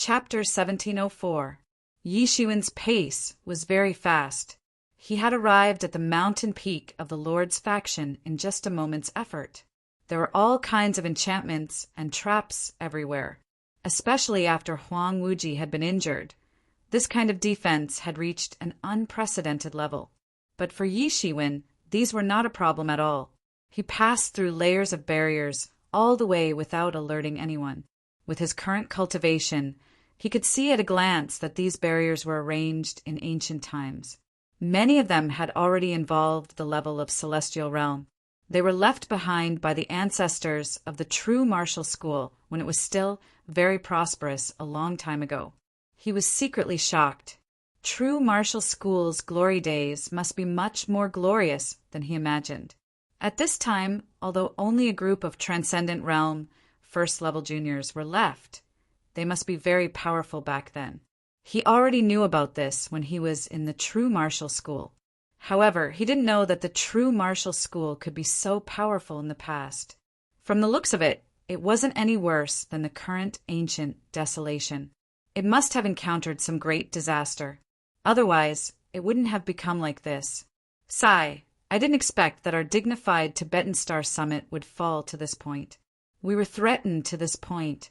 Chapter 1704. Yi Shiwen's pace was very fast. He had arrived at the mountain peak of the Lord's faction in just a moment's effort. There were all kinds of enchantments and traps everywhere, especially after Huang Wuji had been injured. This kind of defense had reached an unprecedented level. But for Yi Shiwen, these were not a problem at all. He passed through layers of barriers all the way without alerting anyone. With his current cultivation, he could see at a glance that these barriers were arranged in ancient times. Many of them had already involved the level of celestial realm. They were left behind by the ancestors of the true martial school when it was still very prosperous a long time ago. He was secretly shocked. True martial school's glory days must be much more glorious than he imagined. At this time, although only a group of transcendent realm first-level juniors were left, they must be very powerful back then. He already knew about this when he was in the true martial school. However, he didn't know that the true martial school could be so powerful in the past. From the looks of it, it wasn't any worse than the current ancient desolation. It must have encountered some great disaster. Otherwise, it wouldn't have become like this. Sigh, I didn't expect that our dignified Tibetan Star Summit would fall to this point. We were threatened to this point.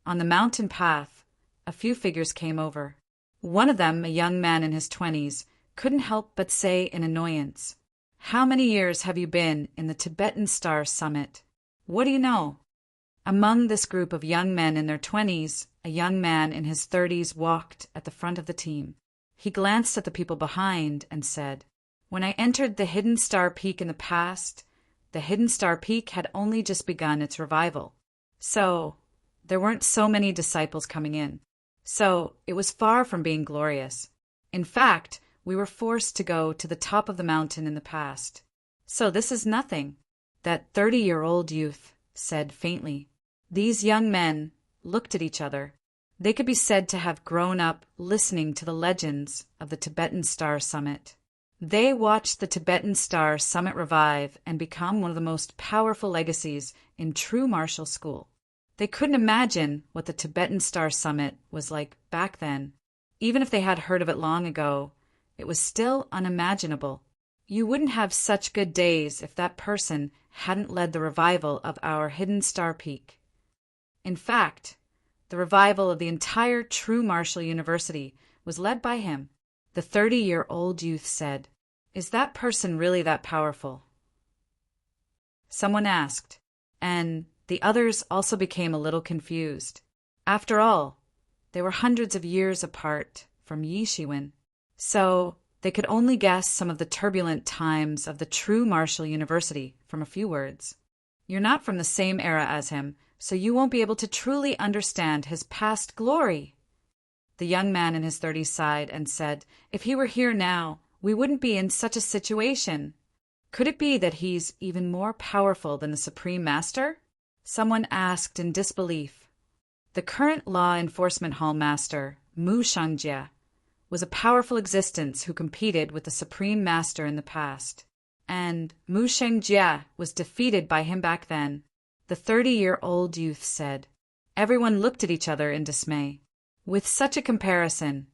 On the mountain path, a few figures came over. One of them, a young man in his 20s, couldn't help but say in annoyance, "How many years have you been in the Tibetan Star Summit? What do you know?" Among this group of young men in their 20s, a young man in his 30s walked at the front of the team. He glanced at the people behind and said, "When I entered the Hidden Star Peak in the past, the Hidden Star Peak had only just begun its revival. So, there weren't so many disciples coming in. So, it was far from being glorious. In fact, we were forced to go to the top of the mountain in the past. So this is nothing," that 30-year-old youth said faintly. These young men looked at each other. They could be said to have grown up listening to the legends of the Tibetan Star Summit. They watched the Tibetan Star Summit revive and become one of the most powerful legacies in true martial school. They couldn't imagine what the Tibetan Star Summit was like back then. Even if they had heard of it long ago, it was still unimaginable. You wouldn't have such good days if that person hadn't led the revival of our Hidden Star Peak. In fact, the revival of the entire True Martial University was led by him. The 30-year-old youth said, "Is that person really that powerful?" Someone asked, and the others also became a little confused. After all, they were hundreds of years apart from Yi Shiwen, so they could only guess some of the turbulent times of the True Martial University from a few words. "You're not from the same era as him, so you won't be able to truly understand his past glory." The young man in his 30s sighed and said, "If he were here now, we wouldn't be in such a situation. Could it be that he's even more powerful than the Supreme Master?" Someone asked in disbelief. The current Law Enforcement Hall Master, Mu Shangjie, was a powerful existence who competed with the Supreme Master in the past. And Mu Shangjie was defeated by him back then, the 30-year-old youth said. Everyone looked at each other in dismay. With such a comparison,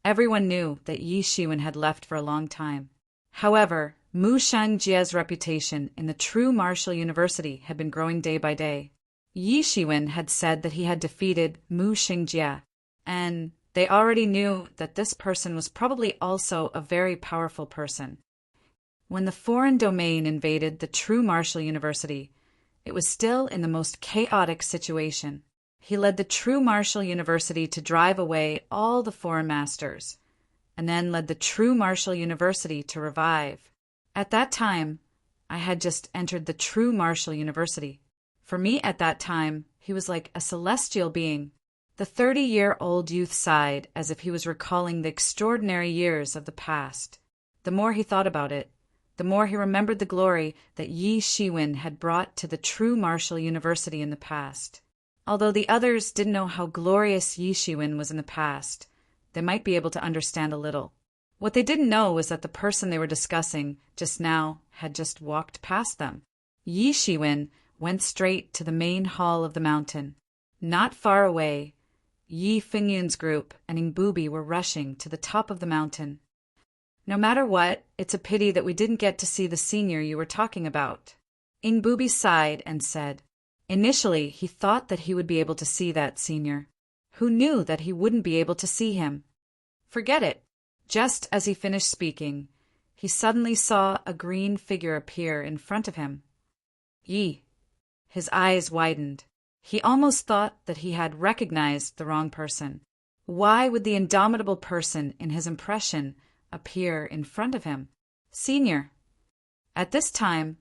everyone knew that Yi Shiwen had left for a long time. However, Mu Shangjie's reputation in the True Martial University had been growing day by day. Yi Shiwen had said that he had defeated Mu Shangjie, and they already knew that this person was probably also a very powerful person. When the foreign domain invaded the True Martial University, it was still in the most chaotic situation. He led the True Martial University to drive away all the foreign masters, and then led the True Martial University to revive. At that time, I had just entered the True Martial University. For me at that time, he was like a celestial being. The 30-year-old youth sighed as if he was recalling the extraordinary years of the past. The more he thought about it, the more he remembered the glory that Yi Shiwen had brought to the True Martial University in the past. Although the others didn't know how glorious Yi Shiwen was in the past, they might be able to understand a little. What they didn't know was that the person they were discussing just now had just walked past them. Yi Shiwen went straight to the main hall of the mountain. Not far away, Yi Fingyun's group and Ingbubi were rushing to the top of the mountain. No matter what, it's a pity that we didn't get to see the senior you were talking about. Ingbubi sighed and said, initially he thought that he would be able to see that senior. Who knew that he wouldn't be able to see him? Forget it. Just as he finished speaking, he suddenly saw a green figure appear in front of him. Yi. His eyes widened. He almost thought that he had recognized the wrong person. Why would the indomitable person in his impression appear in front of him? Senior. At this time,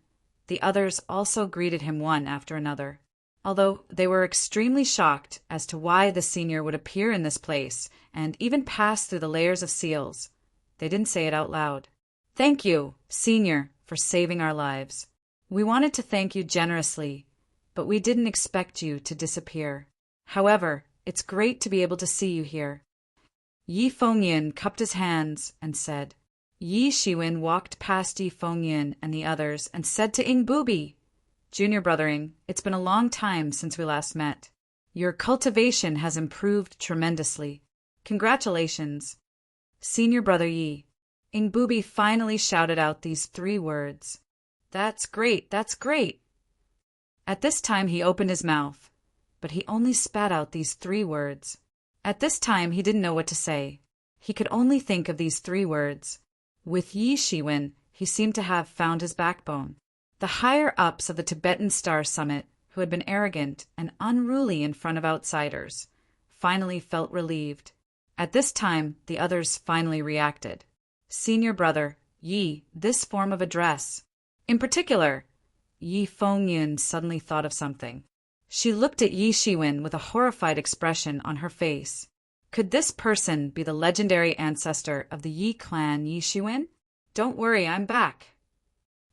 the others also greeted him one after another. Although they were extremely shocked as to why the senior would appear in this place and even pass through the layers of seals, they didn't say it out loud. Thank you, senior, for saving our lives. We wanted to thank you generously, but we didn't expect you to disappear. However, it's great to be able to see you here. Yi Fengyin cupped his hands and said. Yi Shiwen walked past Yi Fengyin and the others and said to Ingbubi, Junior brothering, it's been a long time since we last met. Your cultivation has improved tremendously. Congratulations. Senior brother Yi. Ingbubi finally shouted out these 3 words. That's great, that's great. At this time he opened his mouth, but he only spat out these 3 words. At this time he didn't know what to say. He could only think of these 3 words. With Yi Shiwen, he seemed to have found his backbone. The higher-ups of the Tibetan Star Summit, who had been arrogant and unruly in front of outsiders, finally felt relieved. At this time, the others finally reacted. Senior brother, Yi, this form of address. In particular, Yi Fengyin suddenly thought of something. She looked at Yi Shiwen with a horrified expression on her face. Could this person be the legendary ancestor of the Yi clan Yi Shiwen? Don't worry, I'm back.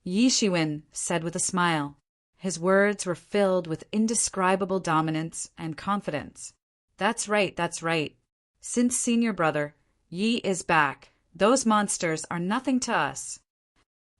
Yi Shiwen said with a smile. His words were filled with indescribable dominance and confidence. That's right, that's right. Since senior brother, Yi is back. Those monsters are nothing to us.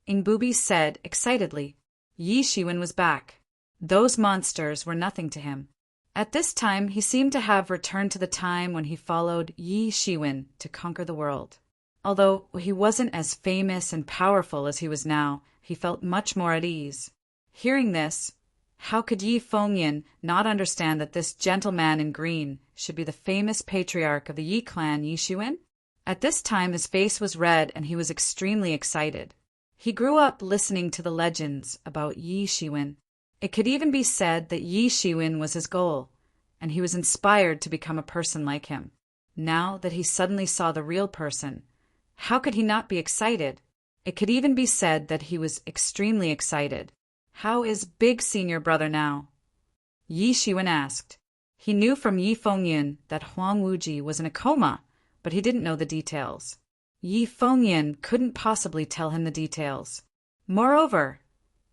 Ingbubi said excitedly. Yi Shiwen was back. Those monsters were nothing to him. At this time, he seemed to have returned to the time when he followed Yi Shiwen to conquer the world. Although he wasn't as famous and powerful as he was now, he felt much more at ease. Hearing this, how could Yi Fengyin not understand that this gentleman in green should be the famous patriarch of the Yi clan Yi Shiwen? At this time his face was red and he was extremely excited. He grew up listening to the legends about Yi Shiwen. It could even be said that Yi Shiwen was his goal, and he was inspired to become a person like him. Now that he suddenly saw the real person, how could he not be excited? It could even be said that he was extremely excited. How is big senior brother now? Yi Shiwen asked. He knew from Yi Fengyin that Huang Wuji was in a coma, but he didn't know the details. Yi Fengyin couldn't possibly tell him the details. Moreover,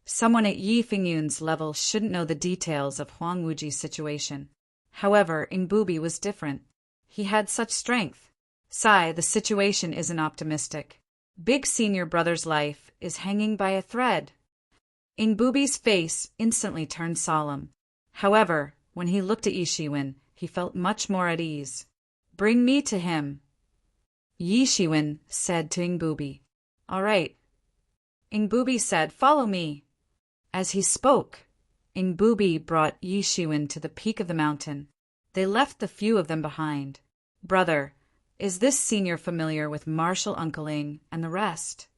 someone at Yi Fengyun's level shouldn't know the details of Huang Wuji's situation. However, Ingbubi was different. He had such strength. Sai, the situation isn't optimistic. Big senior brother's life is hanging by a thread. Ingbubi's face instantly turned solemn. However, when he looked at Yi Shiwen, he felt much more at ease. Bring me to him. Yi Shiwen said to Ingbubi. All right. Ingbubi said, follow me. As he spoke, Ingbubi brought Yi Shiwen to the peak of the mountain. They left the few of them behind. Brother, is this senior familiar with Marshal Uncle Ing and the rest?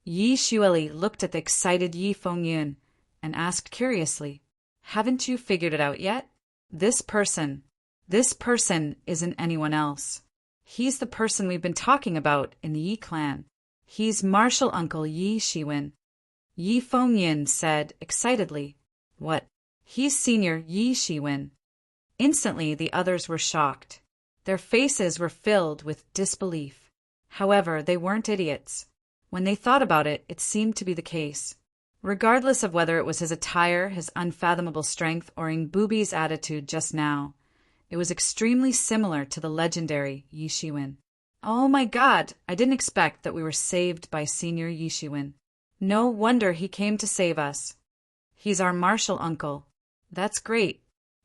Yi Xueli looked at the excited Yi Fengyin and asked curiously, haven't you figured it out yet? This person isn't anyone else. He's the person we've been talking about in the Yi clan. He's Marshal Uncle Yi Shiwen. Yi Fengyin said excitedly. What? He's Senior Yi Shiwen. Instantly the others were shocked. Their faces were filled with disbelief. However, they weren't idiots. When they thought about it, it seemed to be the case. Regardless of whether it was his attire, his unfathomable strength, or Ingbubi's attitude just now, it was extremely similar to the legendary Yi Shiwen. Oh my God! I didn't expect that we were saved by Senior Yi Shiwen. No wonder he came to save us. He's our martial uncle. That's great.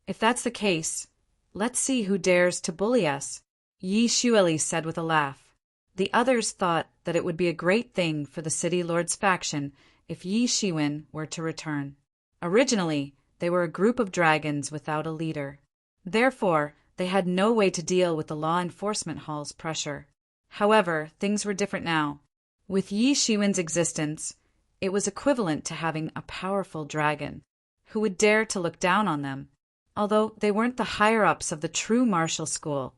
If that's the case, Let's see who dares to bully us, Yi Shueli said with a laugh. The others thought that it would be a great thing for the city lord's faction if Yi Shiwen were to return. Originally, they were a group of dragons without a leader. Therefore, they had no way to deal with the law enforcement hall's pressure. However, things were different now. With Yi Shiwen's existence, it was equivalent to having a powerful dragon who would dare to look down on them. Although they weren't the higher-ups of the true martial school,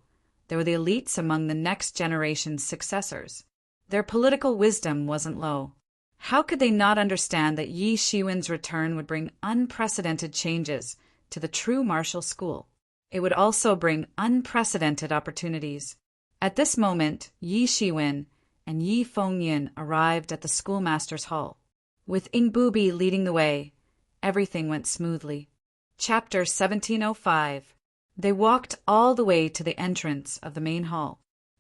they were the elites among the next generation's successors. Their political wisdom wasn't low. How could they not understand that Yi Shiwen's return would bring unprecedented changes to the true martial school? It would also bring unprecedented opportunities. At this moment, Yi Shiwen and Yi Fengyin arrived at the schoolmaster's hall. With Ingbubi leading the way, everything went smoothly. Chapter 1705. They walked all the way to the entrance of the main hall.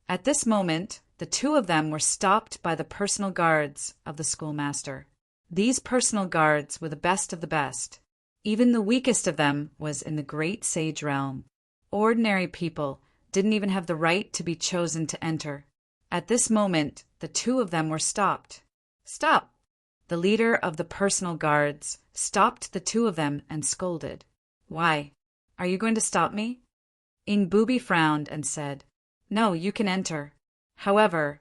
At this moment, the two of them were stopped by the personal guards of the schoolmaster. These personal guards were the best of the best. Even the weakest of them was in the great sage realm. Ordinary people didn't even have the right to be chosen to enter. At this moment, the two of them were stopped. Stop! The leader of the personal guards stopped the two of them and scolded. Why? Are you going to stop me? Ingbubi frowned and said, No, you can enter. However,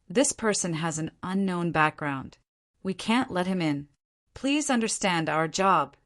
this person has an unknown background. We can't let him in. Please understand our job.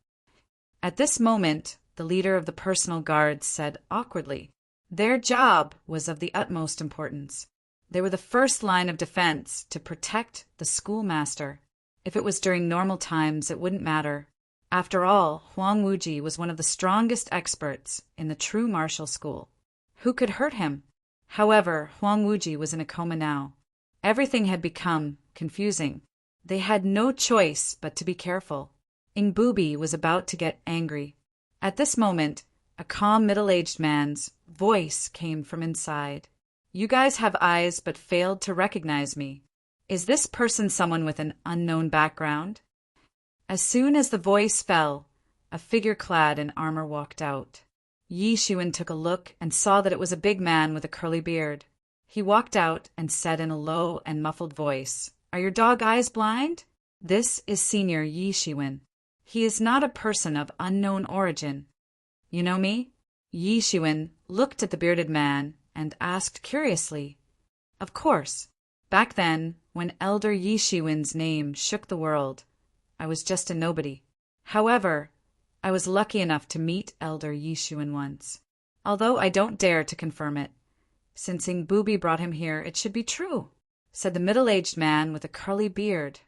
At this moment, the leader of the personal guards said awkwardly, their job was of the utmost importance. They were the first line of defense to protect the schoolmaster. If it was during normal times, it wouldn't matter. After all, Huang Wuji was one of the strongest experts in the true martial school. Who could hurt him? However, Huang Wuji was in a coma now. Everything had become confusing. They had no choice but to be careful. Ingbubi was about to get angry. At this moment, a calm middle-aged man's voice came from inside. You guys have eyes but failed to recognize me. Is this person someone with an unknown background? As soon as the voice fell, a figure clad in armor walked out. Yi Shiwen took a look and saw that it was a big man with a curly beard. He walked out and said in a low and muffled voice, Are your dog eyes blind? This is Senior Yi Shiwen. He is not a person of unknown origin. You know me? Yi Shiwen looked at the bearded man and asked curiously. Of course. Back then, when Elder Yi Shiwen's name shook the world, I was just a nobody. However, I was lucky enough to meet Elder Yi Shiwen once. Although I don't dare to confirm it. Since Ingbubi brought him here, it should be true, said the middle-aged man with a curly beard.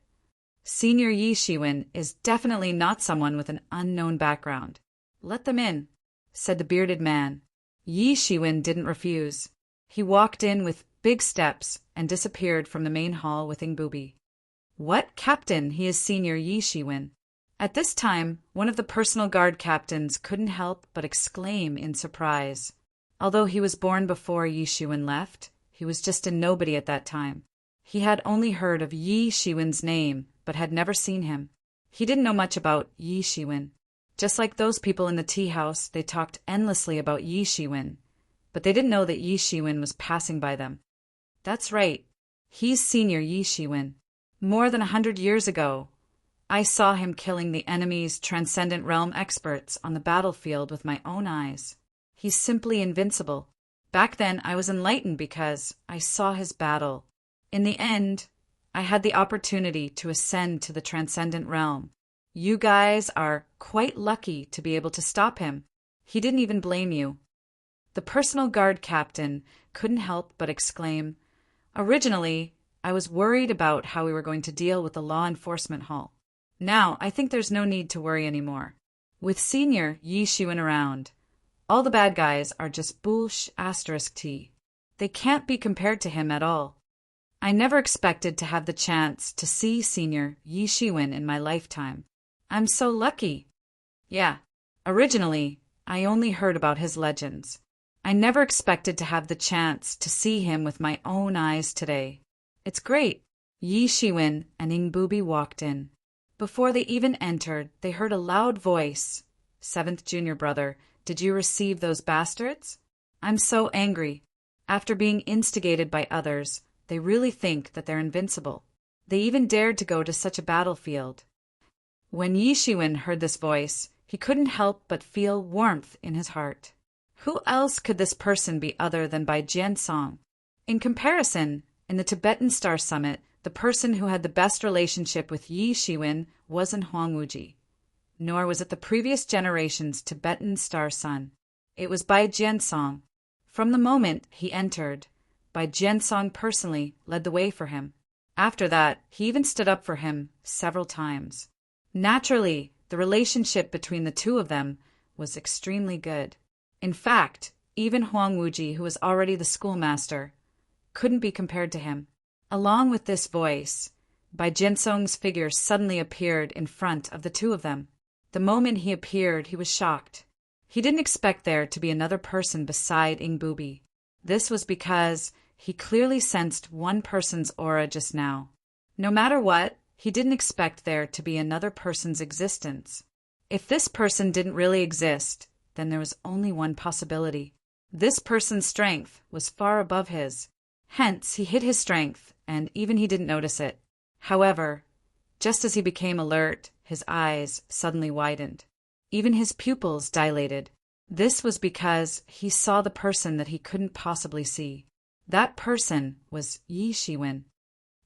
Senior Yi Shiwen is definitely not someone with an unknown background. Let them in, said the bearded man. Yi Shiwen didn't refuse. He walked in with big steps and disappeared from the main hall with Ingbubi. What captain? He is Senior Yi Shiwen. At this time, one of the personal guard captains couldn't help but exclaim in surprise. Although he was born before Yi Shiwen left, he was just a nobody at that time. He had only heard of Yi Shiwen's name, but had never seen him. He didn't know much about Yi Shiwen. Just like those people in the tea house, they talked endlessly about Yi Shiwen, but they didn't know that Yi Shiwen was passing by them. That's right. He's Senior Yi Shiwen. More than 100 years ago, I saw him killing the enemy's Transcendent Realm experts on the battlefield with my own eyes. He's simply invincible. Back then, I was enlightened because I saw his battle. In the end, I had the opportunity to ascend to the Transcendent Realm. You guys are quite lucky to be able to stop him. He didn't even blame you. The personal guard captain couldn't help but exclaim, Originally, I was worried about how we were going to deal with the law enforcement hall. Now, I think there's no need to worry anymore. With Senior Yi Shiwen around, all the bad guys are just *T. They can't be compared to him at all. I never expected to have the chance to see Senior Yi Shiwen in my lifetime. I'm so lucky. Yeah, originally, I only heard about his legends. I never expected to have the chance to see him with my own eyes today. It's great. Yi Shiwen and Ingbubi walked in. Before they even entered, they heard a loud voice, seventh junior brother, Did you receive those bastards? I'm so angry. After being instigated by others, they really think that they're invincible. They even dared to go to such a battlefield. When Yi Shiwen heard this voice, he couldn't help but feel warmth in his heart. Who else could this person be other than Bai Jiansong? In comparison, in the Tibetan Star Summit, the person who had the best relationship with Yi Shiwen wasn't Huang Wuji, nor was it the previous generation's Tibetan Star Sun. It was Bai Jiansong. From the moment he entered, Bai Jiansong personally led the way for him. After that, he even stood up for him several times. Naturally, the relationship between the two of them was extremely good. In fact, even Huang Wuji, who was already the schoolmaster, couldn't be compared to him. Along with this voice, Bai Jiansong's figure suddenly appeared in front of the two of them. The moment he appeared, he was shocked. He didn't expect there to be another person beside Ing Bubi. This was because he clearly sensed one person's aura just now. No matter what, he didn't expect there to be another person's existence. If this person didn't really exist, then there was only one possibility. This person's strength was far above his. Hence, he hid his strength, and even he didn't notice it. However, just as he became alert, his eyes suddenly widened. Even his pupils dilated. This was because he saw the person that he couldn't possibly see. That person was Yi Shiwen.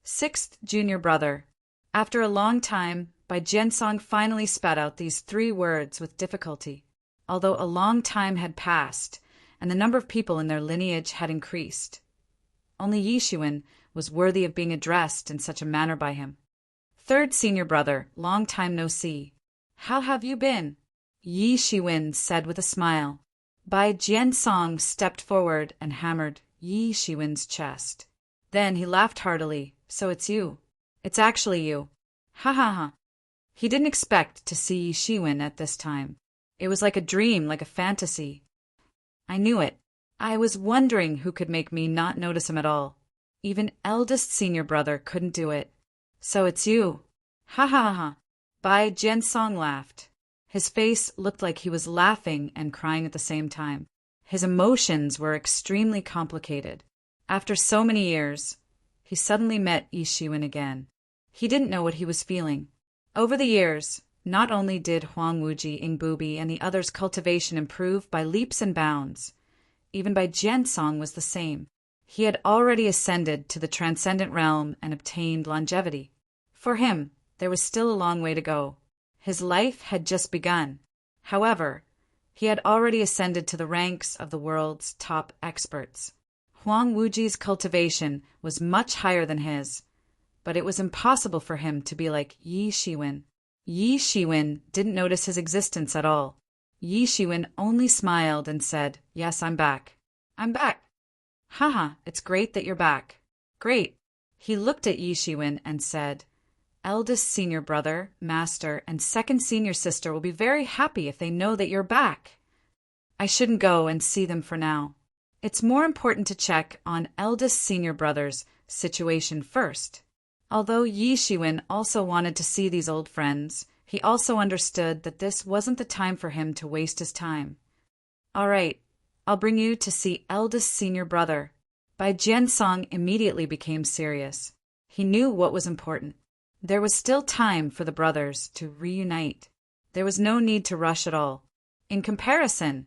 Sixth junior brother. After a long time, Bai Jiansong finally spat out these 3 words with difficulty. Although a long time had passed, and the number of people in their lineage had increased, only Yi Shiwen was worthy of being addressed in such a manner by him. Third senior brother, long time no see. How have you been? Yi Shiwen said with a smile. Bai Jiansong stepped forward and hammered Yi Shiwen's chest. Then he laughed heartily. So it's you. It's actually you. Ha ha ha. He didn't expect to see Yi Shiwen at this time. It was like a dream, like a fantasy. I knew it. I was wondering who could make me not notice him at all. Even eldest senior brother couldn't do it. So it's you. Ha ha ha. Bai Jiansong laughed. His face looked like he was laughing and crying at the same time. His emotions were extremely complicated. After so many years, he suddenly met Yi Shiwen again. He didn't know what he was feeling. Over the years, not only did Huang Wuji, Ing Bubi, and the others' cultivation improve by leaps and bounds, even Bai Jiansong was the same. He had already ascended to the transcendent realm and obtained longevity. For him, there was still a long way to go. His life had just begun. However, he had already ascended to the ranks of the world's top experts. Huang Wuji's cultivation was much higher than his, but it was impossible for him to be like Yi Shiwen. Yi Shiwen didn't notice his existence at all. Yi Shiwen only smiled and said, "Yes, I'm back. I'm back. Haha, it's great that you're back. Great." He looked at Yi Shiwen and said, "Eldest senior brother, master, and second senior sister will be very happy if they know that you're back. I shouldn't go and see them for now. It's more important to check on eldest senior brother's situation first." Although Yi Shiwen also wanted to see these old friends, he also understood that this wasn't the time for him to waste his time. "All right, I'll bring you to see eldest senior brother." Bai Jiansong immediately became serious. He knew what was important. There was still time for the brothers to reunite. There was no need to rush at all. In comparison,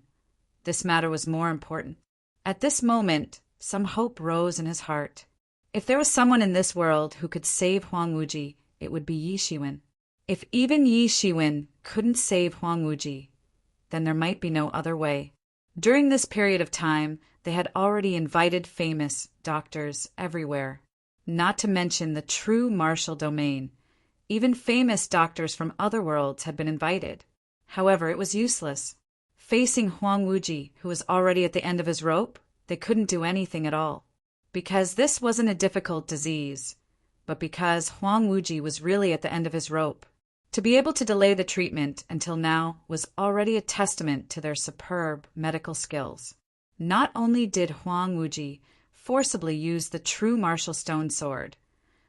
this matter was more important. At this moment, some hope rose in his heart. If there was someone in this world who could save Huang Wuji, it would be Yi Shiwen. If even Yi Shiwen couldn't save Huang Wuji, then there might be no other way. During this period of time, they had already invited famous doctors everywhere, not to mention the true martial domain. Even famous doctors from other worlds had been invited. However, it was useless. Facing Huang Wuji, who was already at the end of his rope, they couldn't do anything at all. Because this wasn't a difficult disease, but because Huang Wuji was really at the end of his rope. To be able to delay the treatment until now was already a testament to their superb medical skills. Not only did Huang Wuji forcibly use the true martial stone sword,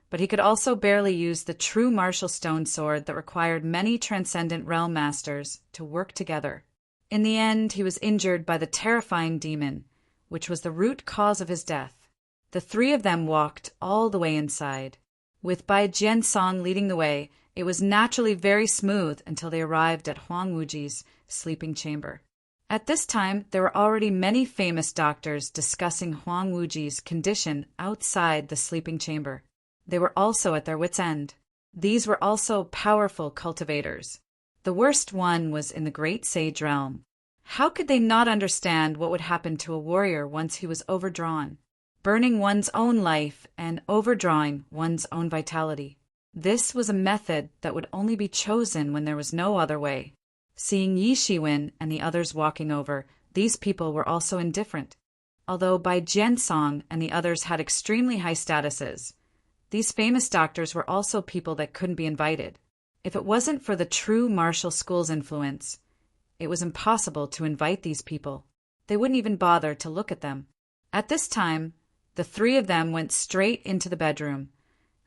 but he could also barely use the true martial stone sword that required many transcendent realm masters to work together. In the end, he was injured by the terrifying demon, which was the root cause of his death. The three of them walked all the way inside. With Bai Jiansong leading the way, it was naturally very smooth until they arrived at Huang Wuji's sleeping chamber. At this time, there were already many famous doctors discussing Huang Wuji's condition outside the sleeping chamber. They were also at their wits' end. These were also powerful cultivators. The worst one was in the great sage realm. How could they not understand what would happen to a warrior once he was overdrawn, burning one's own life and overdrawing one's own vitality? This was a method that would only be chosen when there was no other way. Seeing Yi Shiwen and the others walking over, these people were also indifferent. Although Bai Jiansong and the others had extremely high statuses, these famous doctors were also people that couldn't be invited. If it wasn't for the true martial school's influence, it was impossible to invite these people. They wouldn't even bother to look at them. At this time, the three of them went straight into the bedroom,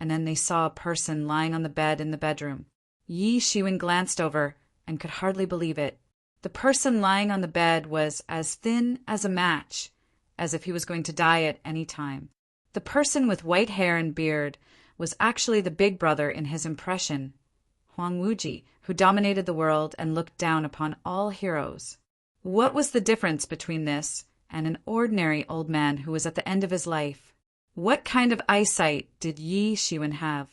and then they saw a person lying on the bed in the bedroom. Yi Shiwen glanced over and could hardly believe it. The person lying on the bed was as thin as a match, as if he was going to die at any time. The person with white hair and beard was actually the big brother in his impression, Huang Wuji, who dominated the world and looked down upon all heroes. What was the difference between this and an ordinary old man who was at the end of his life? What kind of eyesight did Yi Shiwen have?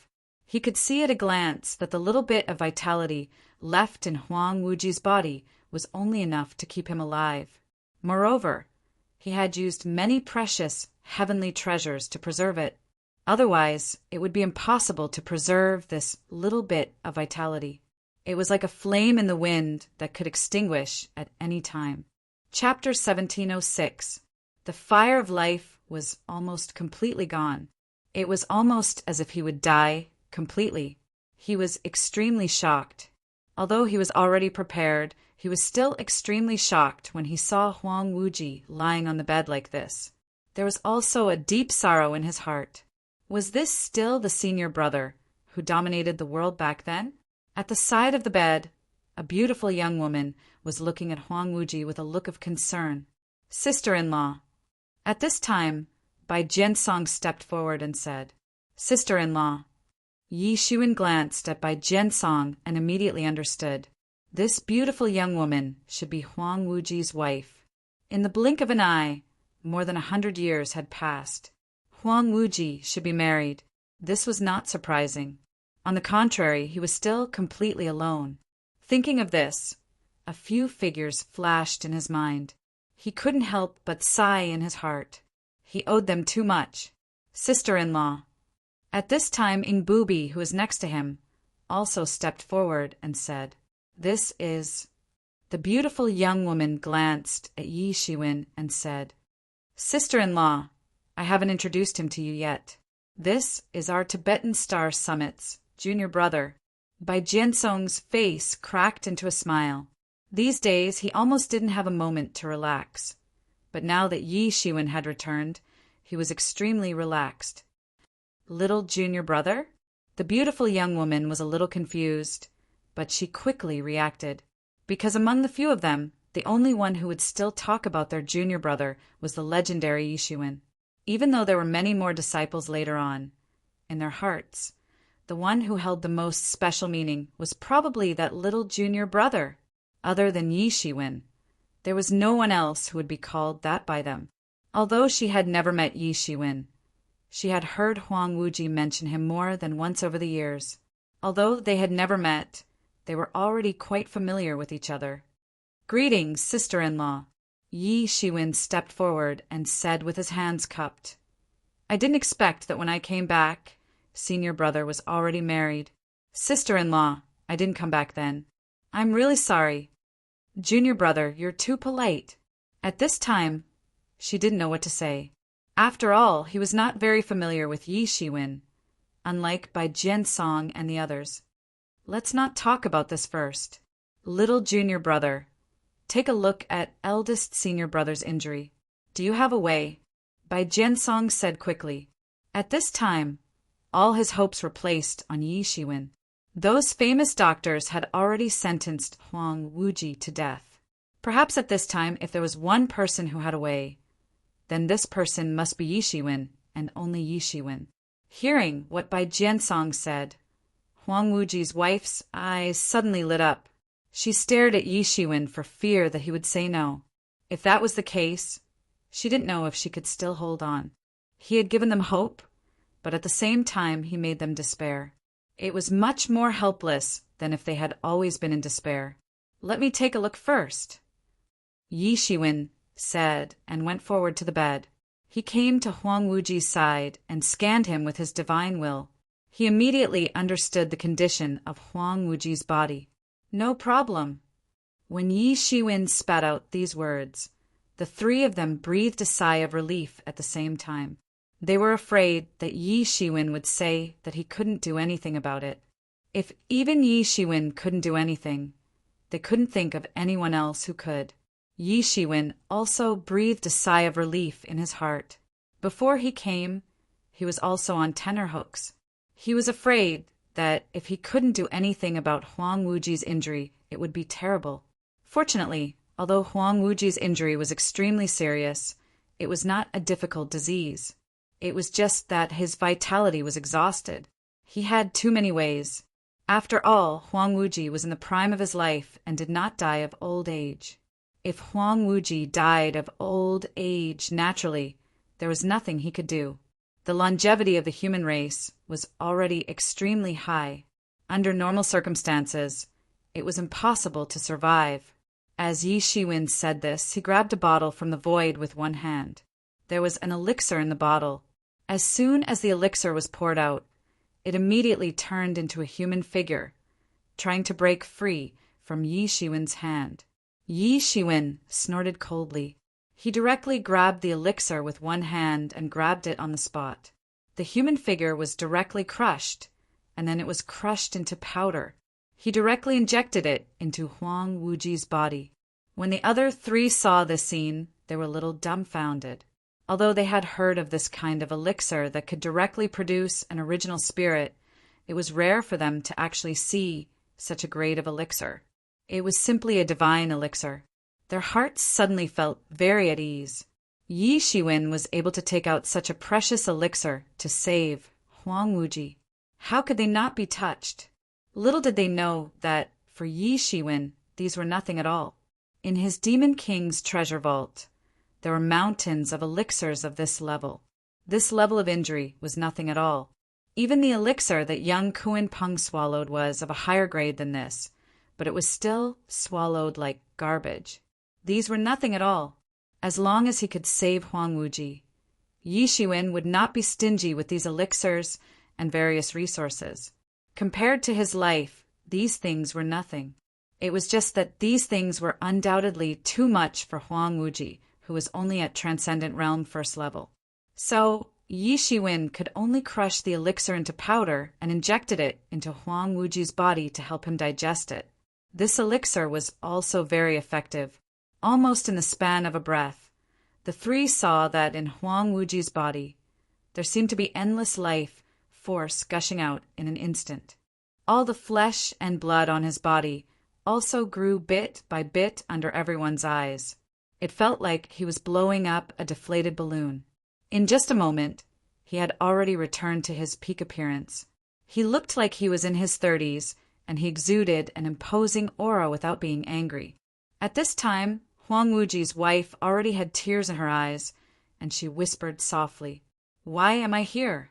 He could see at a glance that the little bit of vitality left in Huang Wuji's body was only enough to keep him alive. Moreover, he had used many precious, heavenly treasures to preserve it. Otherwise, it would be impossible to preserve this little bit of vitality. It was like a flame in the wind that could extinguish at any time. Chapter 1706. The fire of life was almost completely gone. It was almost as if he would die completely. He was extremely shocked. Although he was already prepared, he was still extremely shocked when he saw Huang Wuji lying on the bed like this. There was also a deep sorrow in his heart. Was this still the senior brother who dominated the world back then? At the side of the bed, a beautiful young woman was looking at Huang Wuji with a look of concern. Sister-in-law. At this time, Bai Jiansong stepped forward and said, Sister-in-law. Yi Shiwen glanced at Bai Jiansong and immediately understood. This beautiful young woman should be Huang Wuji's wife. In the blink of an eye, more than 100 years had passed. Huang Wuji should be married. This was not surprising. On the contrary, he was still completely alone. Thinking of this, a few figures flashed in his mind. He couldn't help but sigh in his heart. He owed them too much. Sister-in-law. At this time, Ingbubi, who was next to him, also stepped forward and said, This is... The beautiful young woman glanced at Yi Shiwen and said, Sister-in-law, I haven't introduced him to you yet. This is our Tibetan Star Summit's junior brother. Bai Jiansong's face cracked into a smile. These days, he almost didn't have a moment to relax. But now that Yi Shiwen had returned, he was extremely relaxed. Little junior brother? The beautiful young woman was a little confused, but she quickly reacted. Because among the few of them, the only one who would still talk about their junior brother was the legendary Yi Shiwen. Even though there were many more disciples later on, in their hearts, the one who held the most special meaning was probably that little junior brother. Other than Yi Shiwen, there was no one else who would be called that by them. Although she had never met Yi Shiwen, she had heard Huang Wuji mention him more than once over the years. Although they had never met, they were already quite familiar with each other. Greetings, sister-in-law. Yi Shiwen stepped forward and said with his hands cupped, I didn't expect that when I came back, senior brother was already married. Sister-in-law, I didn't come back then. I'm really sorry. Junior brother, you're too polite. At this time, she didn't know what to say. After all, he was not very familiar with Yi Shiwen, unlike Bai Jiansong and the others. Let's not talk about this first. Little junior brother, take a look at eldest senior brother's injury. Do you have a way? Bai Jiansong said quickly. At this time, all his hopes were placed on Yi Shiwen. Those famous doctors had already sentenced Huang Wuji to death. Perhaps at this time, if there was one person who had a way, then this person must be Yi Shiwen, and only Yi Shiwen. Hearing what Bai Jiansong said, Huang Wuji's wife's eyes suddenly lit up. She stared at Yi Shiwen for fear that he would say no. If that was the case, she didn't know if she could still hold on. He had given them hope, but at the same time he made them despair. It was much more helpless than if they had always been in despair. "Let me take a look first," Yi Shiwen said, and went forward to the bed. He came to Huang Wuji's side and scanned him with his divine will. He immediately understood the condition of Huang Wuji's body. "No problem." When Yi Shiwen spat out these words, the three of them breathed a sigh of relief at the same time. They were afraid that Yi Shiwen would say that he couldn't do anything about it. If even Yi Shiwen couldn't do anything, they couldn't think of anyone else who could. Yi Shiwen also breathed a sigh of relief in his heart. Before he came, he was also on tenterhooks. He was afraid that if he couldn't do anything about Huang Wuji's injury, it would be terrible. Fortunately, although Huang Wuji's injury was extremely serious, it was not a difficult disease. It was just that his vitality was exhausted. He had too many ways. After all, Huang Wuji was in the prime of his life and did not die of old age. If Huang Wuji died of old age naturally, there was nothing he could do. The longevity of the human race was already extremely high. Under normal circumstances, it was impossible to survive. As Yi Shiwen said this, he grabbed a bottle from the void with one hand. There was an elixir in the bottle. As soon as the elixir was poured out, it immediately turned into a human figure, trying to break free from Yi Shiwen's hand. Yi Shiwen snorted coldly. He directly grabbed the elixir with one hand and grabbed it on the spot. The human figure was directly crushed, and then it was crushed into powder. He directly injected it into Huang Wuji's body. When the other three saw this scene, they were a little dumbfounded. Although they had heard of this kind of elixir that could directly produce an original spirit, it was rare for them to actually see such a grade of elixir. It was simply a divine elixir. Their hearts suddenly felt very at ease. Yi Shiwen was able to take out such a precious elixir to save Huang Wuji. How could they not be touched? Little did they know that, for Yi Shiwen, these were nothing at all. In his Demon King's treasure vault, there were mountains of elixirs of this level. This level of injury was nothing at all. Even the elixir that young Kuan Peng swallowed was of a higher grade than this, but it was still swallowed like garbage. These were nothing at all. As long as he could save Huang Wuji, Yi Shiwen would not be stingy with these elixirs and various resources. Compared to his life, these things were nothing. It was just that these things were undoubtedly too much for Huang Wuji, who was only at Transcendent Realm First Level. So, Yi Shiwen could only crush the elixir into powder and injected it into Huang Wuji's body to help him digest it. This elixir was also very effective. Almost in the span of a breath, the three saw that in Huang Wuji's body, there seemed to be endless life force gushing out in an instant. All the flesh and blood on his body also grew bit by bit under everyone's eyes. It felt like he was blowing up a deflated balloon. In just a moment, he had already returned to his peak appearance. He looked like he was in his 30s, and he exuded an imposing aura without being angry. At this time, Huang Wuji's wife already had tears in her eyes, and she whispered softly, "Why am I here?"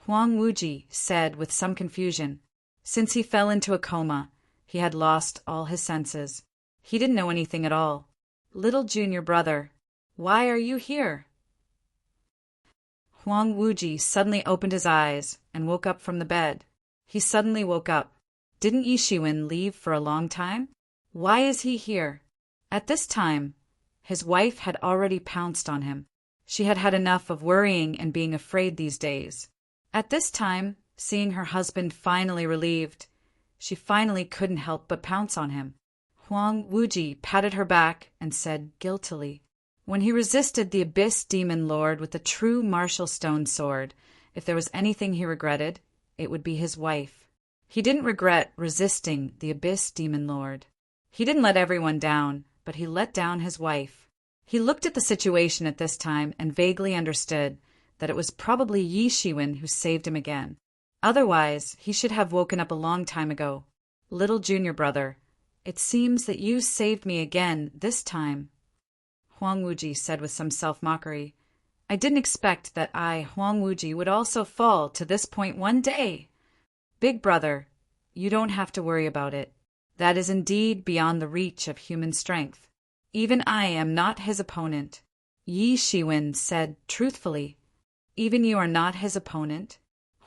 Huang Wuji said with some confusion. Since he fell into a coma, he had lost all his senses. He didn't know anything at all. "Little junior brother, why are you here?" Huang Wuji suddenly opened his eyes and woke up from the bed. He suddenly woke up. Didn't Yi Shiwen leave for a long time? Why is he here? At this time, his wife had already pounced on him. She had had enough of worrying and being afraid these days. At this time, seeing her husband finally relieved, she finally couldn't help but pounce on him. Huang Wuji patted her back and said guiltily, when he resisted the Abyss Demon Lord with the true martial stone sword, if there was anything he regretted, it would be his wife. He didn't regret resisting the Abyss Demon Lord. He didn't let everyone down, but he let down his wife. He looked at the situation at this time and vaguely understood that it was probably Yi Shiwen who saved him again. Otherwise, he should have woken up a long time ago. Little junior brother, it seems that you saved me again this time, Huang Wuji said with some self-mockery. I didn't expect that I, Huang Wuji, would also fall to this point one day. Big brother, you don't have to worry about it. That is indeed beyond the reach of human strength. Even I am not his opponent, Yi Shiwen said truthfully. Even you are not his opponent?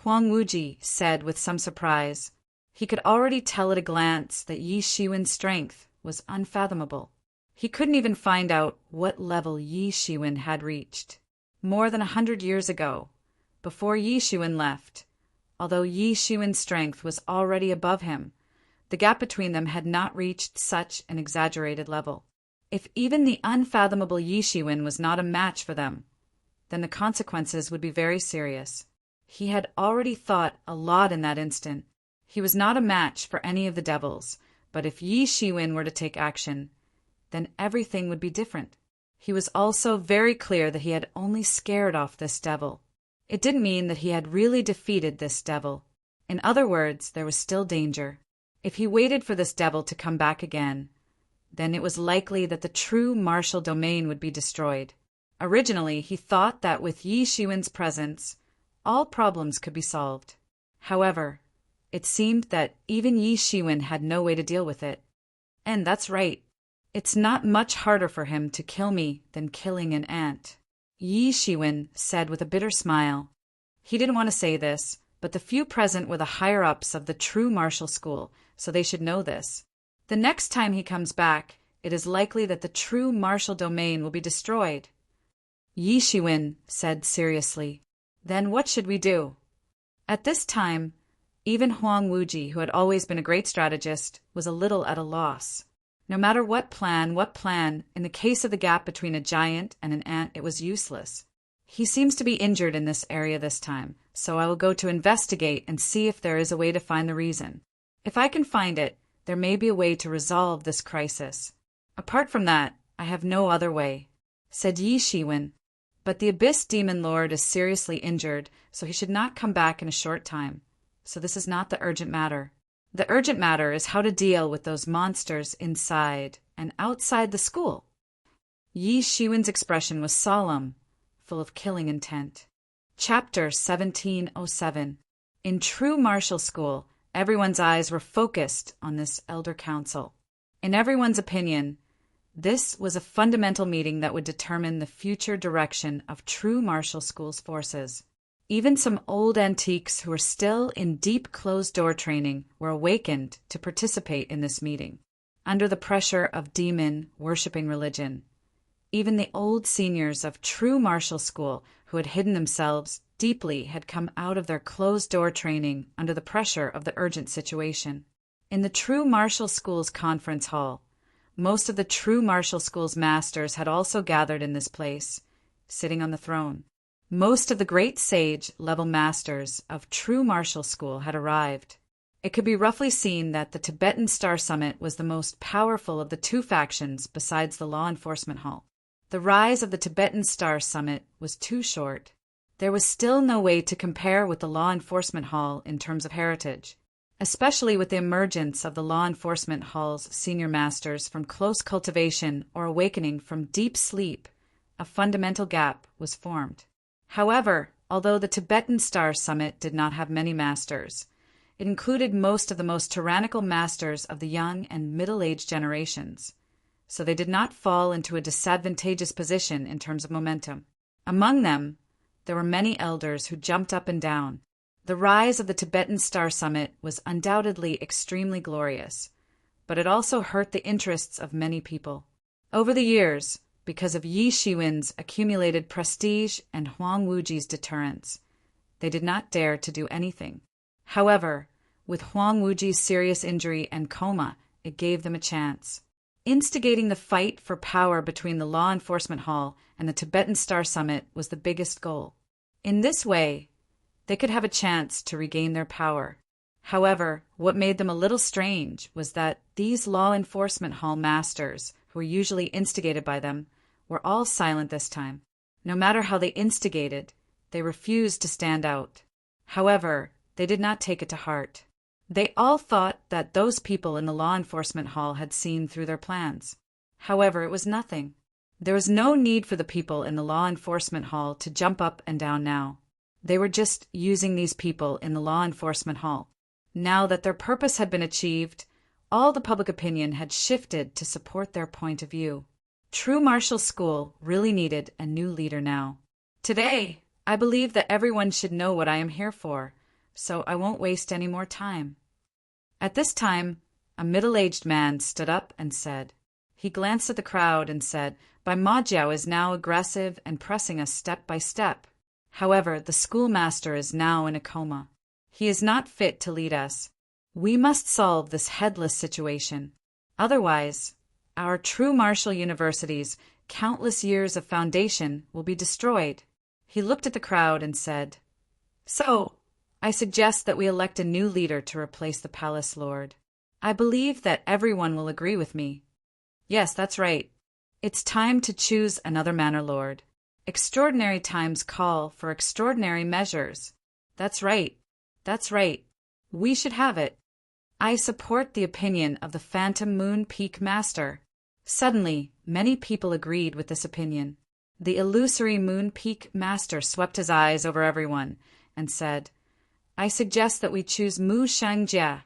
Huang Wuji said with some surprise. He could already tell at a glance that Yi Shiwen's strength was unfathomable. He couldn't even find out what level Yi Shiwen had reached. More than 100 years ago, before Yi Shiwen left, although Yi Shiwen's strength was already above him, the gap between them had not reached such an exaggerated level. If even the unfathomable Yi Shiwen was not a match for them, then the consequences would be very serious. He had already thought a lot in that instant. He was not a match for any of the devils, but if Yi Shiwen were to take action, then everything would be different. He was also very clear that he had only scared off this devil. It didn't mean that he had really defeated this devil. In other words, there was still danger. If he waited for this devil to come back again, then it was likely that the true martial domain would be destroyed. Originally, he thought that with Yi Shiwen's presence, all problems could be solved. However, it seemed that even Yi Shiwen had no way to deal with it. And that's right. It's not much harder for him to kill me than killing an ant, Yi Shiwen said with a bitter smile. He didn't want to say this, but the few present were the higher-ups of the true martial school, so they should know this. The next time he comes back, it is likely that the true martial domain will be destroyed. Yi Shiwen said seriously. Then what should we do? At this time, even Huang Wuji, who had always been a great strategist, was a little at a loss. No matter what plan, in the case of the gap between a giant and an ant, it was useless. He seems to be injured in this area this time, so I will go to investigate and see if there is a way to find the reason. If I can find it, there may be a way to resolve this crisis. Apart from that, I have no other way, said Yi Shiwen. But the Abyss Demon Lord is seriously injured, so he should not come back in a short time. So this is not the urgent matter. The urgent matter is how to deal with those monsters inside and outside the school. Yi Shiwen's expression was solemn, full of killing intent. Chapter 1707. In true martial school, everyone's eyes were focused on this elder council. In everyone's opinion, this was a fundamental meeting that would determine the future direction of true martial school's forces. Even some old antiques who were still in deep closed-door training were awakened to participate in this meeting. Under the pressure of demon-worshipping religion, even the old seniors of true martial school who had hidden themselves deeply had come out of their closed-door training under the pressure of the urgent situation. In the true martial school's conference hall, most of the true martial school's masters had also gathered in this place, sitting on the throne. Most of the great sage-level masters of true martial school had arrived. It could be roughly seen that the Tibetan Star Summit was the most powerful of the two factions besides the law enforcement hall. The rise of the Tibetan Star Summit was too short. There was still no way to compare with the law enforcement hall in terms of heritage, especially with the emergence of the law enforcement hall's senior masters from close cultivation or awakening from deep sleep. A fundamental gap was formed. However, although the Tibetan Star Summit did not have many masters, it included most of the most tyrannical masters of the young and middle-aged generations, so they did not fall into a disadvantageous position in terms of momentum. Among them, there were many elders who jumped up and down. The rise of the Tibetan Star Summit was undoubtedly extremely glorious, but it also hurt the interests of many people. Over the years, because of Yi Shiwen's accumulated prestige and Huang Wuji's deterrence, they did not dare to do anything. However, with Huang Wuji's serious injury and coma, it gave them a chance. Instigating the fight for power between the Law Enforcement Hall and the Tibetan Star Summit was the biggest goal. In this way, they could have a chance to regain their power. However, what made them a little strange was that These law enforcement hall masters, who were usually instigated by them, were all silent this time. No matter how they instigated, they refused to stand out. However, they did not take it to heart. They all thought that those people in the law enforcement hall had seen through their plans. However, it was nothing. There was no need for the people in the law enforcement hall to jump up and down now. They were just using these people in the law enforcement hall. Now that their purpose had been achieved, all the public opinion had shifted to support their point of view. True Martial School really needed a new leader now. Today, I believe that everyone should know what I am here for, so I won't waste any more time. At this time, a middle-aged man stood up and said. He glanced at the crowd and said, "Bai Majiao is now aggressive and pressing us step by step. However, the schoolmaster is now in a coma. He is not fit to lead us. We must solve this headless situation. Otherwise, our true martial university's countless years of foundation will be destroyed." He looked at the crowd and said, "So, I suggest that we elect a new leader to replace the palace lord. I believe that everyone will agree with me. Yes, that's right. It's time to choose another manor lord. Extraordinary times call for extraordinary measures. That's right. That's right. We should have it. I support the opinion of the Phantom Moon Peak Master." Suddenly, many people agreed with this opinion. The illusory Moon Peak Master swept his eyes over everyone and said, "I suggest that we choose Mu Shangjia,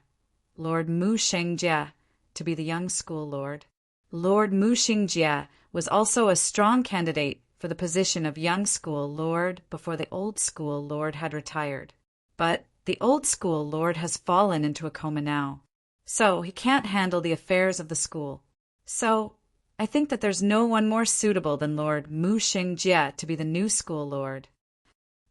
Lord Mu Shangjia, to be the young school lord." Lord Mu Shangjia was also a strong candidate for the position of young school lord before the old school lord had retired. But the old school lord has fallen into a coma now, so he can't handle the affairs of the school. So, I think that there's no one more suitable than Lord Mu Shangjia to be the new school lord.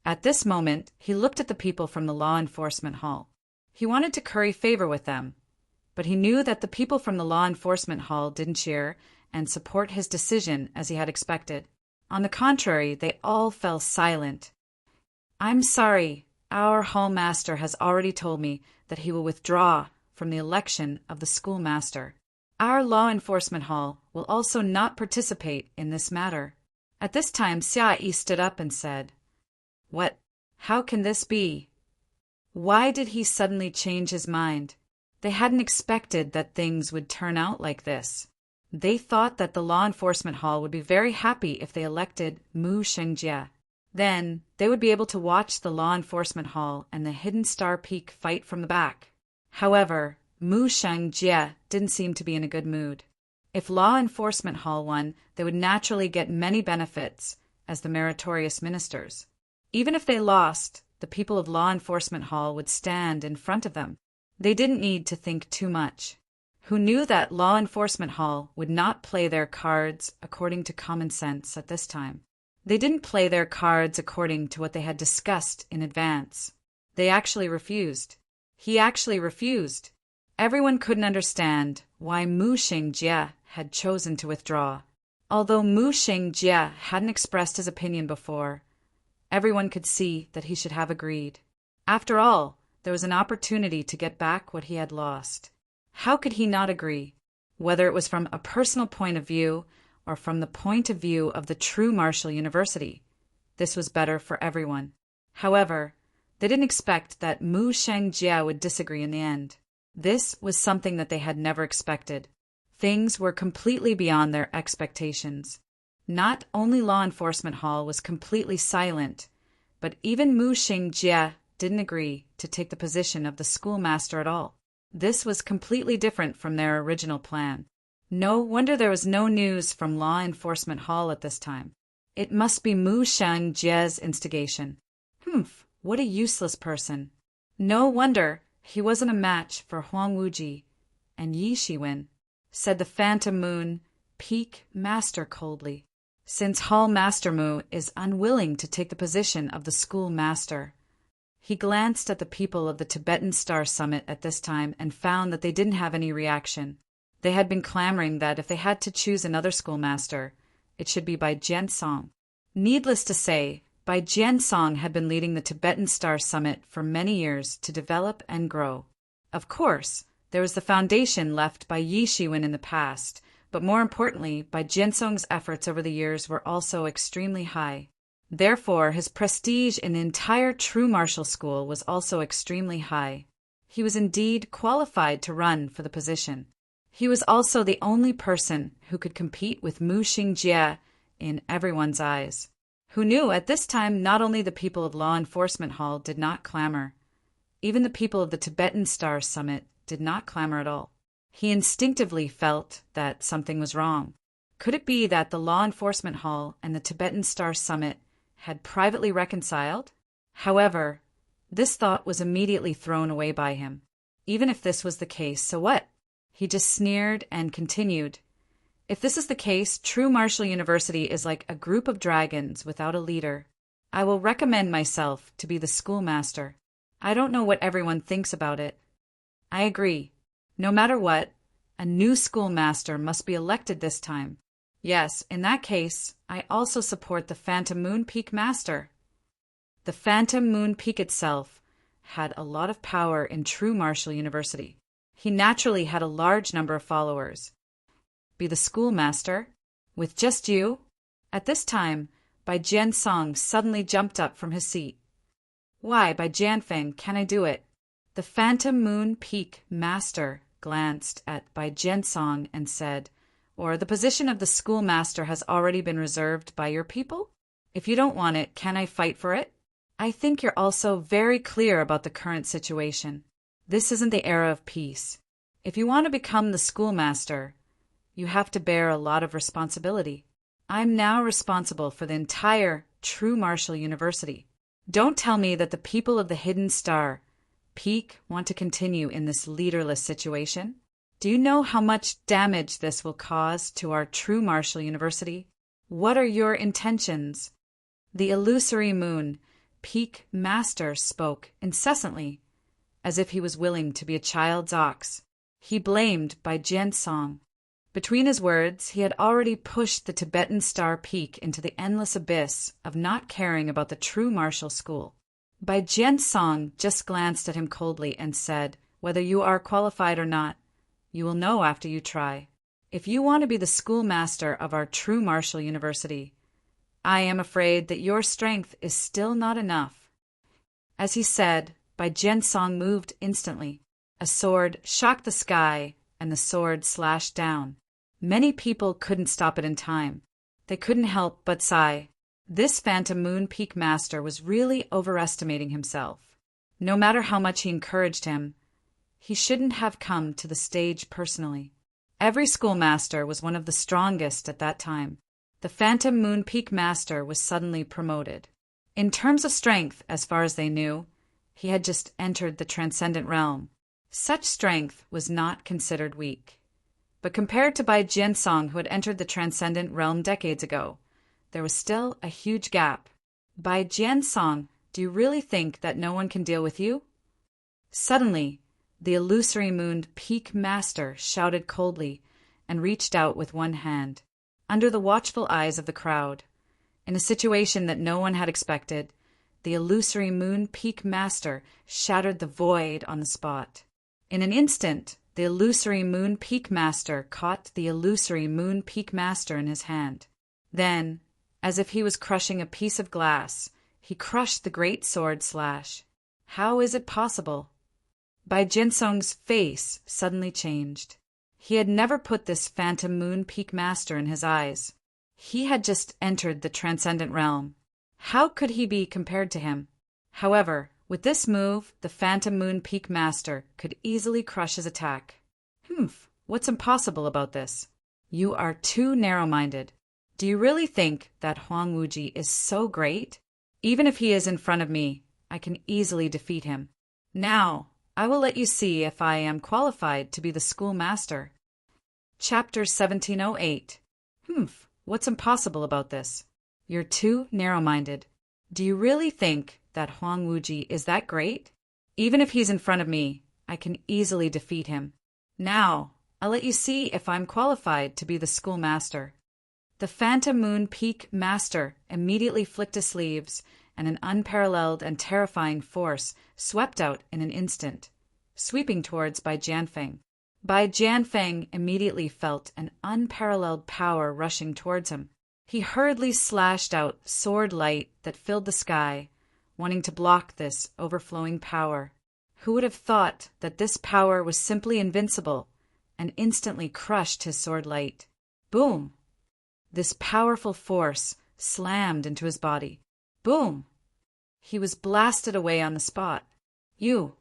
At this moment, he looked at the people from the law enforcement hall. He wanted to curry favor with them, but he knew that the people from the law enforcement hall didn't cheer and support his decision as he had expected. On the contrary, they all fell silent. "I'm sorry, our hall master has already told me that he will withdraw from the election of the schoolmaster. Our law enforcement hall will also not participate in this matter." At this time, Xia Yi stood up and said, "What? How can this be? Why did he suddenly change his mind? They hadn't expected that things would turn out like this. They thought that the law enforcement hall would be very happy if they elected Mu Shangjia. Then they would be able to watch the law enforcement hall and the Hidden Star Peak fight from the back. However, Mu Shangjia didn't seem to be in a good mood. If law enforcement hall won, they would naturally get many benefits as the meritorious ministers. Even if they lost, the people of law enforcement hall would stand in front of them. They didn't need to think too much. Who knew that law enforcement hall would not play their cards according to common sense at this time. They didn't play their cards according to what they had discussed in advance. They actually refused. He actually refused. Everyone couldn't understand why Mu Shangjia had chosen to withdraw. Although Mu Shangjia hadn't expressed his opinion before, everyone could see that he should have agreed. After all, there was an opportunity to get back what he had lost. How could he not agree? Whether it was from a personal point of view or from the point of view of the true martial university, this was better for everyone. However, they didn't expect that Mu Shangjia would disagree in the end. This was something that they had never expected. Things were completely beyond their expectations. Not only law enforcement hall was completely silent, but even Mu Shangjia didn't agree to take the position of the schoolmaster at all. This was completely different from their original plan. No wonder there was no news from law enforcement hall at this time. It must be Mu Shangjia's instigation. What a useless person. No wonder he wasn't a match for Huang Wuji and Yi Shiwen, said the Phantom Moon Peak Master coldly. Since Hall Master Mu is unwilling to take the position of the school master. He glanced at the people of the Tibetan Star Summit at this time and found that they didn't have any reaction. They had been clamoring that if they had to choose another schoolmaster, it should be Bai Jiansong. Needless to say, Bai Jiansong had been leading the Tibetan Star Summit for many years to develop and grow. Of course, There was the foundation left by Yi Shiwen in the past, but more importantly, by Jinsong's efforts over the years were also extremely high. Therefore, his prestige in the entire true martial school was also extremely high. He was indeed qualified to run for the position. He was also the only person who could compete with Mu Xingjie in everyone's eyes. Who knew at this time not only the people of Law Enforcement Hall did not clamor, even the people of the Tibetan Star Summit did not clamor at all. He instinctively felt that something was wrong. Could it be that the Law Enforcement Hall and the Tibetan Star Summit had privately reconciled? However, this thought was immediately thrown away by him. Even if this was the case, so what? He just sneered and continued. If this is the case, True Martial University is like a group of dragons without a leader. I will recommend myself to be the schoolmaster. I don't know what everyone thinks about it. I agree. No matter what, a new schoolmaster must be elected this time. Yes, in that case, I also support the Phantom Moon Peak Master. The Phantom Moon Peak itself had a lot of power in True Martial University. He naturally had a large number of followers. Be the schoolmaster? With just you? At this time, Bai Jiansong suddenly jumped up from his seat. Why, Bai Jianfeng, can I do it? The Phantom Moon Peak Master glanced at Bai Jiansong and said, Or the position of the schoolmaster has already been reserved by your people? If you don't want it, can I fight for it? I think you're also very clear about the current situation. This isn't the era of peace. If you want to become the schoolmaster, you have to bear a lot of responsibility. I'm now responsible for the entire True Martial University. Don't tell me that the people of the Hidden Star Peak want to continue in this leaderless situation. Do you know how much damage this will cause to our True Martial University? What are your intentions? The Illusory Moon Peak Master spoke incessantly, as if he was willing to be a child's ox. He blamed Bai Jiansong. Between his words, he had already pushed the Tibetan Star Peak into the endless abyss of not caring about the true martial school. Bai Jiansong just glanced at him coldly and said, Whether you are qualified or not, you will know after you try. If you want to be the schoolmaster of our True Martial University, I am afraid that your strength is still not enough. As he said, Bai Jiansong moved instantly. A sword shocked the sky, and the sword slashed down. Many people couldn't stop it in time. They couldn't help but sigh. This Phantom Moon Peak Master was really overestimating himself. No matter how much he encouraged him, he shouldn't have come to the stage personally. Every schoolmaster was one of the strongest at that time. The Phantom Moon Peak Master was suddenly promoted. In terms of strength, as far as they knew, he had just entered the Transcendent Realm. Such strength was not considered weak. But compared to Bai Jiansong, who had entered the Transcendent Realm decades ago, there was still a huge gap. Bai Jiansong, do you really think that no one can deal with you? Suddenly, the Illusory Moon Peak Master shouted coldly and reached out with one hand. Under the watchful eyes of the crowd, in a situation that no one had expected, the Illusory Moon Peak Master shattered the void on the spot. In an instant, the Illusory Moon Peak Master caught the Illusory Moon Peak Master in his hand. Then, as if he was crushing a piece of glass, he crushed the great sword slash. How is it possible? Bai Jiansong's face suddenly changed. He had never put this Phantom Moon Peak Master in his eyes. He had just entered the Transcendent Realm. How could he be compared to him? However, with this move, the Phantom Moon Peak Master could easily crush his attack. What's impossible about this? You are too narrow-minded. Do you really think that Huang Wuji is so great? Even if he is in front of me, I can easily defeat him. Now, I will let you see if I am qualified to be the schoolmaster. Chapter 1708. What's impossible about this? You're too narrow-minded. Do you really think that Huang Wuji is that great? Even if he's in front of me, I can easily defeat him. Now, I'll let you see if I'm qualified to be the schoolmaster. The Phantom Moon Peak Master immediately flicked his sleeves, and an unparalleled and terrifying force swept out in an instant. sweeping towards Bai Jianfeng. Bai Jianfeng immediately felt an unparalleled power rushing towards him. He hurriedly slashed out sword light that filled the sky, wanting to block this overflowing power. Who would have thought that this power was simply invincible, and instantly crushed his sword light? Boom! This powerful force slammed into his body. Boom! He was blasted away on the spot. You!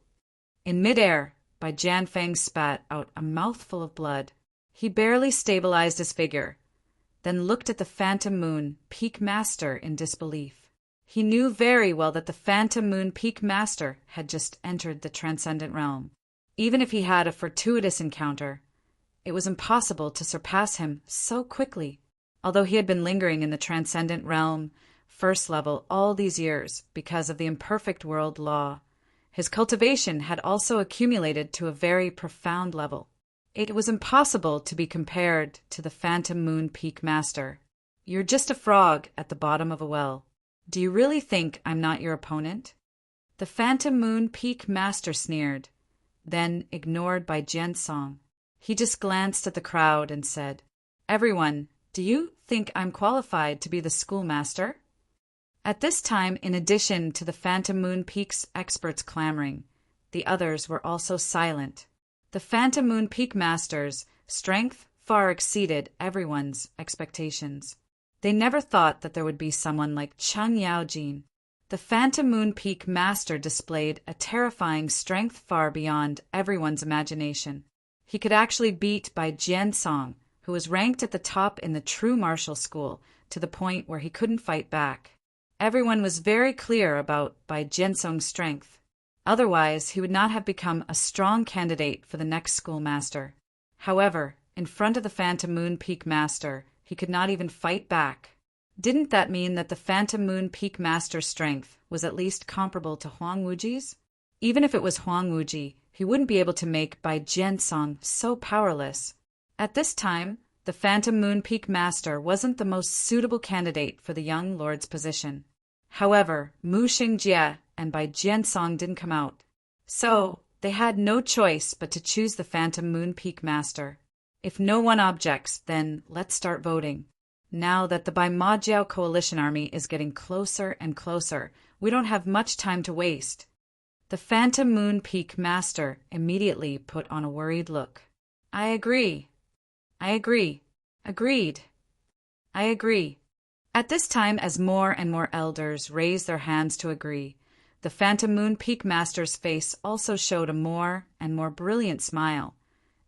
In midair, Bai Jianfeng spat out a mouthful of blood. He barely stabilized his figure, then looked at the Phantom Moon Peak Master in disbelief. He knew very well that the Phantom Moon Peak Master had just entered the transcendent realm. Even if he had a fortuitous encounter, it was impossible to surpass him so quickly. Although he had been lingering in the transcendent realm, first level, all these years because of the imperfect world law, his cultivation had also accumulated to a very profound level. It was impossible to be compared to the Phantom Moon Peak Master. You're just a frog at the bottom of a well. Do you really think I'm not your opponent? The Phantom Moon Peak Master sneered, then ignored Bai Jiansong. He just glanced at the crowd and said, "Everyone, do you think I'm qualified to be the schoolmaster?" At this time, in addition to the Phantom Moon Peak's experts clamoring, the others were also silent. The Phantom Moon Peak Master's strength far exceeded everyone's expectations. They never thought that there would be someone like Cheng Yaojin. The Phantom Moon Peak Master displayed a terrifying strength far beyond everyone's imagination. He could actually beat Bai Jiansong, who was ranked at the top in the true martial school, to the point where he couldn't fight back. Everyone was very clear about Bai Jiansong's strength. Otherwise, he would not have become a strong candidate for the next schoolmaster. However, in front of the Phantom Moon Peak Master, he could not even fight back. Didn't that mean that the Phantom Moon Peak Master's strength was at least comparable to Huang Wuji's? Even if it was Huang Wuji, he wouldn't be able to make Bai Jiansong so powerless. At this time, the Phantom Moon Peak Master wasn't the most suitable candidate for the young lord's position. However, Mu Xingjie and Bai Jiansong didn't come out. So, they had no choice but to choose the Phantom Moon Peak Master. If no one objects, then let's start voting. Now that the Bai Majiao coalition army is getting closer and closer, we don't have much time to waste. The Phantom Moon Peak Master immediately put on a worried look. I agree. I agree. Agreed. I agree. At this time, as more and more elders raised their hands to agree, the Phantom Moon Peak Master's face also showed a more and more brilliant smile,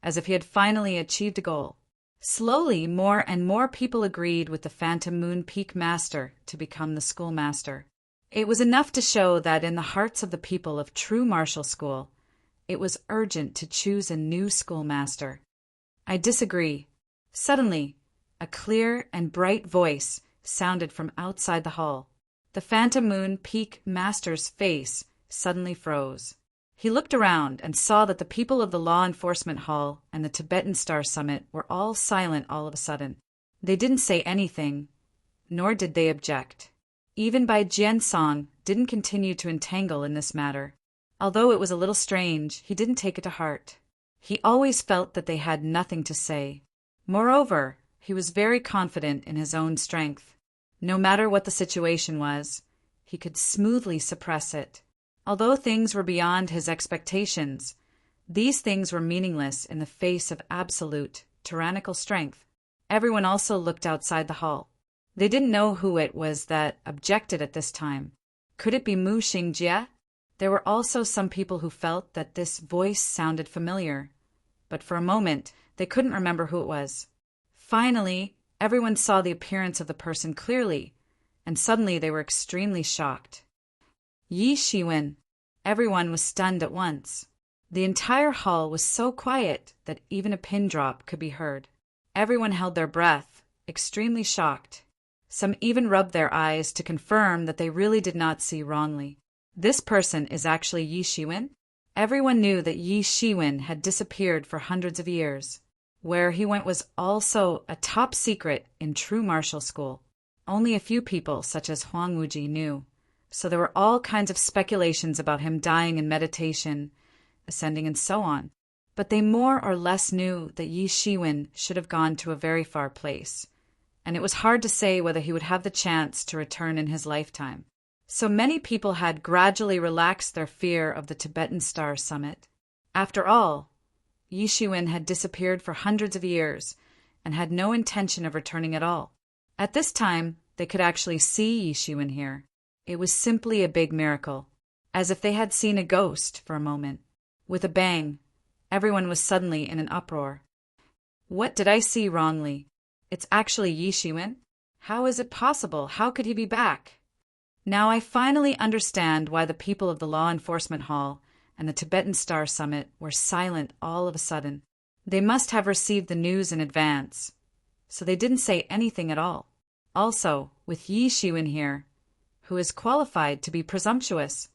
as if he had finally achieved a goal. Slowly, more and more people agreed with the Phantom Moon Peak Master to become the schoolmaster. It was enough to show that in the hearts of the people of true martial school, it was urgent to choose a new schoolmaster. I disagree. Suddenly, a clear and bright voice sounded from outside the hall. The Phantom Moon Peak Master's face suddenly froze. He looked around and saw that the people of the Law Enforcement Hall and the Tibetan Star Summit were all silent all of a sudden. They didn't say anything, nor did they object. Even Bai Jiansong didn't continue to entangle in this matter. Although it was a little strange, he didn't take it to heart. He always felt that they had nothing to say. Moreover, he was very confident in his own strength. No matter what the situation was, he could smoothly suppress it. Although things were beyond his expectations, these things were meaningless in the face of absolute, tyrannical strength. Everyone also looked outside the hall. They didn't know who it was that objected at this time. Could it be Mu Xingjie? There were also some people who felt that this voice sounded familiar, but for a moment they couldn't remember who it was. Finally, everyone saw the appearance of the person clearly, and suddenly they were extremely shocked. Yi Shiwen. Everyone was stunned at once. The entire hall was so quiet that even a pin drop could be heard. Everyone held their breath, extremely shocked. Some even rubbed their eyes to confirm that they really did not see wrongly. This person is actually Yi Shiwen? Everyone knew that Yi Shiwen had disappeared for hundreds of years. Where he went was also a top secret in true martial school. Only a few people, such as Huang Wuji, knew. So there were all kinds of speculations about him dying in meditation, ascending, and so on. But they more or less knew that Yi Shiwen should have gone to a very far place, and it was hard to say whether he would have the chance to return in his lifetime. So many people had gradually relaxed their fear of the Tibetan Star Summit. After all, Yi Shiwen had disappeared for hundreds of years and had no intention of returning at all. At this time, they could actually see Yi Shiwen here. It was simply a big miracle, as if they had seen a ghost for a moment. With a bang, everyone was suddenly in an uproar. What did I see wrongly? It's actually Yi Shiwen? How is it possible? How could he be back? Now I finally understand why the people of the Law Enforcement Hall and the Tibetan Star Summit were silent all of a sudden. They must have received the news in advance, so they didn't say anything at all. Also, with Yi Shiwen here, who is qualified to be presumptuous,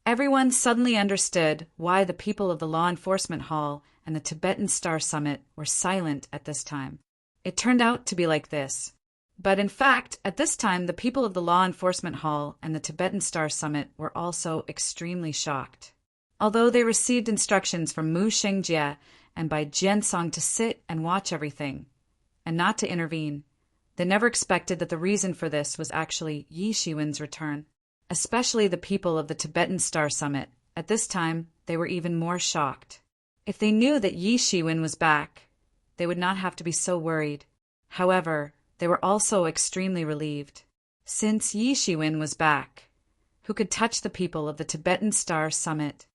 everyone suddenly understood why the people of the Law Enforcement Hall and the Tibetan Star Summit were silent at this time. It turned out to be like this. But in fact, at this time, the people of the Law Enforcement Hall and the Tibetan Star Summit were also extremely shocked. Although they received instructions from Mu Shengjie and by Jiansong to sit and watch everything, and not to intervene, they never expected that the reason for this was actually Yi Shiwen's return. Especially the people of the Tibetan Star Summit. At this time, they were even more shocked. If they knew that Yi Shiwen was back, they would not have to be so worried. However, they were also extremely relieved. Since Yi Shiwen was back, who could touch the people of the Tibetan Star Summit?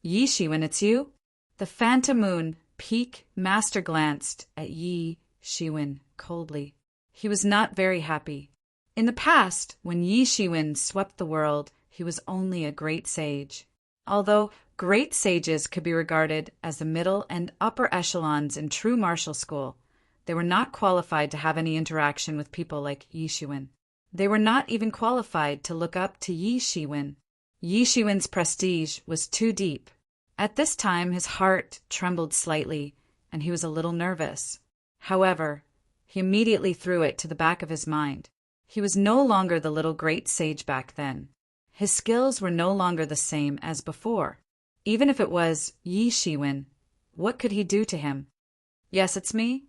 Yi Shiwen, it's you? The Phantom Moon Peak Master glanced at Yi Shiwen coldly. He was not very happy. In the past, when Yi Shiwen swept the world, he was only a great sage. Although great sages could be regarded as the middle and upper echelons in true martial school, they were not qualified to have any interaction with people like Yi Shiwen. They were not even qualified to look up to Yi Shiwen. Yi Shiwen's prestige was too deep. At this time, his heart trembled slightly, and he was a little nervous. However, he immediately threw it to the back of his mind. He was no longer the little great sage back then. His skills were no longer the same as before. Even if it was Yi Shiwen, what could he do to him? Yes, it's me.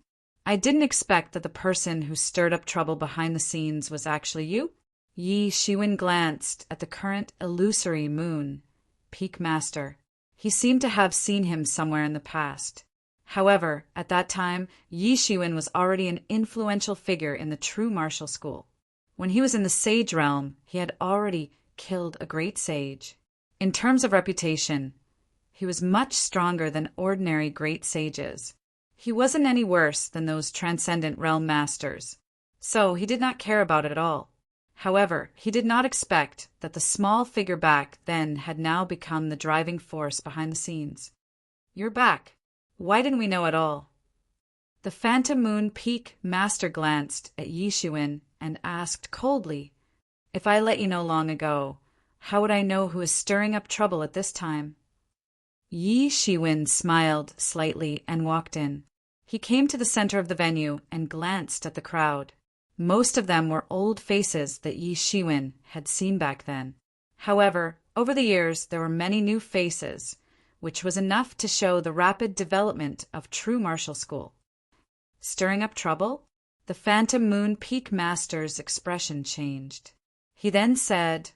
I didn't expect that the person who stirred up trouble behind the scenes was actually you. Yi Shiwen glanced at the current illusory moon, Peak Master. He seemed to have seen him somewhere in the past. However, at that time, Yi Shiwen was already an influential figure in the true martial school. When he was in the sage realm, he had already killed a great sage. In terms of reputation, he was much stronger than ordinary great sages. He wasn't any worse than those transcendent realm masters, so he did not care about it at all. However, he did not expect that the small figure back then had now become the driving force behind the scenes. You're back. Why didn't we know at all? The Phantom Moon Peak Master glanced at Yi Shiwen and asked coldly, If I let you know long ago, how would I know who is stirring up trouble at this time? Yi Shiwen smiled slightly and walked in. He came to the center of the venue and glanced at the crowd. Most of them were old faces that Yi Shiwen had seen back then. However, over the years there were many new faces, which was enough to show the rapid development of true martial school. Stirring up trouble? The Phantom Moon Peak Master's expression changed. He then said,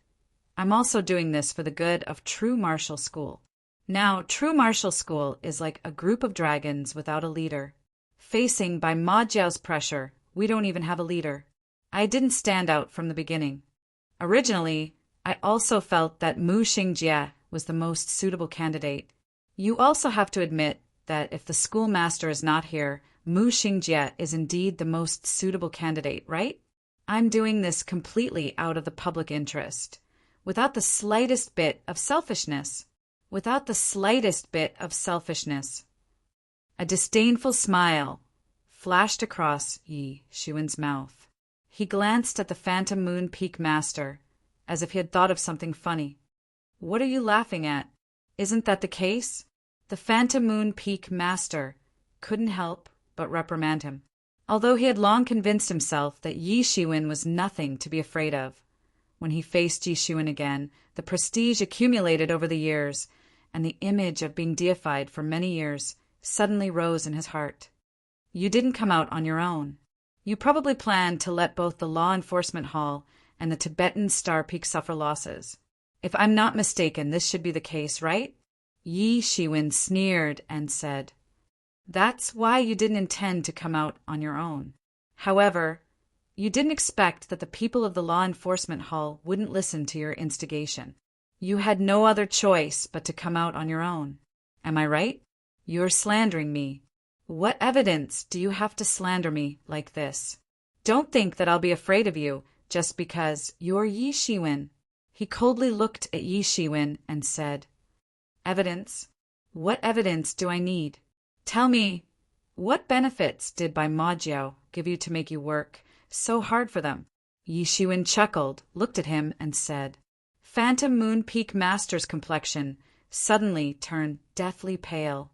I'm also doing this for the good of true martial school. Now, true martial school is like a group of dragons without a leader. Facing by Ma Jiao's pressure, we don't even have a leader. I didn't stand out from the beginning. Originally, I also felt that Mu Xingjie was the most suitable candidate. You also have to admit that if the schoolmaster is not here, Mu Xingjie is indeed the most suitable candidate, right? I'm doing this completely out of the public interest, without the slightest bit of selfishness. Without the slightest bit of selfishness. A disdainful smile flashed across Yi Shiwen's mouth. He glanced at the Phantom Moon Peak Master, as if he had thought of something funny. What are you laughing at? Isn't that the case? The Phantom Moon Peak Master couldn't help but reprimand him. Although he had long convinced himself that Yi Shiwen was nothing to be afraid of, when he faced Yi Shiwen again, the prestige accumulated over the years, and the image of being deified for many years suddenly rose in his heart. You didn't come out on your own. You probably planned to let both the law enforcement hall and the Tibetan Star Peak suffer losses. If I'm not mistaken, this should be the case, right? Yi Shiwen sneered and said, "That's why you didn't intend to come out on your own. However, you didn't expect that the people of the law enforcement hall wouldn't listen to your instigation. You had no other choice but to come out on your own. Am I right? You're slandering me. What evidence do you have to slander me like this? Don't think that I'll be afraid of you just because you're Yi Shiwen." He coldly looked at Yi Shiwen and said, "Evidence? What evidence do I need? Tell me, what benefits did Bai Majiao give you to make you work so hard for them?" Yi Shiwen chuckled, looked at him, and said, Phantom Moon Peak Master's complexion suddenly turned deathly pale.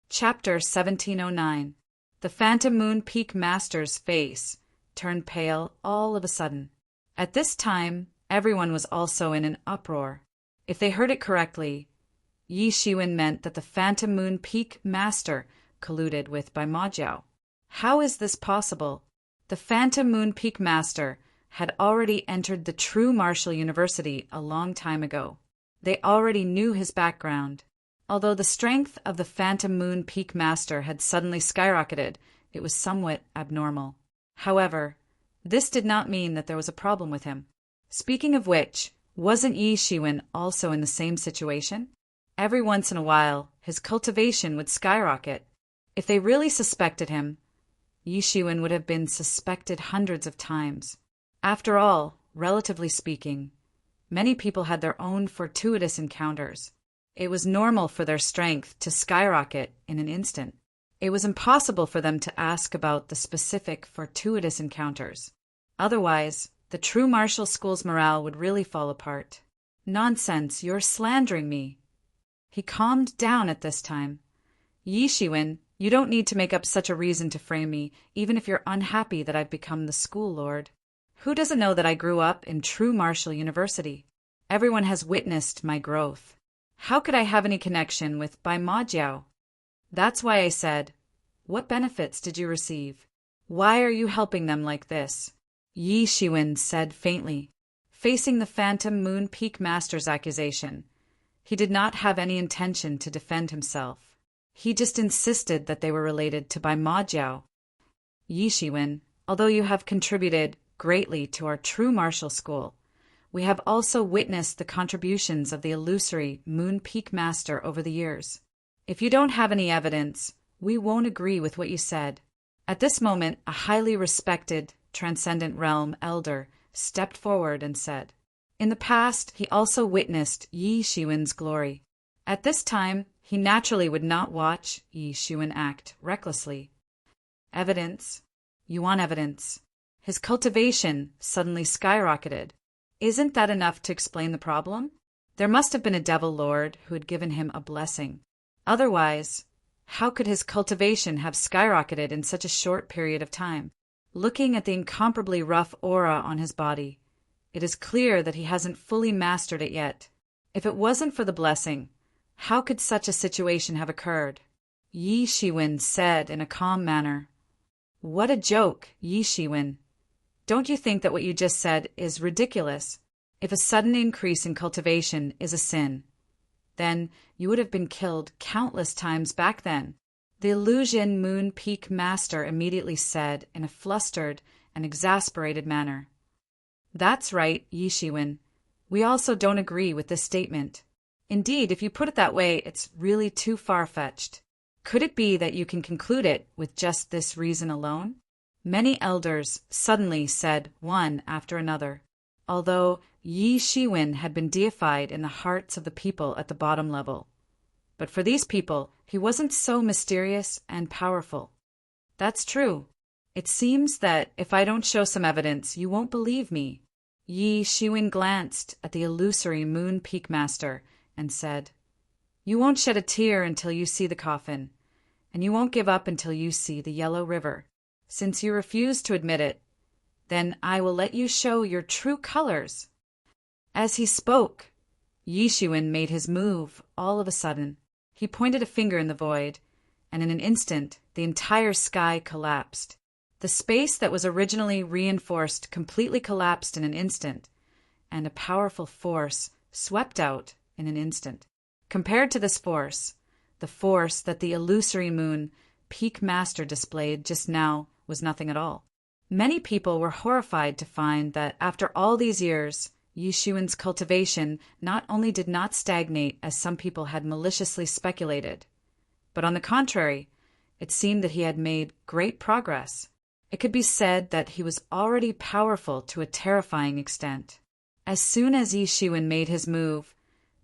Chapter 1709. The Phantom Moon Peak Master's face turned pale all of a sudden. At this time, everyone was also in an uproar. If they heard it correctly, Yi Shiwen meant that the Phantom Moon Peak Master colluded with Bai Majiao. How is this possible? The Phantom Moon Peak Master had already entered the true martial university a long time ago. They already knew his background. Although the strength of the Phantom Moon Peak Master had suddenly skyrocketed, it was somewhat abnormal. However, this did not mean that there was a problem with him. Speaking of which, wasn't Yi Shiwen also in the same situation? Every once in a while, his cultivation would skyrocket. If they really suspected him, Yi Shiwen would have been suspected hundreds of times. After all, relatively speaking, many people had their own fortuitous encounters. It was normal for their strength to skyrocket in an instant. It was impossible for them to ask about the specific fortuitous encounters. Otherwise, the true martial school's morale would really fall apart. "Nonsense, you're slandering me." He calmed down at this time. "Yi Shiwen, you don't need to make up such a reason to frame me, even if you're unhappy that I've become the school lord. Who doesn't know that I grew up in true martial university? Everyone has witnessed my growth. How could I have any connection with Bai Majiao? That's why I said, what benefits did you receive? Why are you helping them like this?" Yi Shiwen said faintly, facing the Phantom Moon Peak Master's accusation. He did not have any intention to defend himself. He just insisted that they were related to Bai Majiao. "Yi Shiwen, although you have contributed greatly to our true martial school, we have also witnessed the contributions of the illusory Moon Peak Master over the years. If you don't have any evidence, we won't agree with what you said." At this moment, a highly respected Transcendent Realm elder stepped forward and said, in the past, he also witnessed Yi Shiwen's glory. At this time, he naturally would not watch Yi Shiwen act recklessly. "Evidence? You want evidence?" His cultivation suddenly skyrocketed. Isn't that enough to explain the problem? There must have been a devil lord who had given him a blessing. Otherwise, how could his cultivation have skyrocketed in such a short period of time? Looking at the incomparably rough aura on his body, it is clear that he hasn't fully mastered it yet. If it wasn't for the blessing, how could such a situation have occurred? Yi Shiwen said in a calm manner, "What a joke, Yi Shiwen. Don't you think that what you just said is ridiculous? If a sudden increase in cultivation is a sin, then you would have been killed countless times back then." The Illusion Moon Peak Master immediately said in a flustered and exasperated manner, "That's right, Yi Shiwen. We also don't agree with this statement. Indeed, if you put it that way, it's really too far-fetched. Could it be that you can conclude it with just this reason alone?" Many elders suddenly said one after another, although Yi Shiwen had been deified in the hearts of the people at the bottom level. But for these people, he wasn't so mysterious and powerful. "That's true. It seems that if I don't show some evidence, you won't believe me." Yi Shiwen glanced at the illusory Moon Peak Master and said, "You won't shed a tear until you see the coffin, and you won't give up until you see the Yellow River. Since you refuse to admit it, then I will let you show your true colors." As he spoke, Yishuin made his move all of a sudden. He pointed a finger in the void, and in an instant the entire sky collapsed. The space that was originally reinforced completely collapsed in an instant, and a powerful force swept out in an instant. Compared to this force, the force that the illusory moon Peak Master displayed just now was nothing at all. Many people were horrified to find that after all these years, Yishuin's cultivation not only did not stagnate as some people had maliciously speculated, but on the contrary, it seemed that he had made great progress. It could be said that he was already powerful to a terrifying extent. As soon as Yishuin made his move,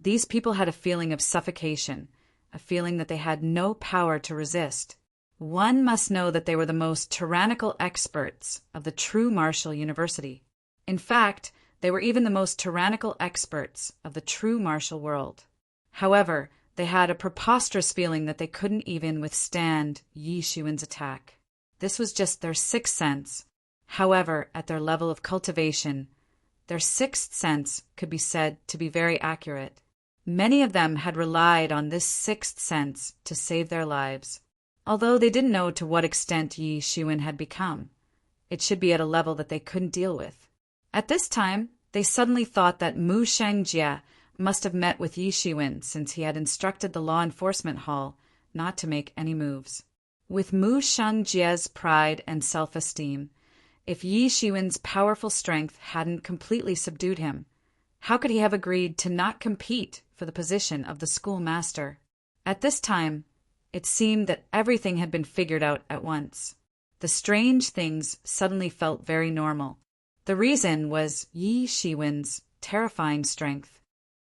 these people had a feeling of suffocation, a feeling that they had no power to resist. One must know that they were the most tyrannical experts of the true martial university. In fact, they were even the most tyrannical experts of the true martial world. However, they had a preposterous feeling that they couldn't even withstand Yishuin's attack. This was just their sixth sense. However, at their level of cultivation, their sixth sense could be said to be very accurate. Many of them had relied on this sixth sense to save their lives. Although they didn't know to what extent Yishuin had become, it should be at a level that they couldn't deal with. At this time, they suddenly thought that Mu Shangjie must have met with Yishuin since he had instructed the law enforcement hall not to make any moves. With Mu Shangjie's pride and self-esteem, if Yishuin's powerful strength hadn't completely subdued him, how could he have agreed to not compete for the position of the schoolmaster? At this time, it seemed that everything had been figured out at once. The strange things suddenly felt very normal. The reason was Yishuin's terrifying strength.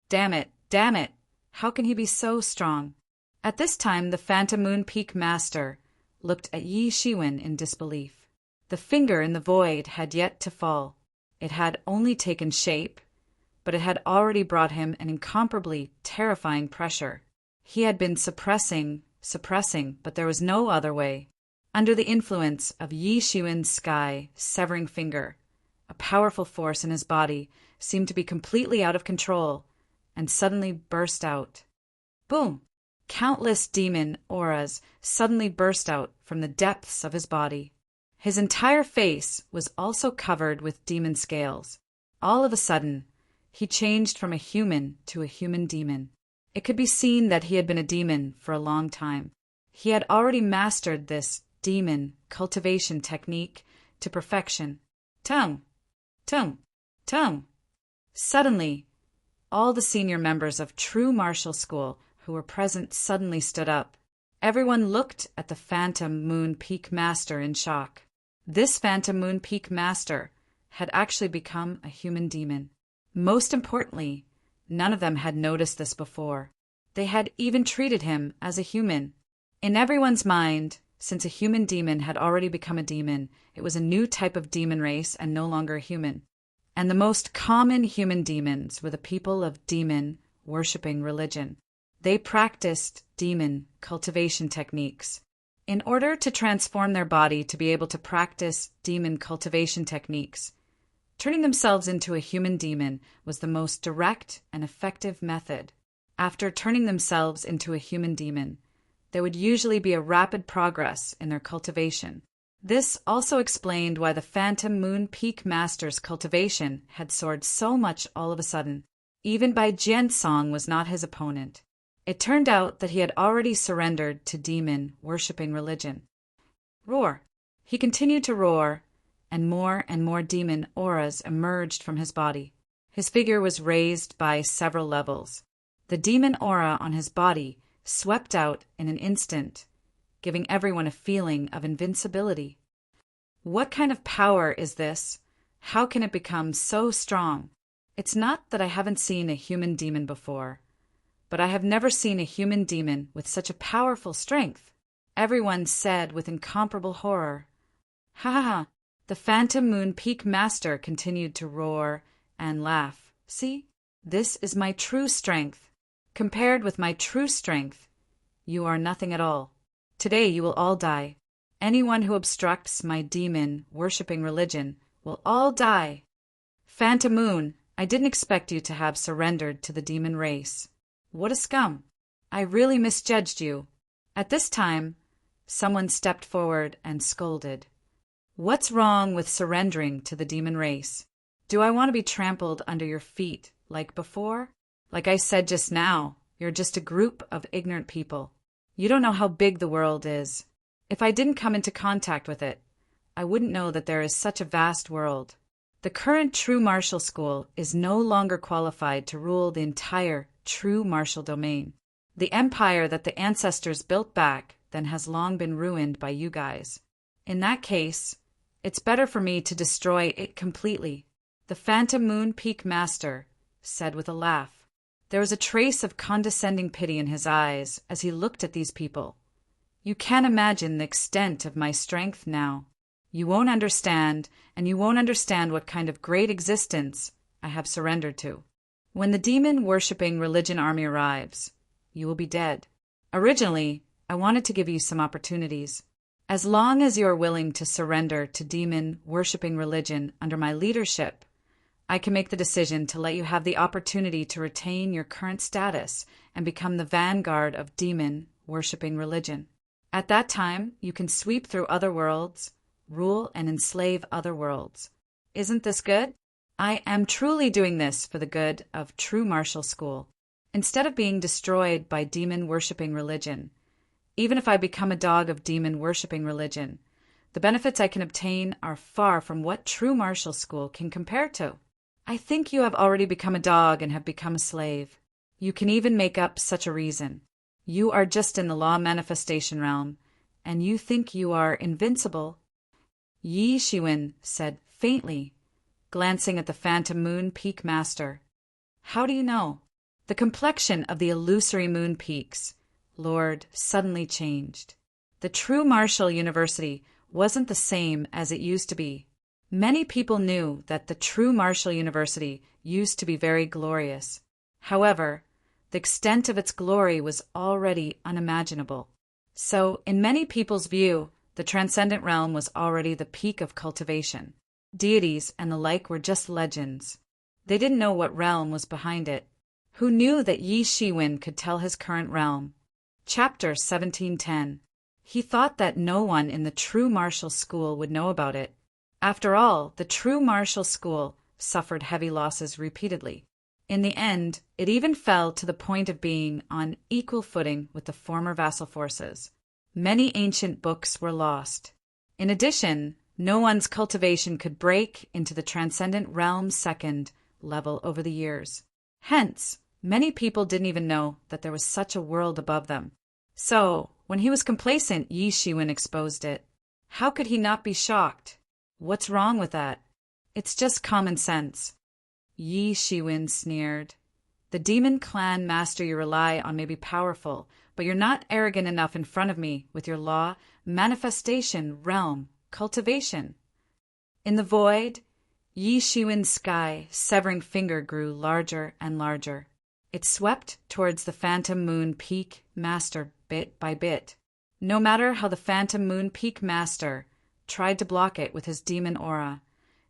Damn it! How can he be so strong? At this time, the Phantom Moon Peak Master looked at Yishuin in disbelief. The finger in the void had yet to fall. It had only taken shape, but it had already brought him an incomparably terrifying pressure. He had been suppressing, but there was no other way. Under the influence of Yishuin's sky-severing finger, a powerful force in his body seemed to be completely out of control and suddenly burst out. Boom! Countless demon auras suddenly burst out from the depths of his body. His entire face was also covered with demon scales. All of a sudden, he changed from a human to a human demon. It could be seen that he had been a demon for a long time. He had already mastered this demon cultivation technique to perfection. Tung! Suddenly, all the senior members of True Martial School who were present suddenly stood up. Everyone looked at the Phantom Moon Peak Master in shock. This Phantom Moon Peak Master had actually become a human demon. Most importantly, none of them had noticed this before. They had even treated him as a human. In everyone's mind, since a human demon had already become a demon, it was a new type of demon race and no longer a human. And the most common human demons were the people of demon worshipping religion. They practiced demon cultivation techniques. In order to transform their body to be able to practice demon cultivation techniques, turning themselves into a human demon was the most direct and effective method. After turning themselves into a human demon, there would usually be a rapid progress in their cultivation. This also explained why the Phantom Moon Peak Master's cultivation had soared so much all of a sudden. Even Bai Jiansong was not his opponent. It turned out that he had already surrendered to demon-worshipping religion. Roar! He continued to roar, and more demon auras emerged from his body. His figure was raised by several levels. The demon aura on his body swept out in an instant, giving everyone a feeling of invincibility. What kind of power is this? How can it become so strong? It's not that I haven't seen a human demon before, but I have never seen a human demon with such a powerful strength. Everyone said with incomparable horror. Ha ha ha! The Phantom Moon Peak Master continued to roar and laugh. See, this is my true strength. Compared with my true strength, you are nothing at all. Today you will all die. Anyone who obstructs my demon worshipping religion will all die. Phantom Moon, I didn't expect you to have surrendered to the demon race. What a scum! I really misjudged you." At this time, someone stepped forward and scolded. "What's wrong with surrendering to the demon race? Do I want to be trampled under your feet like before? Like I said just now, you're just a group of ignorant people. You don't know how big the world is. If I didn't come into contact with it, I wouldn't know that there is such a vast world. The current true martial school is no longer qualified to rule the entire true martial domain. The empire that the ancestors built back then has long been ruined by you guys. In that case, it's better for me to destroy it completely," the Phantom Moon Peak Master said with a laugh. There was a trace of condescending pity in his eyes as he looked at these people. "You can't imagine the extent of my strength now. You won't understand, and you won't understand what kind of great existence I have surrendered to. When the demon-worshipping religion army arrives, you will be dead. Originally, I wanted to give you some opportunities. As long as you are willing to surrender to demon-worshipping religion under my leadership, I can make the decision to let you have the opportunity to retain your current status and become the vanguard of demon-worshipping religion. At that time, you can sweep through other worlds, rule and enslave other worlds. Isn't this good? I am truly doing this for the good of true martial school. Instead of being destroyed by demon-worshipping religion, even if I become a dog of demon-worshipping religion, the benefits I can obtain are far from what true martial school can compare to. I think you have already become a dog and have become a slave. You can even make up such a reason. You are just in the law manifestation realm, and you think you are invincible." Yi Shiwen said faintly, glancing at the Phantom Moon Peak Master. "How do you know?" The complexion of the illusory moon peaks, Lord, suddenly changed. The true martial university wasn't the same as it used to be. Many people knew that the true martial university used to be very glorious. However, the extent of its glory was already unimaginable. So, in many people's view, the transcendent realm was already the peak of cultivation. Deities and the like were just legends. They didn't know what realm was behind it. Who knew that Yi Shiwen could tell his current realm? Chapter 1710. He thought that no one in the true martial school would know about it. After all, the true martial school suffered heavy losses repeatedly. In the end, it even fell to the point of being on equal footing with the former vassal forces. Many ancient books were lost. In addition, no one's cultivation could break into the transcendent realm's second level over the years. Hence, many people didn't even know that there was such a world above them. So, when he was complacent, Yi Shiwen exposed it. How could he not be shocked? What's wrong with that? It's just common sense. Yi Shiwen sneered. The demon clan master you rely on may be powerful, but you're not arrogant enough in front of me with your law, manifestation, realm, cultivation. In the void, Yi Shiwen's sky severing finger grew larger and larger. It swept towards the Phantom Moon Peak Master bit by bit. No matter how the Phantom Moon Peak Master tried to block it with his demon aura,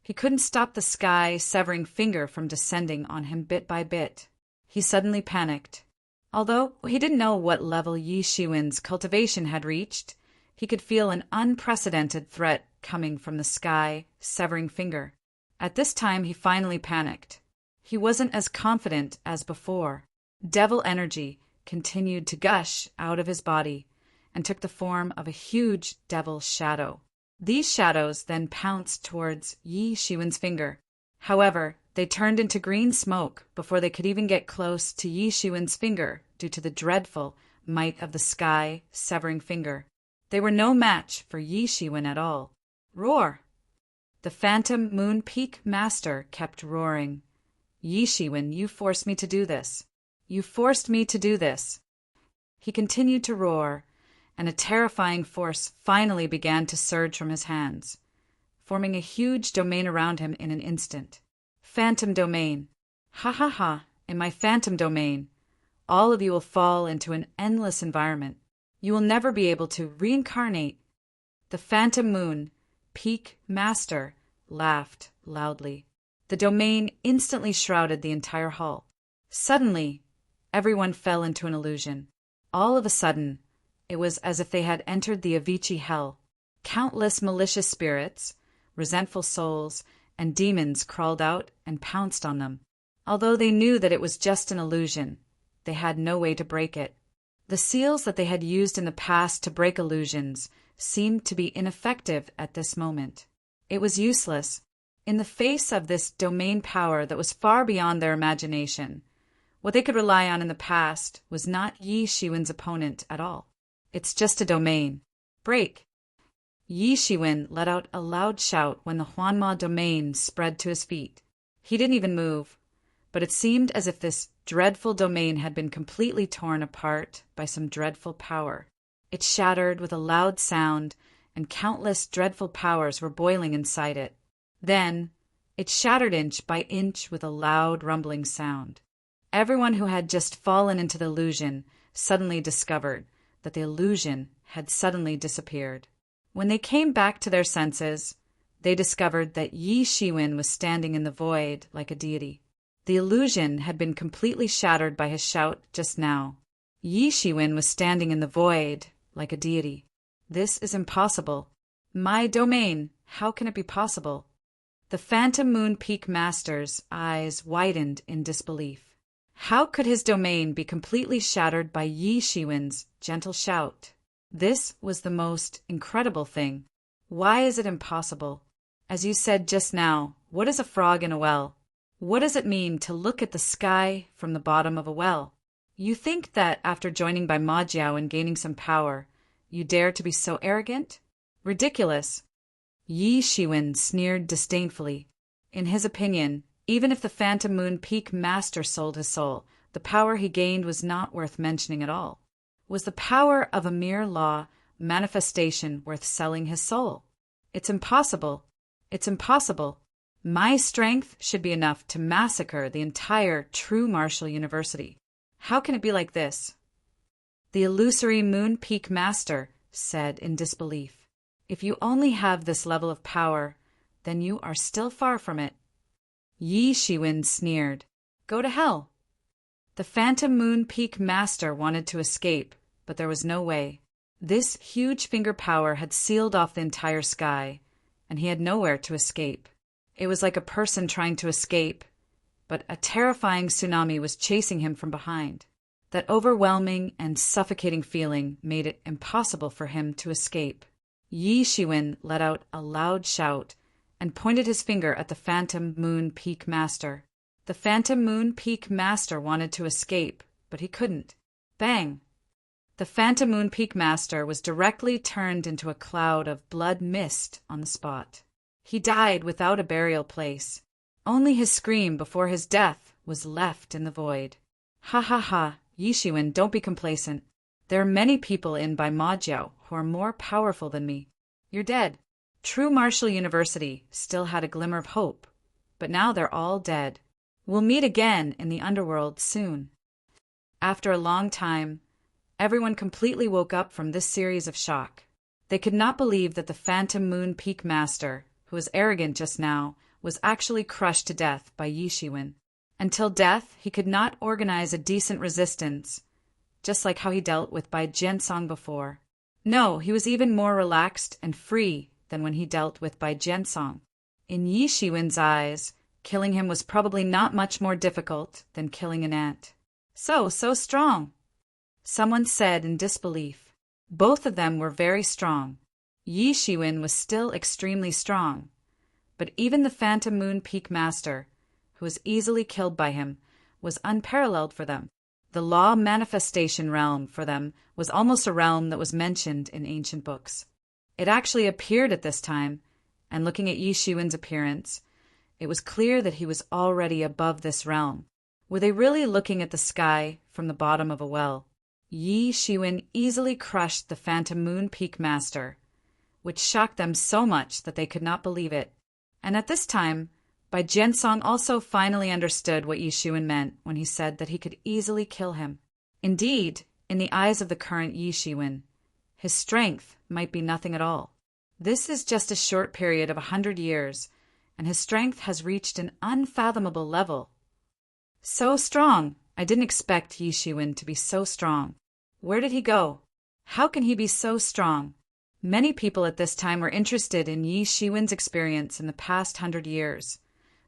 he couldn't stop the sky severing finger from descending on him bit by bit. He suddenly panicked. Although he didn't know what level Yi Shiwen's cultivation had reached, he could feel an unprecedented threat coming from the sky severing finger. At this time he finally panicked. He wasn't as confident as before. Devil energy continued to gush out of his body and took the form of a huge devil shadow. These shadows then pounced towards Yi Shiwen's finger. However, they turned into green smoke before they could even get close to Yi Shiwen's finger due to the dreadful might of the sky severing finger. They were no match for Yi Shiwen at all. Roar! The Phantom Moon Peak Master kept roaring. Yi Shiwen, you forced me to do this. You forced me to do this. He continued to roar, and a terrifying force finally began to surge from his hands, forming a huge domain around him in an instant. Phantom domain. Ha ha ha, in my phantom domain, all of you will fall into an endless environment. You will never be able to reincarnate. The Phantom Moon Peak Master laughed loudly. The domain instantly shrouded the entire hall. Suddenly, everyone fell into an illusion. All of a sudden, it was as if they had entered the Avicii hell. Countless malicious spirits, resentful souls, and demons crawled out and pounced on them. Although they knew that it was just an illusion, they had no way to break it. The seals that they had used in the past to break illusions seemed to be ineffective at this moment. It was useless. In the face of this domain power that was far beyond their imagination, what they could rely on in the past was not Yi Shiwen's opponent at all. It's just a domain. Break! Yi Shiwen let out a loud shout when the Huanma domain spread to his feet. He didn't even move, but it seemed as if this dreadful domain had been completely torn apart by some dreadful power. It shattered with a loud sound, and countless dreadful powers were boiling inside it. Then, it shattered inch by inch with a loud rumbling sound. Everyone who had just fallen into the illusion suddenly discovered that the illusion had suddenly disappeared. When they came back to their senses, they discovered that Yi Shiwen was standing in the void like a deity. The illusion had been completely shattered by his shout just now. Yi Shiwen was standing in the void like a deity. This is impossible. My domain, how can it be possible? The Phantom Moon Peak Master's eyes widened in disbelief. How could his domain be completely shattered by Yi Shiwen's gentle shout? This was the most incredible thing. Why is it impossible? As you said just now, what is a frog in a well? What does it mean to look at the sky from the bottom of a well? You think that after joining by Ma Jiao and gaining some power, you dare to be so arrogant? Ridiculous! Yi Shiwen sneered disdainfully. In his opinion, even if the Phantom Moon Peak Master sold his soul, the power he gained was not worth mentioning at all. Was the power of a mere law manifestation worth selling his soul? It's impossible. It's impossible. My strength should be enough to massacre the entire true martial university. How can it be like this? The illusory Moon Peak Master said in disbelief. If you only have this level of power, then you are still far from it. Yi Shiwen sneered. Go to hell. The Phantom Moon Peak Master wanted to escape, but there was no way. This huge finger power had sealed off the entire sky, and he had nowhere to escape. It was like a person trying to escape, but a terrifying tsunami was chasing him from behind. That overwhelming and suffocating feeling made it impossible for him to escape. Yi Shiwen let out a loud shout and pointed his finger at the Phantom Moon Peak Master. The Phantom Moon Peak Master wanted to escape, but he couldn't. Bang! The Phantom Moon Peak Master was directly turned into a cloud of blood mist on the spot. He died without a burial place. Only his scream before his death was left in the void. Ha ha ha, Yi Shiwen, don't be complacent. There are many people in by Ma Jiao who are more powerful than me. You're dead. True Martial University still had a glimmer of hope, but now they're all dead. We'll meet again in the underworld soon. After a long time, everyone completely woke up from this series of shock. They could not believe that the Phantom Moon Peak Master, who was arrogant just now, was actually crushed to death by Yi Shiwen. Until death, he could not organize a decent resistance, just like how he dealt with Bai Jiansong before. No, he was even more relaxed and free than when he dealt with Bai Jiansong. In Yi Shiwen's eyes, killing him was probably not much more difficult than killing an ant. So strong! Someone said in disbelief. Both of them were very strong. Yi Shiwen was still extremely strong, but even the Phantom Moon Peak Master, who was easily killed by him, was unparalleled for them. The law manifestation realm for them was almost a realm that was mentioned in ancient books. It actually appeared at this time, and looking at Yi Shiwen's appearance, it was clear that he was already above this realm. Were they really looking at the sky from the bottom of a well? Yi Shiwen easily crushed the Phantom Moon Peak Master, which shocked them so much that they could not believe it. And at this time, Bai Jiansong also finally understood what Yi Shiwen meant when he said that he could easily kill him. Indeed, in the eyes of the current Yi Shiwen, his strength might be nothing at all. This is just a short period of 100 years, and his strength has reached an unfathomable level. So strong! I didn't expect Yi Shiwen to be so strong. Where did he go? How can he be so strong? Many people at this time were interested in Yi Shiwen's experience in the past 100 years,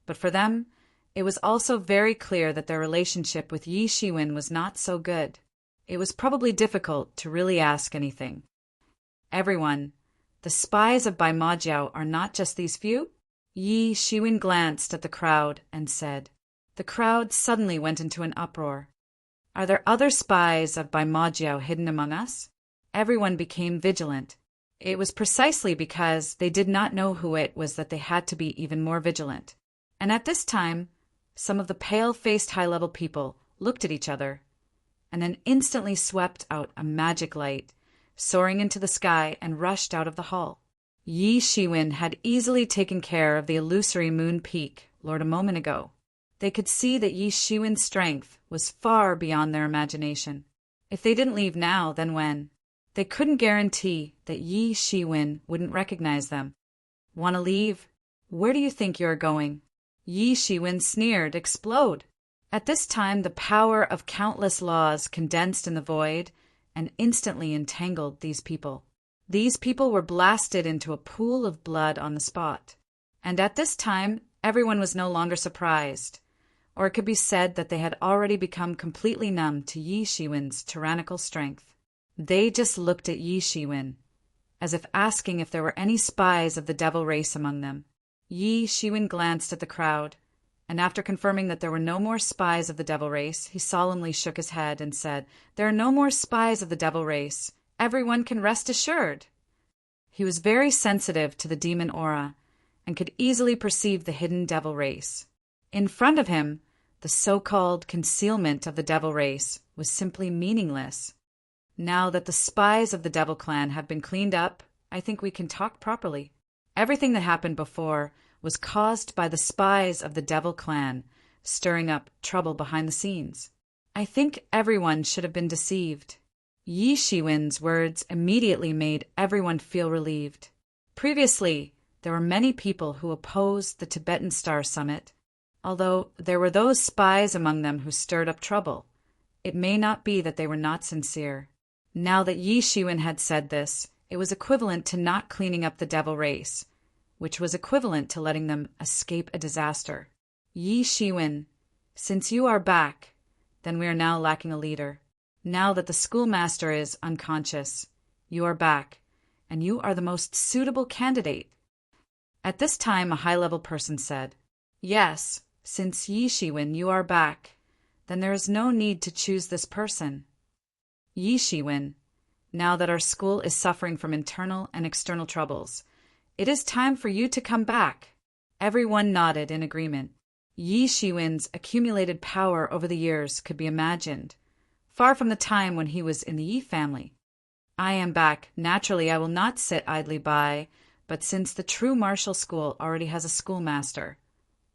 but for them, it was also very clear that their relationship with Yi Shiwen was not so good. It was probably difficult to really ask anything. Everyone, the spies of Bai Majiao are not just these few? Yi Shiwen glanced at the crowd and said. The crowd suddenly went into an uproar. Are there other spies of Bai Majiao hidden among us? Everyone became vigilant. It was precisely because they did not know who it was that they had to be even more vigilant. And at this time, some of the pale-faced high-level people looked at each other, and then instantly swept out a magic light, soaring into the sky and rushed out of the hall. Yi Shiwen had easily taken care of the illusory moon peak lured a moment ago. They could see that Yi Shiwen's strength was far beyond their imagination. If they didn't leave now, then when? They couldn't guarantee that Yi Shiwen wouldn't recognize them. Want to leave? Where do you think you're going? Yi Shiwen sneered. Explode! At this time, the power of countless laws condensed in the void and instantly entangled these people. These people were blasted into a pool of blood on the spot. And at this time, everyone was no longer surprised, or it could be said that they had already become completely numb to Yi Shiwen's tyrannical strength. They just looked at Yi Shiwen, as if asking if there were any spies of the devil race among them. Yi Shiwen glanced at the crowd, and after confirming that there were no more spies of the devil race, he solemnly shook his head and said, There are no more spies of the devil race. Everyone can rest assured. He was very sensitive to the demon aura, and could easily perceive the hidden devil race. In front of him, the so-called concealment of the devil race was simply meaningless. Now that the spies of the devil clan have been cleaned up, I think we can talk properly. Everything that happened before was caused by the spies of the devil clan, stirring up trouble behind the scenes. I think everyone should have been deceived. Yi Shiwen's words immediately made everyone feel relieved. Previously, there were many people who opposed the Tibetan Star Summit. Although there were those spies among them who stirred up trouble, it may not be that they were not sincere. Now that Yi Shiwen had said this, it was equivalent to not cleaning up the devil race, which was equivalent to letting them escape a disaster. Yi Shiwen, since you are back, then we are now lacking a leader. Now that the schoolmaster is unconscious, you are back, and you are the most suitable candidate. At this time, a high-level person said, Yes, since Yi Shiwen, you are back, then there is no need to choose this person. Yi Shiwen, now that our school is suffering from internal and external troubles, it is time for you to come back. Everyone nodded in agreement. Yi Shiwen's accumulated power over the years could be imagined, far from the time when he was in the Yi family. I am back. Naturally, I will not sit idly by, but since the true martial school already has a schoolmaster,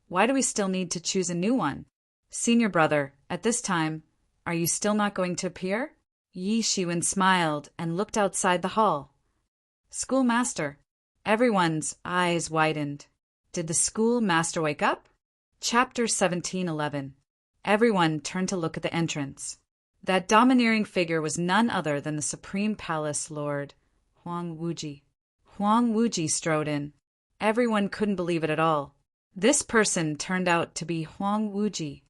why do we still need to choose a new one? Senior brother, at this time, are you still not going to appear? Yi Shiwen smiled and looked outside the hall. Schoolmaster. Everyone's eyes widened. Did the schoolmaster wake up? Chapter 17:11. Everyone turned to look at the entrance. That domineering figure was none other than the Supreme Palace Lord, Huang Wuji. Huang Wuji strode in. Everyone couldn't believe it at all. This person turned out to be Huang Wuji.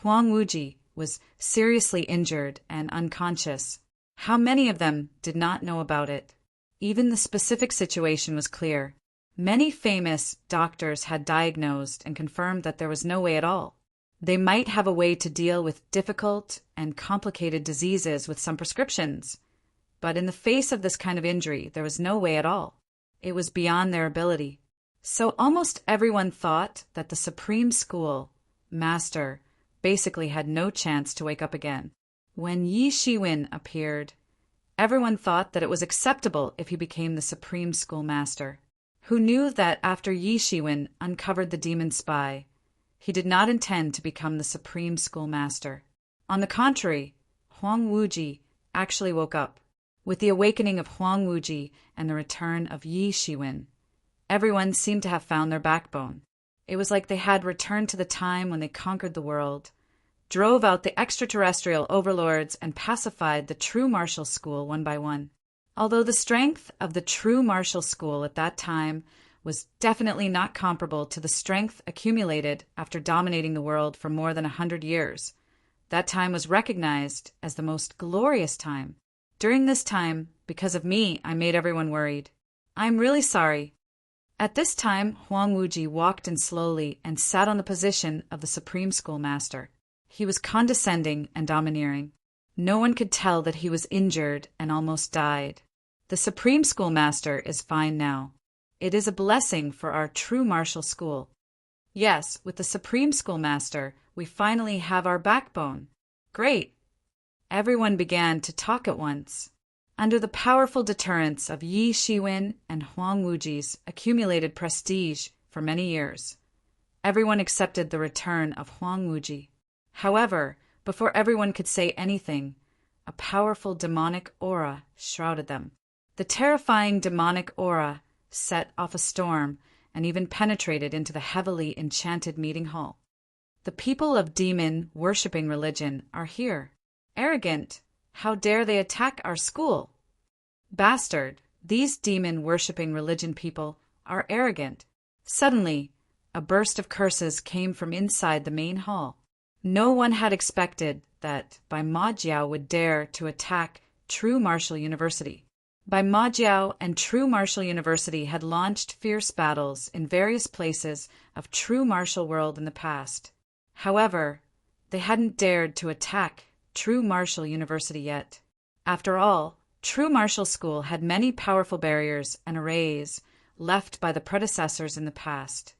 Huang Wuji was seriously injured and unconscious. How many of them did not know about it? Even the specific situation was clear. Many famous doctors had diagnosed and confirmed that there was no way at all. They might have a way to deal with difficult and complicated diseases with some prescriptions, but in the face of this kind of injury, there was no way at all. It was beyond their ability. So almost everyone thought that the Supreme School Master basically had no chance to wake up again. When Yi Shiwen appeared, everyone thought that it was acceptable if he became the Supreme Schoolmaster. Who knew that after Yi Shiwen uncovered the demon spy, he did not intend to become the Supreme Schoolmaster. On the contrary, Huang Wuji actually woke up. With the awakening of Huang Wuji and the return of Yi Shiwen, everyone seemed to have found their backbone. It was like they had returned to the time when they conquered the world, drove out the extraterrestrial overlords, and pacified the true martial school one by one. Although the strength of the true martial school at that time was definitely not comparable to the strength accumulated after dominating the world for more than 100 years, that time was recognized as the most glorious time. During this time, because of me, I made everyone worried. I'm really sorry. At this time, Huang Wuji walked in slowly and sat on the position of the Supreme Schoolmaster. He was condescending and domineering. No one could tell that he was injured and almost died. The Supreme Schoolmaster is fine now. It is a blessing for our true martial school. Yes, with the Supreme Schoolmaster, we finally have our backbone. Great. Everyone began to talk at once. Under the powerful deterrence of Yi Shiwen and Huang Wuji's accumulated prestige for many years, everyone accepted the return of Huang Wuji. However, before everyone could say anything, a powerful demonic aura shrouded them. The terrifying demonic aura set off a storm and even penetrated into the heavily enchanted meeting hall. The people of demon-worshipping religion are here. Arrogant! How dare they attack our school? Bastard! These demon-worshipping religion people are arrogant. Suddenly, a burst of curses came from inside the main hall. No one had expected that Bai Ma Jiao would dare to attack True Martial University. Bai Ma Jiao and True Martial University had launched fierce battles in various places of True Martial World in the past. However, they hadn't dared to attack True Martial University yet. After all, True Martial School had many powerful barriers and arrays left by the predecessors in the past.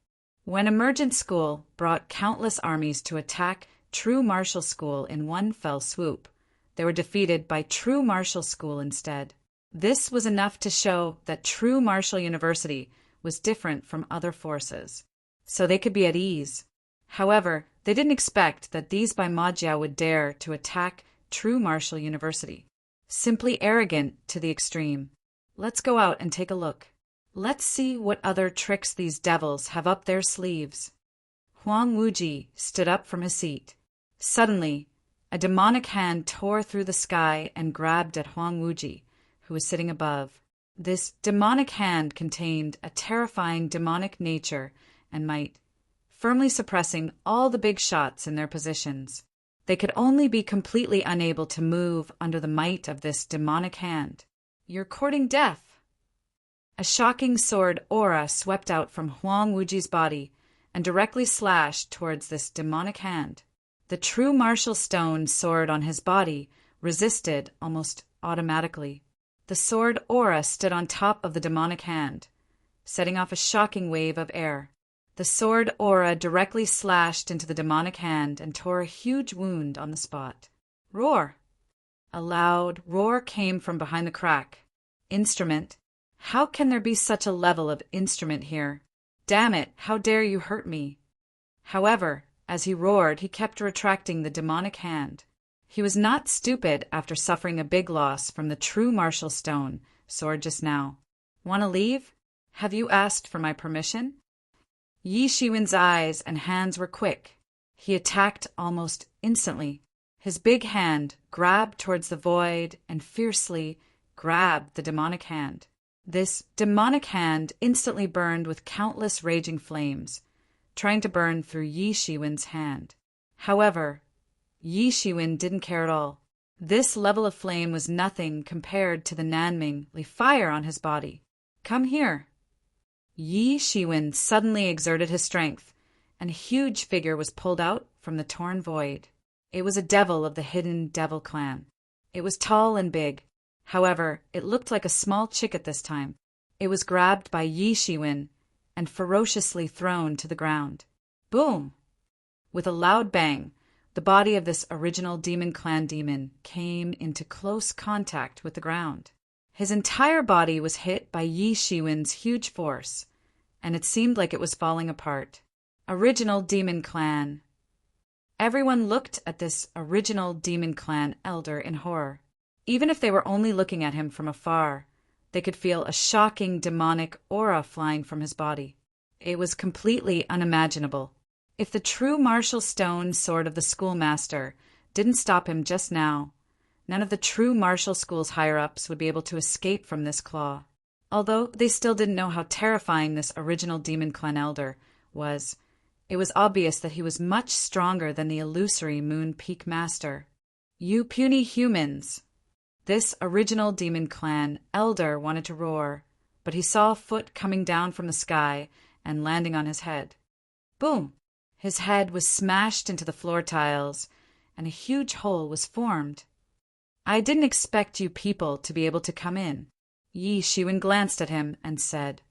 When Emergent School brought countless armies to attack True Martial School in one fell swoop, they were defeated by True Martial School instead. This was enough to show that True Martial University was different from other forces, so they could be at ease. However, they didn't expect that these Bai Ma Jiao would dare to attack True Martial University. Simply arrogant to the extreme. Let's go out and take a look. Let's see what other tricks these devils have up their sleeves. Huang Wuji stood up from his seat. Suddenly, a demonic hand tore through the sky and grabbed at Huang Wuji, who was sitting above. This demonic hand contained a terrifying demonic nature and might, firmly suppressing all the big shots in their positions. They could only be completely unable to move under the might of this demonic hand. You're courting death. A shocking sword aura swept out from Huang Wuji's body and directly slashed towards this demonic hand. The true martial stone sword on his body resisted almost automatically. The sword aura stood on top of the demonic hand, setting off a shocking wave of air. The sword aura directly slashed into the demonic hand and tore a huge wound on the spot. Roar! A loud roar came from behind the crack. Instrument! How can there be such a level of instrument here? Damn it, how dare you hurt me? However, as he roared, he kept retracting the demonic hand. He was not stupid after suffering a big loss from the true martial stone sword just now. Want to leave? Have you asked for my permission? Yi Shiwen's eyes and hands were quick. He attacked almost instantly. His big hand grabbed towards the void and fiercely grabbed the demonic hand. This demonic hand instantly burned with countless raging flames, trying to burn through Yi Shiwen's hand. However, Yi Shiwen didn't care at all. This level of flame was nothing compared to the Nanming fire on his body. Come here. Yi Shiwen suddenly exerted his strength, and a huge figure was pulled out from the torn void. It was a devil of the hidden devil clan. It was tall and big. However, it looked like a small chick at this time. It was grabbed by Yi Shiwen and ferociously thrown to the ground. Boom! With a loud bang, the body of this original Demon Clan demon came into close contact with the ground. His entire body was hit by Yi Shiwen's huge force, and it seemed like it was falling apart. Original Demon Clan. Everyone looked at this original Demon Clan elder in horror. Even if they were only looking at him from afar, they could feel a shocking demonic aura flying from his body. It was completely unimaginable. If the true martial stone sword of the schoolmaster didn't stop him just now, none of the true martial school's higher-ups would be able to escape from this claw. Although they still didn't know how terrifying this original Demon Clan Elder was, it was obvious that he was much stronger than the illusory Moon Peak Master. "You puny humans!" This original Demon Clan Elder wanted to roar, but he saw a foot coming down from the sky and landing on his head. Boom! His head was smashed into the floor tiles, and a huge hole was formed. "I didn't expect you people to be able to come in." Yi Shiwen glanced at him and said,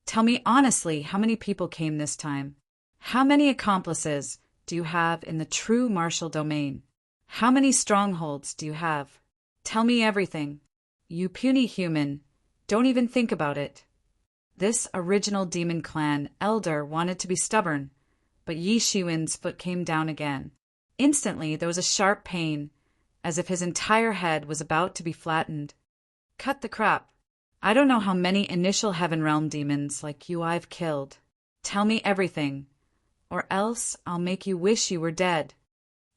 "Tell me honestly how many people came this time. How many accomplices do you have in the true martial domain? How many strongholds do you have? Tell me everything. You puny human, don't even think about it." This original Demon Clan Elder wanted to be stubborn, but Yi Shiwen's foot came down again. Instantly there was a sharp pain, as if his entire head was about to be flattened. "Cut the crap. I don't know how many initial Heaven Realm demons like you I've killed. Tell me everything, or else I'll make you wish you were dead,"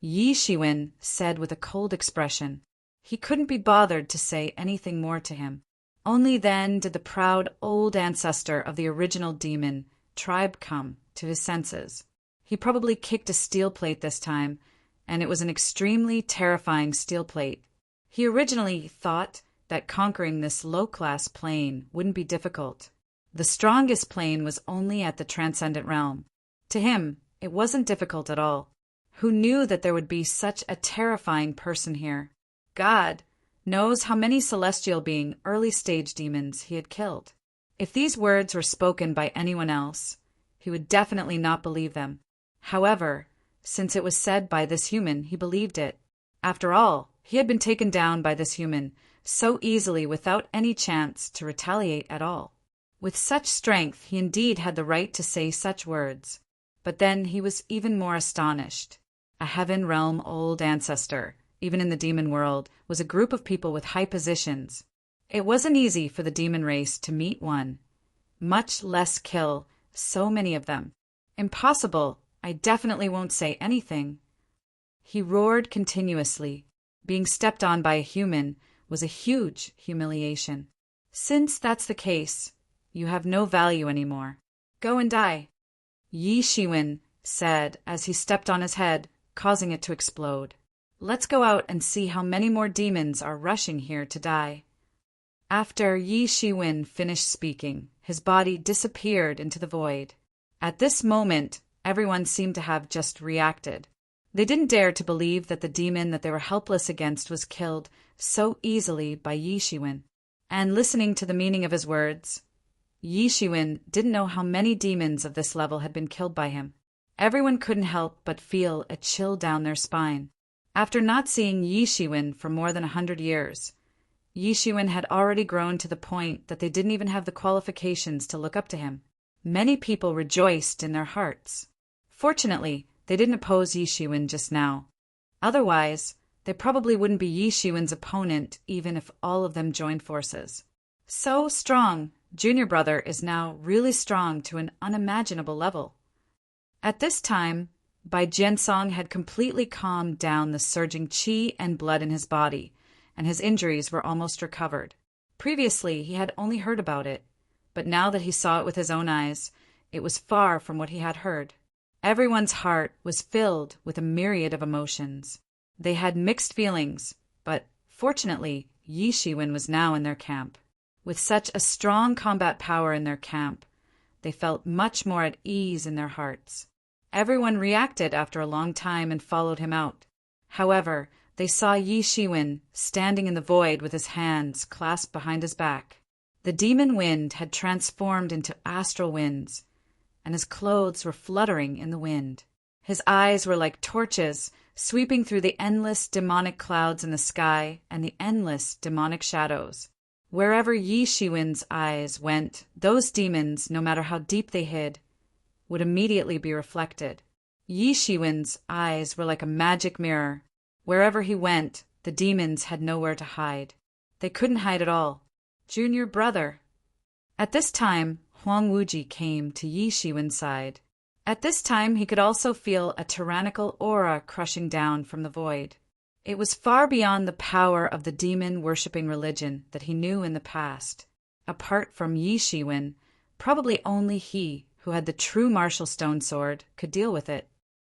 Yi Shiwen said with a cold expression. He couldn't be bothered to say anything more to him. Only then did the proud old ancestor of the original demon tribe come to his senses. He probably kicked a steel plate this time, and it was an extremely terrifying steel plate. He originally thought that conquering this low-class plane wouldn't be difficult. The strongest plane was only at the transcendent realm. To him, it wasn't difficult at all. Who knew that there would be such a terrifying person here? God knows how many celestial being early-stage demons he had killed. If these words were spoken by anyone else, he would definitely not believe them. However, since it was said by this human, he believed it. After all, he had been taken down by this human so easily without any chance to retaliate at all. With such strength, he indeed had the right to say such words. But then he was even more astonished. A Heaven Realm old ancestor, even in the demon world, was a group of people with high positions. It wasn't easy for the demon race to meet one, much less kill so many of them. "Impossible. I definitely won't say anything." He roared continuously. Being stepped on by a human was a huge humiliation. "Since that's the case, you have no value anymore. Go and die," Yi Shiwen said as he stepped on his head, causing it to explode. "Let's go out and see how many more demons are rushing here to die." After Yi Shiwen finished speaking, his body disappeared into the void. At this moment, everyone seemed to have just reacted. They didn't dare to believe that the demon that they were helpless against was killed so easily by Yi Shiwen. And listening to the meaning of his words, Yi Shiwen didn't know how many demons of this level had been killed by him. Everyone couldn't help but feel a chill down their spine. After not seeing Yi Shiwen for more than 100 years, Yi Shiwen had already grown to the point that they didn't even have the qualifications to look up to him. Many people rejoiced in their hearts. Fortunately, they didn't oppose Yi Shiwen just now. Otherwise, they probably wouldn't be Yi Shiwen's opponent even if all of them joined forces. So strong, Junior Brother is now really strong to an unimaginable level. At this time, Bai Jiansong had completely calmed down the surging qi and blood in his body, and his injuries were almost recovered. Previously, he had only heard about it, but now that he saw it with his own eyes, it was far from what he had heard. Everyone's heart was filled with a myriad of emotions. They had mixed feelings, but fortunately, Yi Shiwen was now in their camp. With such a strong combat power in their camp, they felt much more at ease in their hearts. Everyone reacted after a long time and followed him out. However, they saw Yi Shiwen standing in the void with his hands clasped behind his back. The demon wind had transformed into astral winds, and his clothes were fluttering in the wind. His eyes were like torches, sweeping through the endless demonic clouds in the sky and the endless demonic shadows. Wherever Yi Shiwen's eyes went, those demons, no matter how deep they hid, would immediately be reflected. Yi Shiwen's eyes were like a magic mirror. Wherever he went, the demons had nowhere to hide. They couldn't hide at all. Junior Brother. At this time, Huang Wuji came to Yi Shiwen's side. At this time, he could also feel a tyrannical aura crushing down from the void. It was far beyond the power of the demon-worshipping religion that he knew in the past. Apart from Yi Shiwen, probably only he, who had the true martial stone sword, could deal with it.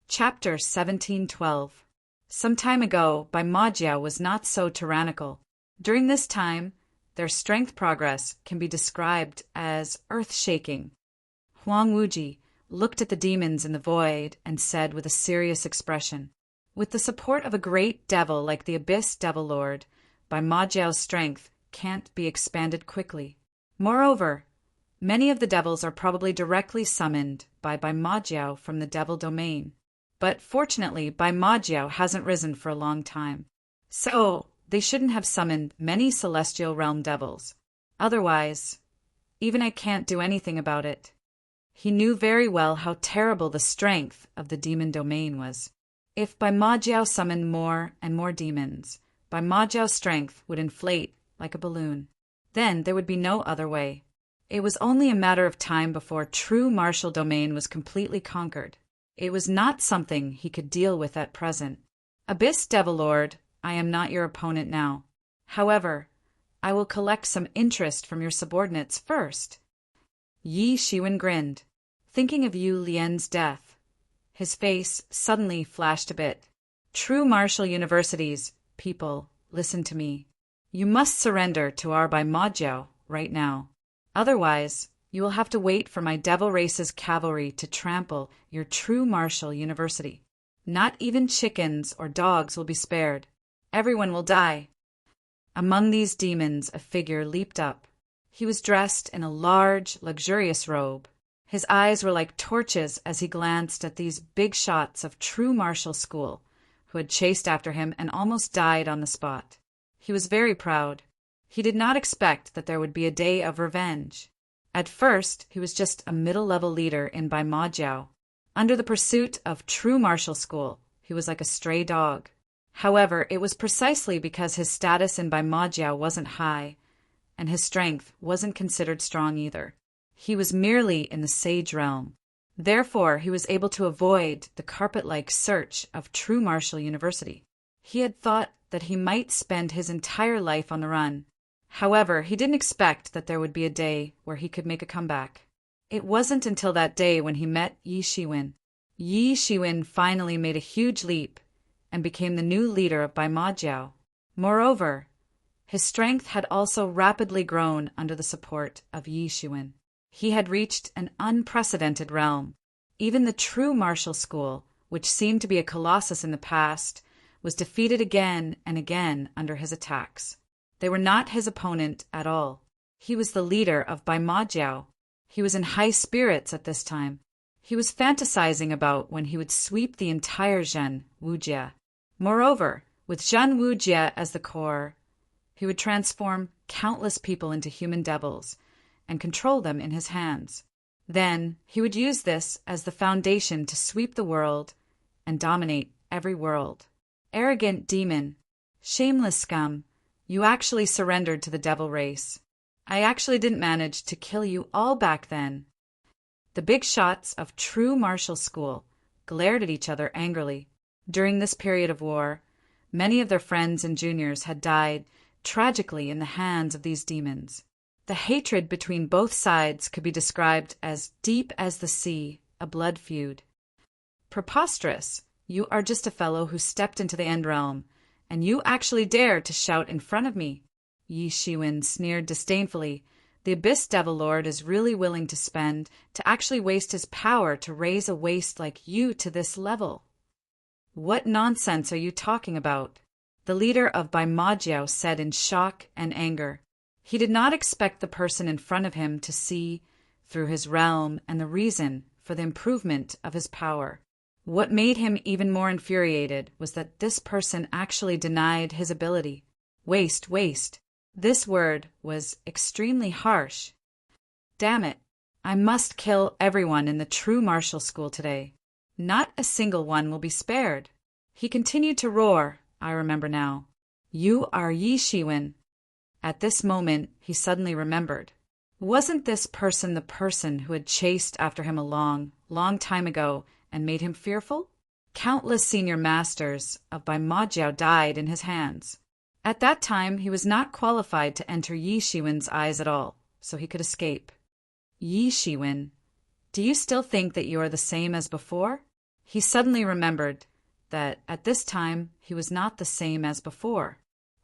Chapter 1712. Some time ago, Bai Majiao was not so tyrannical. During this time, their strength progress can be described as earth-shaking. Huang Wuji looked at the demons in the void and said with a serious expression, "With the support of a great devil like the Abyss Devil Lord, Bai Majiao's strength can't be expanded quickly. Moreover, many of the devils are probably directly summoned by Bai Majiao from the devil domain. But fortunately, Bai Majiao hasn't risen for a long time. So they shouldn't have summoned many celestial realm devils. Otherwise, even I can't do anything about it." He knew very well how terrible the strength of the demon domain was. If Bai Majiao summoned more and more demons, Bai Majiao's strength would inflate like a balloon. Then there would be no other way. It was only a matter of time before true martial domain was completely conquered. It was not something he could deal with at present. "Abyss Devil Lord, I am not your opponent now. However, I will collect some interest from your subordinates first." Yi Shiwen grinned, thinking of Yu Lian's death. His face suddenly flashed a bit. "True martial universities, people, listen to me. You must surrender to our Bai Majiao right now. Otherwise, you will have to wait for my devil race's cavalry to trample your true martial university. Not even chickens or dogs will be spared. Everyone will die." Among these demons, a figure leaped up. He was dressed in a large, luxurious robe. His eyes were like torches as he glanced at these big shots of true martial school, who had chased after him and almost died on the spot. He was very proud. He did not expect that there would be a day of revenge. At first, he was just a middle-level leader in Bai Majiao. Under the pursuit of true martial school, he was like a stray dog. However, it was precisely because his status in Bai Majiao wasn't high, and his strength wasn't considered strong either. He was merely in the sage realm. Therefore, he was able to avoid the carpet-like search of true martial university. He had thought that he might spend his entire life on the run. However, he didn't expect that there would be a day where he could make a comeback. It wasn't until that day when he met Yi Shiwen. Yi Shiwen finally made a huge leap and became the new leader of Bai Majiao. Moreover, his strength had also rapidly grown under the support of Yi Shiwen. He had reached an unprecedented realm. Even the true martial school, which seemed to be a colossus in the past, was defeated again and again under his attacks. They were not his opponent at all. He was the leader of Bai Majiao. He was in high spirits at this time. He was fantasizing about when he would sweep the entire Zhen Wujie. Moreover, with Zhen Wujie as the core, he would transform countless people into human devils and control them in his hands. Then he would use this as the foundation to sweep the world and dominate every world. Arrogant demon, shameless scum, you actually surrendered to the devil race. I actually didn't manage to kill you all back then. The big shots of true martial school glared at each other angrily. During this period of war, many of their friends and juniors had died tragically in the hands of these demons. The hatred between both sides could be described as deep as the sea, a blood feud. Preposterous! You are just a fellow who stepped into the end realm, and you actually dare to shout in front of me. Yi Shiwen sneered disdainfully. The Abyss Devil Lord is really willing to spend to actually waste his power to raise a waste like you to this level. What nonsense are you talking about? The leader of Bai Majiao said in shock and anger. He did not expect the person in front of him to see through his realm and the reason for the improvement of his power. What made him even more infuriated was that this person actually denied his ability. Waste, waste. This word was extremely harsh. Damn it, I must kill everyone in the true martial school today. Not a single one will be spared. He continued to roar, I remember now. You are Yi Shiwen. At this moment, he suddenly remembered. Wasn't this person the person who had chased after him a long, long time ago and made him fearful? Countless senior masters of Bai Majiao died in his hands. At that time, he was not qualified to enter Yi Shiwen's eyes at all, so he could escape. Yi Shiwen, do you still think that you are the same as before? He suddenly remembered that at this time he was not the same as before.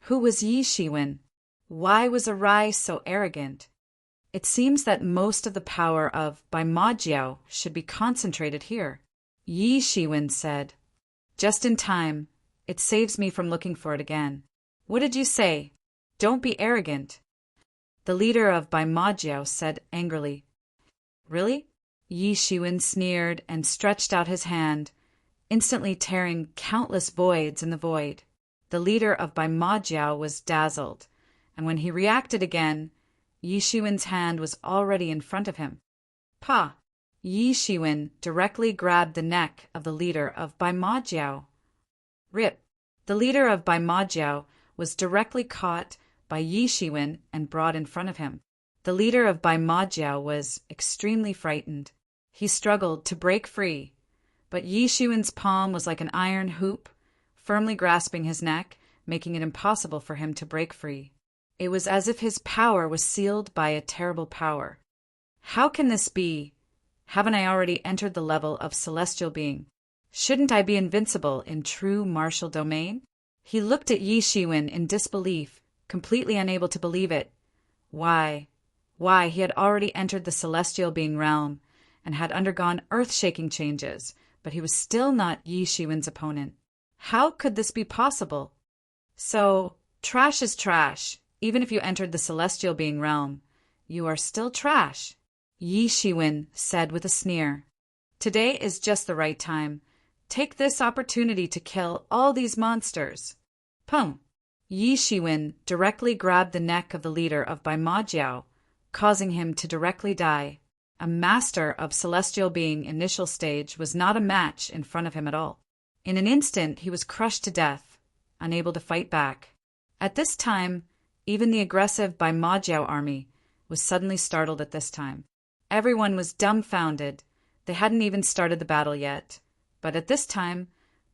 Who was Yi Shiwen? Why was Arai so arrogant? It seems that most of the power of Bai Majiao should be concentrated here. Yi Shiwen said, "Just in time. It saves me from looking for it again." "What did you say? Don't be arrogant." The leader of Bai Majiao said angrily. "Really?" Yi Shiwen sneered and stretched out his hand, instantly tearing countless voids in the void. The leader of Bai Majiao was dazzled, and when he reacted again, Yi Shiwen's hand was already in front of him. "Pa!" Yi Shiwen directly grabbed the neck of the leader of Bai Majiao. Rip! The leader of Bai Majiao was directly caught by Yi Shiwen and brought in front of him. The leader of Bai Majiao was extremely frightened. He struggled to break free, but Yi Shiwen's palm was like an iron hoop, firmly grasping his neck, making it impossible for him to break free. It was as if his power was sealed by a terrible power. How can this be? Haven't I already entered the level of celestial being? Shouldn't I be invincible in true martial domain? He looked at Yi Shiwen in disbelief, completely unable to believe it. Why, he had already entered the celestial being realm and had undergone earth-shaking changes, but he was still not Yi Shiwen's opponent. How could this be possible? So, trash is trash. Even if you entered the celestial being realm, you are still trash, Yi Shiwen said with a sneer. Today is just the right time. Take this opportunity to kill all these monsters. Pum! Yi Shiwen directly grabbed the neck of the leader of Bai Majiao, causing him to directly die. A master of celestial being initial stage was not a match in front of him at all. In an instant, he was crushed to death, unable to fight back. At this time, even the aggressive Bai Majiao army was suddenly startled at this time. Everyone was dumbfounded. They hadn't even started the battle yet. But at this time,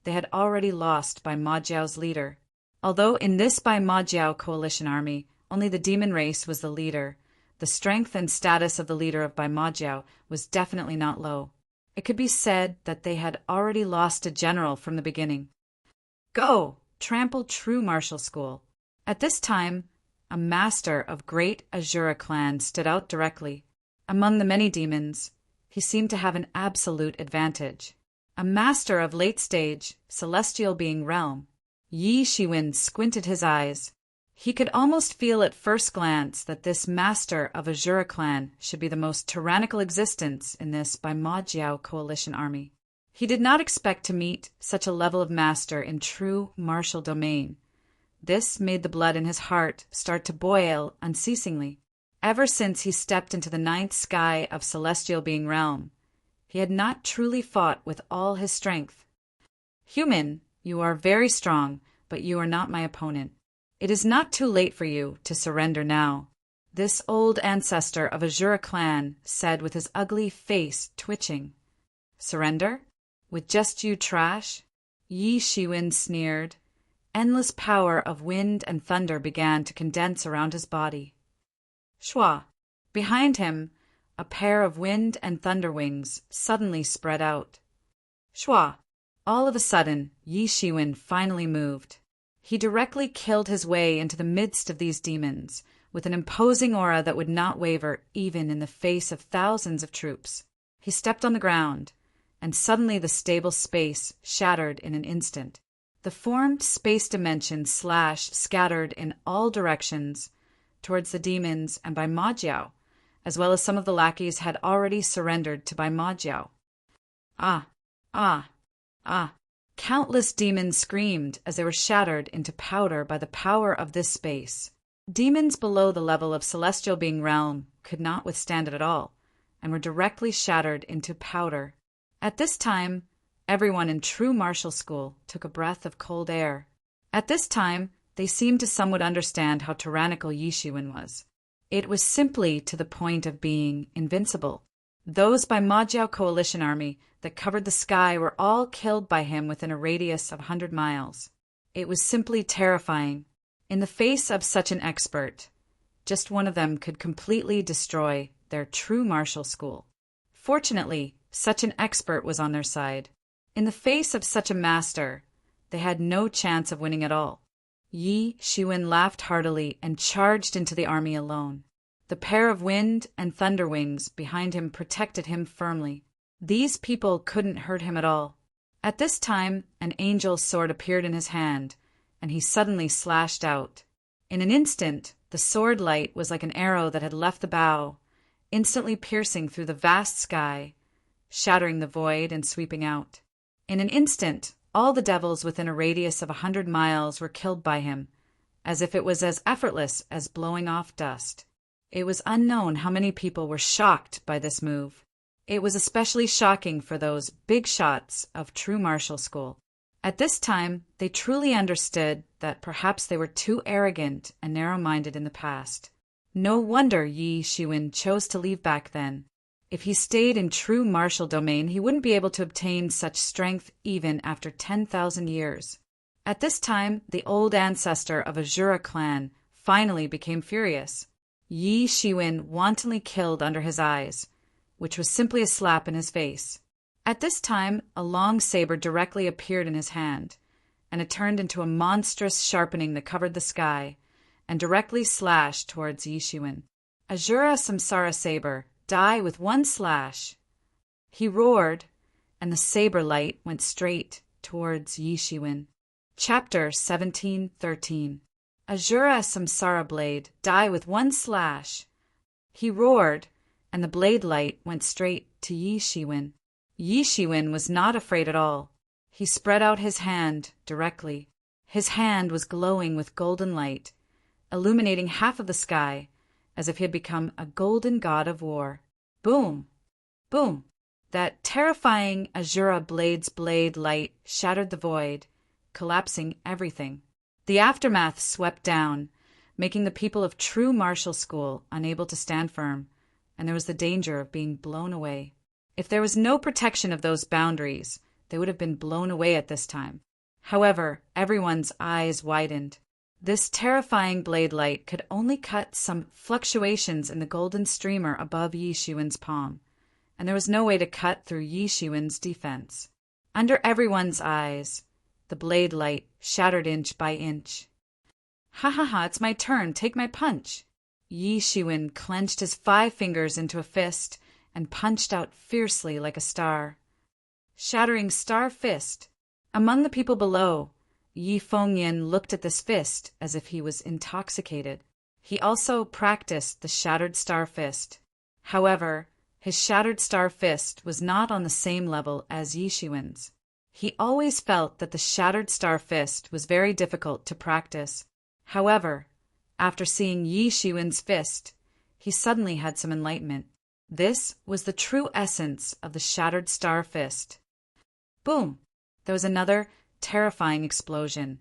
they had already lost Bai Majiao's leader. Although in this Bai Majiao coalition army, only the demon race was the leader, the strength and status of the leader of Bai Majiao was definitely not low. It could be said that they had already lost a general from the beginning. Go! Trample true martial school. At this time, a master of great Azura clan stood out directly. Among the many demons, he seemed to have an absolute advantage. A master of late stage, celestial being realm. Yi Shiwen squinted his eyes. He could almost feel at first glance that this master of Azura clan should be the most tyrannical existence in this Bai Majiao coalition army. He did not expect to meet such a level of master in true martial domain. This made the blood in his heart start to boil unceasingly. Ever since he stepped into the ninth sky of celestial being realm, he had not truly fought with all his strength. Human, you are very strong, but you are not my opponent. It is not too late for you to surrender now, this old ancestor of Azura clan said with his ugly face twitching. Surrender? With just you trash? Yi Shiwen sneered. Endless power of wind and thunder began to condense around his body. Shwa! Behind him, a pair of wind and thunder wings suddenly spread out. Shwa! All of a sudden, Yi Shiwen finally moved. He directly killed his way into the midst of these demons, with an imposing aura that would not waver even in the face of thousands of troops. He stepped on the ground, and suddenly the stable space shattered in an instant. The formed space dimension scattered in all directions towards the demons and Bai Majiao, as well as some of the lackeys had already surrendered to Bai Majiao. Ah! Ah! Ah! Countless demons screamed as they were shattered into powder by the power of this space. Demons below the level of celestial being realm could not withstand it at all, and were directly shattered into powder. At this time, everyone in true martial school took a breath of cold air. At this time, they seemed to somewhat understand how tyrannical Yi Shiwen was. It was simply to the point of being invincible. Those by Majiao coalition army that covered the sky were all killed by him within a radius of 100 miles. It was simply terrifying. In the face of such an expert, just one of them could completely destroy their true martial school. Fortunately, such an expert was on their side. In the face of such a master, they had no chance of winning at all. Yi Shiwen laughed heartily and charged into the army alone. The pair of wind and thunder wings behind him protected him firmly. These people couldn't hurt him at all. At this time, an angel's sword appeared in his hand, and he suddenly slashed out. In an instant, the sword light was like an arrow that had left the bow, instantly piercing through the vast sky, shattering the void and sweeping out. In an instant, all the devils within a radius of 100 miles were killed by him, as if it was as effortless as blowing off dust. It was unknown how many people were shocked by this move. It was especially shocking for those big shots of true martial school. At this time, they truly understood that perhaps they were too arrogant and narrow-minded in the past. No wonder Yi Shiwen chose to leave back then. If he stayed in true martial domain, he wouldn't be able to obtain such strength even after 10,000 years. At this time, the old ancestor of Azura clan finally became furious. Yi Shiwen wantonly killed under his eyes, which was simply a slap in his face. At this time, a long saber directly appeared in his hand, and it turned into a monstrous sharpening that covered the sky, and directly slashed towards Yi Shiwen. Azura Samsara saber, die with one slash. He roared, and the saber light went straight towards Yi Shiwen. Chapter 1713. Azura Samsara blade, die with one slash. He roared, and the blade light went straight to Yi Shiwen. Yi Shiwen was not afraid at all. He spread out his hand directly. His hand was glowing with golden light, illuminating half of the sky, as if he had become a golden god of war. Boom! Boom! That terrifying Azura blade's blade light shattered the void, collapsing everything. The aftermath swept down, making the people of true martial school unable to stand firm, and there was the danger of being blown away. If there was no protection of those boundaries, they would have been blown away at this time. However, everyone's eyes widened. This terrifying blade light could only cut some fluctuations in the golden streamer above Yi Shiwen's palm, and there was no way to cut through Yi Shiwen's defense. Under everyone's eyes, the blade light shattered inch by inch. Ha ha ha, it's my turn, take my punch. Yi Shiwen clenched his 5 fingers into a fist and punched out fiercely like a star. Shattering star fist. Among the people below, Yi Fengyin looked at this fist as if he was intoxicated. He also practiced the shattered star fist. However, his shattered star fist was not on the same level as Yi Shiwen's. He always felt that the shattered star fist was very difficult to practice. However, after seeing Yi Shiwen's fist, he suddenly had some enlightenment. This was the true essence of the shattered star fist. Boom! There was another terrifying explosion,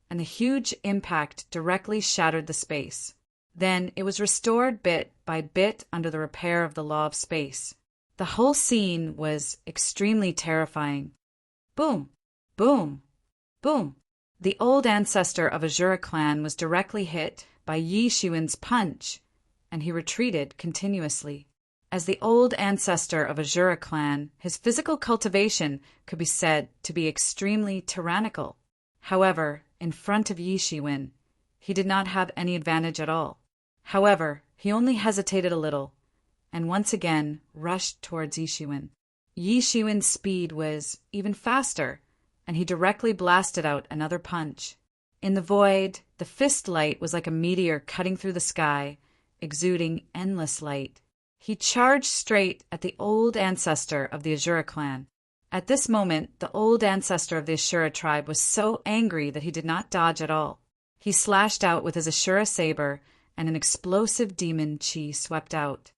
and the huge impact directly shattered the space. Then it was restored bit by bit under the repair of the law of space. The whole scene was extremely terrifying. Boom! Boom! Boom! The old ancestor of Azura clan was directly hit by Yi Shiwen's punch, and he retreated continuously. As the old ancestor of Azura clan, his physical cultivation could be said to be extremely tyrannical. However, in front of Yi Shiwen, he did not have any advantage at all. However, he only hesitated a little, and once again rushed towards Yi Shiwen. Yi Shiwen's speed was even faster, and he directly blasted out another punch. In the void, the fist light was like a meteor cutting through the sky, exuding endless light. He charged straight at the old ancestor of the Azura clan. At this moment, the old ancestor of the Ashura tribe was so angry that he did not dodge at all. He slashed out with his Ashura saber, and an explosive demon chi swept out.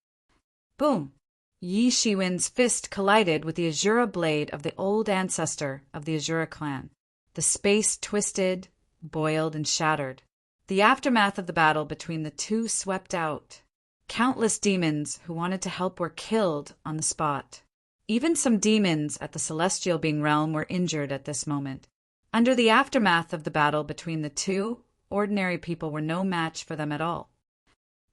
Boom! Yi Shiwen's fist collided with the Azura blade of the old ancestor of the Azura clan. The space twisted, boiled, and shattered. The aftermath of the battle between the two swept out. Countless demons who wanted to help were killed on the spot. Even some demons at the celestial being realm were injured at this moment. Under the aftermath of the battle between the two, ordinary people were no match for them at all.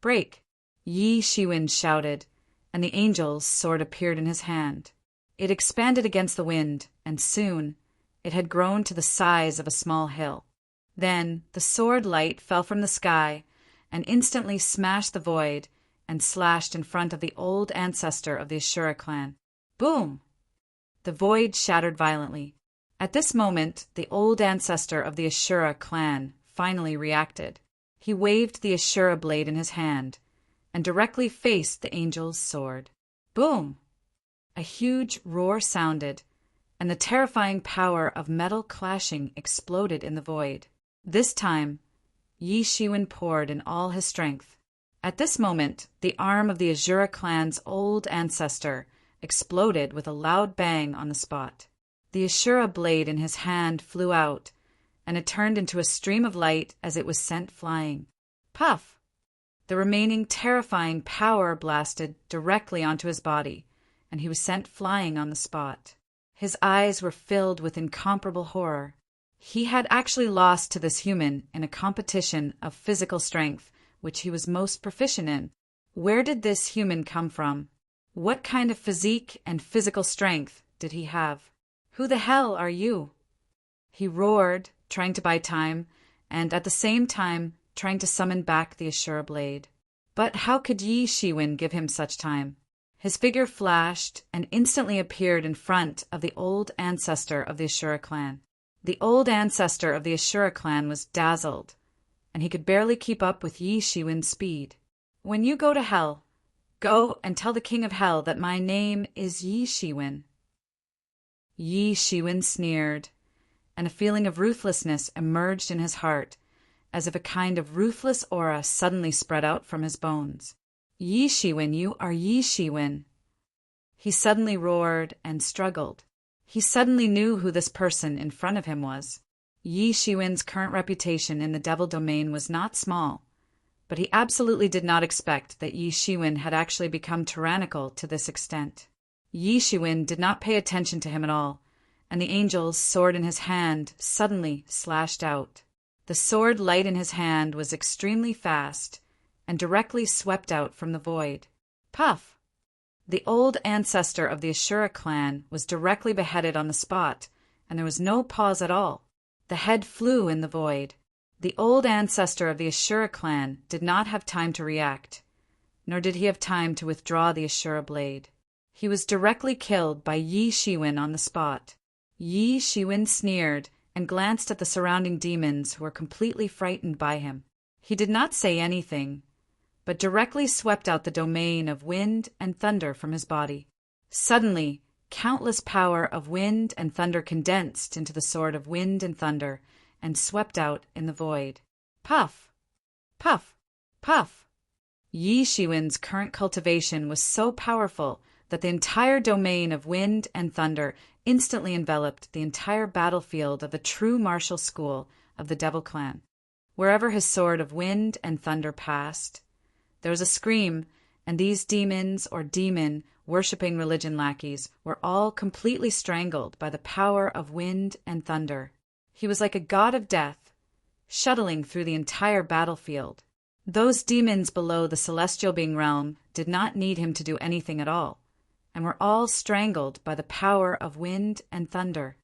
"Break!" Yi Shiwen shouted, and the angel's sword appeared in his hand. It expanded against the wind, and soon it had grown to the size of a small hill. Then the sword light fell from the sky and instantly smashed the void and slashed in front of the old ancestor of the Ashura clan. Boom! The void shattered violently. At this moment, the old ancestor of the Ashura clan finally reacted. He waved the Ashura blade in his hand and directly faced the angel's sword. Boom! A huge roar sounded, and the terrifying power of metal clashing exploded in the void. This time, Yi Shiwen poured in all his strength. At this moment, the arm of the Ashura clan's old ancestor exploded with a loud bang on the spot. The Ashura blade in his hand flew out, and it turned into a stream of light as it was sent flying. Puff! The remaining terrifying power blasted directly onto his body, and he was sent flying on the spot. His eyes were filled with incomparable horror. He had actually lost to this human in a competition of physical strength, which he was most proficient in. Where did this human come from? What kind of physique and physical strength did he have? "Who the hell are you?" he roared, trying to buy time, and at the same time trying to summon back the Ashura blade. But how could Yi Shiwen give him such time? His figure flashed and instantly appeared in front of the old ancestor of the Ashura clan. The old ancestor of the Ashura clan was dazzled, and he could barely keep up with Yi Shiwen's speed. "When you go to hell, go and tell the king of hell that my name is Yi Shiwen." Yi Shiwen sneered, and a feeling of ruthlessness emerged in his heart, as if a kind of ruthless aura suddenly spread out from his bones. "Yi Shiwen, you are Yi Shiwen." He suddenly roared and struggled. He suddenly knew who this person in front of him was. Yi Shiwen's current reputation in the devil domain was not small, but he absolutely did not expect that Yi Shiwen had actually become tyrannical to this extent. Yi Shiwen did not pay attention to him at all, and the angel's sword in his hand suddenly slashed out. The sword light in his hand was extremely fast and directly swept out from the void. Puff! The old ancestor of the Ashura clan was directly beheaded on the spot, and there was no pause at all. The head flew in the void. The old ancestor of the Ashura clan did not have time to react, nor did he have time to withdraw the Ashura blade. He was directly killed by Yi Shiwen on the spot. Yi Shiwen sneered and glanced at the surrounding demons who were completely frightened by him. He did not say anything, but directly swept out the domain of wind and thunder from his body. Suddenly, countless power of wind and thunder condensed into the sword of wind and thunder and swept out in the void. Puff! Puff! Puff! Yi Shiwen's current cultivation was so powerful that the entire domain of wind and thunder instantly enveloped the entire battlefield of the true martial school of the Devil Clan. Wherever his sword of wind and thunder passed, there was a scream, and these demons or demon worshipping religion lackeys were all completely strangled by the power of wind and thunder. He was like a god of death, shuttling through the entire battlefield. Those demons below the celestial being realm did not need him to do anything at all, and were all strangled by the power of wind and thunder.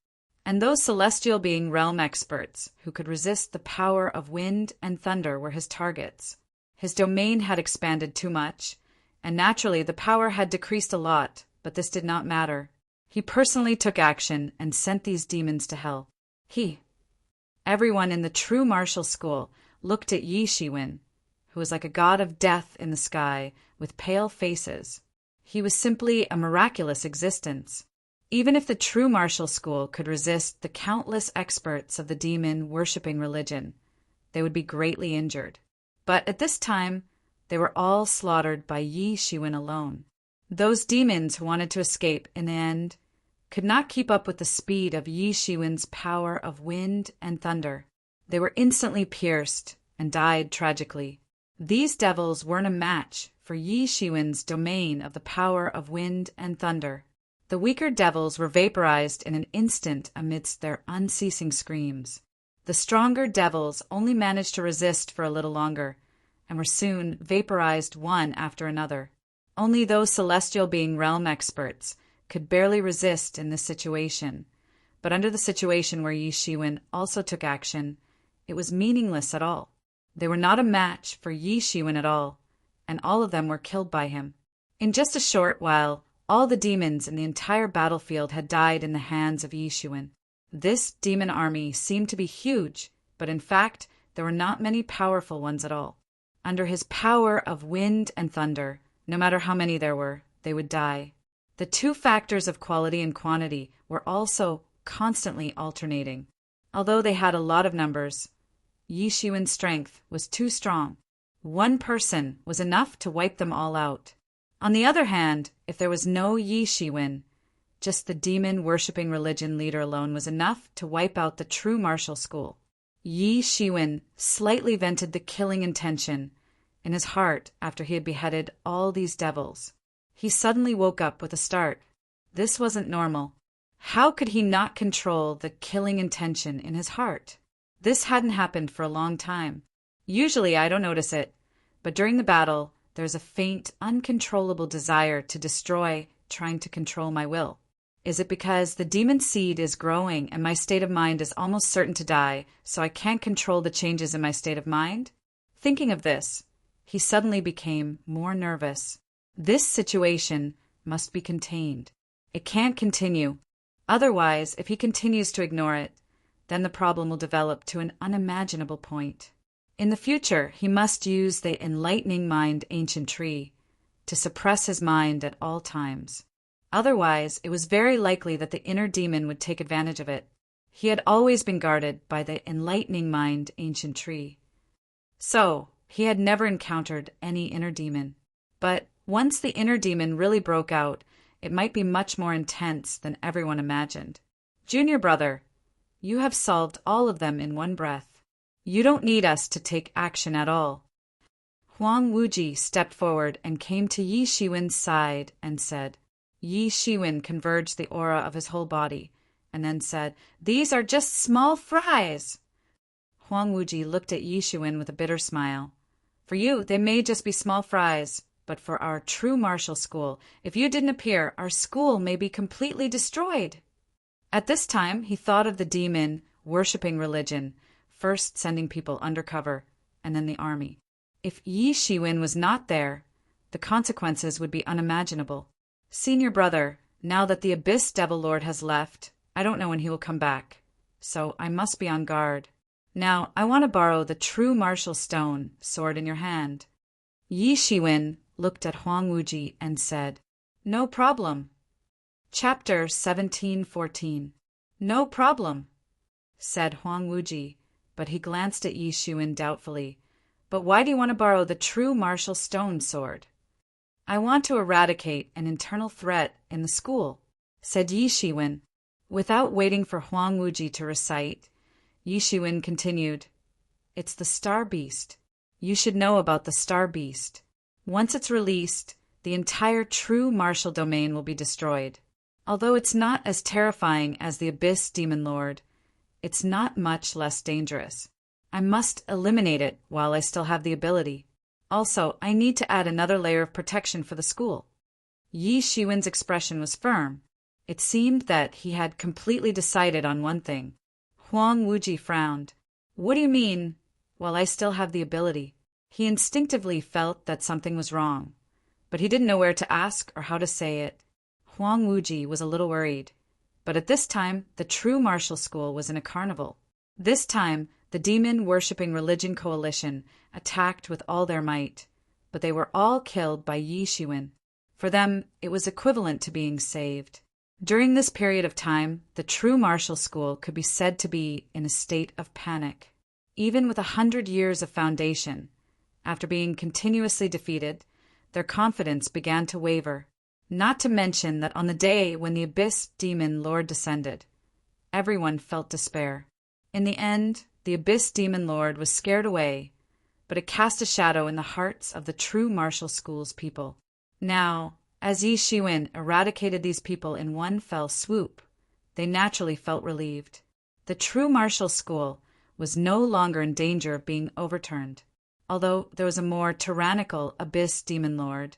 And those celestial being realm experts who could resist the power of wind and thunder were his targets. His domain had expanded too much, and naturally the power had decreased a lot, but this did not matter. He personally took action and sent these demons to hell. Everyone in the true martial school looked at Yi Shiwen, who was like a god of death in the sky with pale faces. He was simply a miraculous existence. Even if the true martial school could resist the countless experts of the demon-worshipping religion, they would be greatly injured. But at this time, they were all slaughtered by Yi Shiwen alone. Those demons who wanted to escape in the end could not keep up with the speed of Yi Shiwen's power of wind and thunder. They were instantly pierced and died tragically. These devils weren't a match for for Yi Shiwen's domain of the power of wind and thunder. The weaker devils were vaporized in an instant amidst their unceasing screams. The stronger devils only managed to resist for a little longer, and were soon vaporized one after another. Only those celestial being realm experts could barely resist in this situation. But under the situation where Yi Shiwen also took action, it was meaningless at all. They were not a match for Yi Shiwen at all, and all of them were killed by him. In just a short while, all the demons in the entire battlefield had died in the hands of Yi Shiwen. This demon army seemed to be huge, but in fact, there were not many powerful ones at all. Under his power of wind and thunder, no matter how many there were, they would die. The two factors of quality and quantity were also constantly alternating. Although they had a lot of numbers, Yi Shiwen's strength was too strong. One person was enough to wipe them all out. On the other hand, if there was no Yi Shiwen, just the demon-worshipping religion leader alone was enough to wipe out the true martial school. Yi Shiwen slightly vented the killing intention in his heart after he had beheaded all these devils. He suddenly woke up with a start. This wasn't normal. How could he not control the killing intention in his heart? This hadn't happened for a long time. Usually I don't notice it, but during the battle, there's a faint, uncontrollable desire to destroy, trying to control my will. Is it because the demon seed is growing and my state of mind is almost certain to die, so I can't control the changes in my state of mind? Thinking of this, he suddenly became more nervous. This situation must be contained. It can't continue. Otherwise, if he continues to ignore it, then the problem will develop to an unimaginable point. In the future, he must use the enlightening mind ancient tree to suppress his mind at all times. Otherwise, it was very likely that the inner demon would take advantage of it. He had always been guarded by the enlightening mind ancient tree. So, he had never encountered any inner demon. But once the inner demon really broke out, it might be much more intense than everyone imagined. Junior brother, you have solved all of them in one breath. You don't need us to take action at all. Huang Wuji stepped forward and came to Yi Shiwen's side and said. Yi Shiwen converged the aura of his whole body, and then said, "These are just small fries." Huang Wuji looked at Yi Shiwen with a bitter smile. "For you, they may just be small fries, but for our true martial school, if you didn't appear, our school may be completely destroyed." At this time, he thought of the demon worshipping religion, first sending people undercover, and then the army. If Yi Shiwen was not there, the consequences would be unimaginable. Senior brother, now that the Abyss Devil Lord has left, I don't know when he will come back, so I must be on guard. Now, I want to borrow the true martial stone, sword in your hand. Yi Shiwen looked at Huang Wuji and said, "No problem." Chapter 17:14. "No problem," said Huang Wuji, but he glanced at Yi Shiwen doubtfully. "But why do you want to borrow the true martial stone sword?" "I want to eradicate an internal threat in the school," said Yi Shiwen. Without waiting for Huang Wuji to recite, Yi Shiwen continued, "It's the Star Beast. You should know about the Star Beast. Once it's released, the entire true martial domain will be destroyed. Although it's not as terrifying as the Abyss Demon Lord, it's not much less dangerous. I must eliminate it while I still have the ability. Also, I need to add another layer of protection for the school." Yi Shiwen's expression was firm. It seemed that he had completely decided on one thing. Huang Wuji frowned. "What do you mean, while I still have the ability?" He instinctively felt that something was wrong, but he didn't know where to ask or how to say it. Huang Wuji was a little worried, but at this time, the true martial school was in a carnival. This time, the demon-worshipping religion coalition attacked with all their might, but they were all killed by Yi Shiwen. For them, it was equivalent to being saved. During this period of time, the true martial school could be said to be in a state of panic. Even with 100 years of foundation, after being continuously defeated, their confidence began to waver. Not to mention that on the day when the Abyss Demon Lord descended, everyone felt despair. In the end, the Abyss Demon Lord was scared away, but it cast a shadow in the hearts of the true martial school's people. Now, as Yi Shiwen eradicated these people in one fell swoop, they naturally felt relieved. The true martial school was no longer in danger of being overturned. Although there was a more tyrannical Abyss Demon Lord,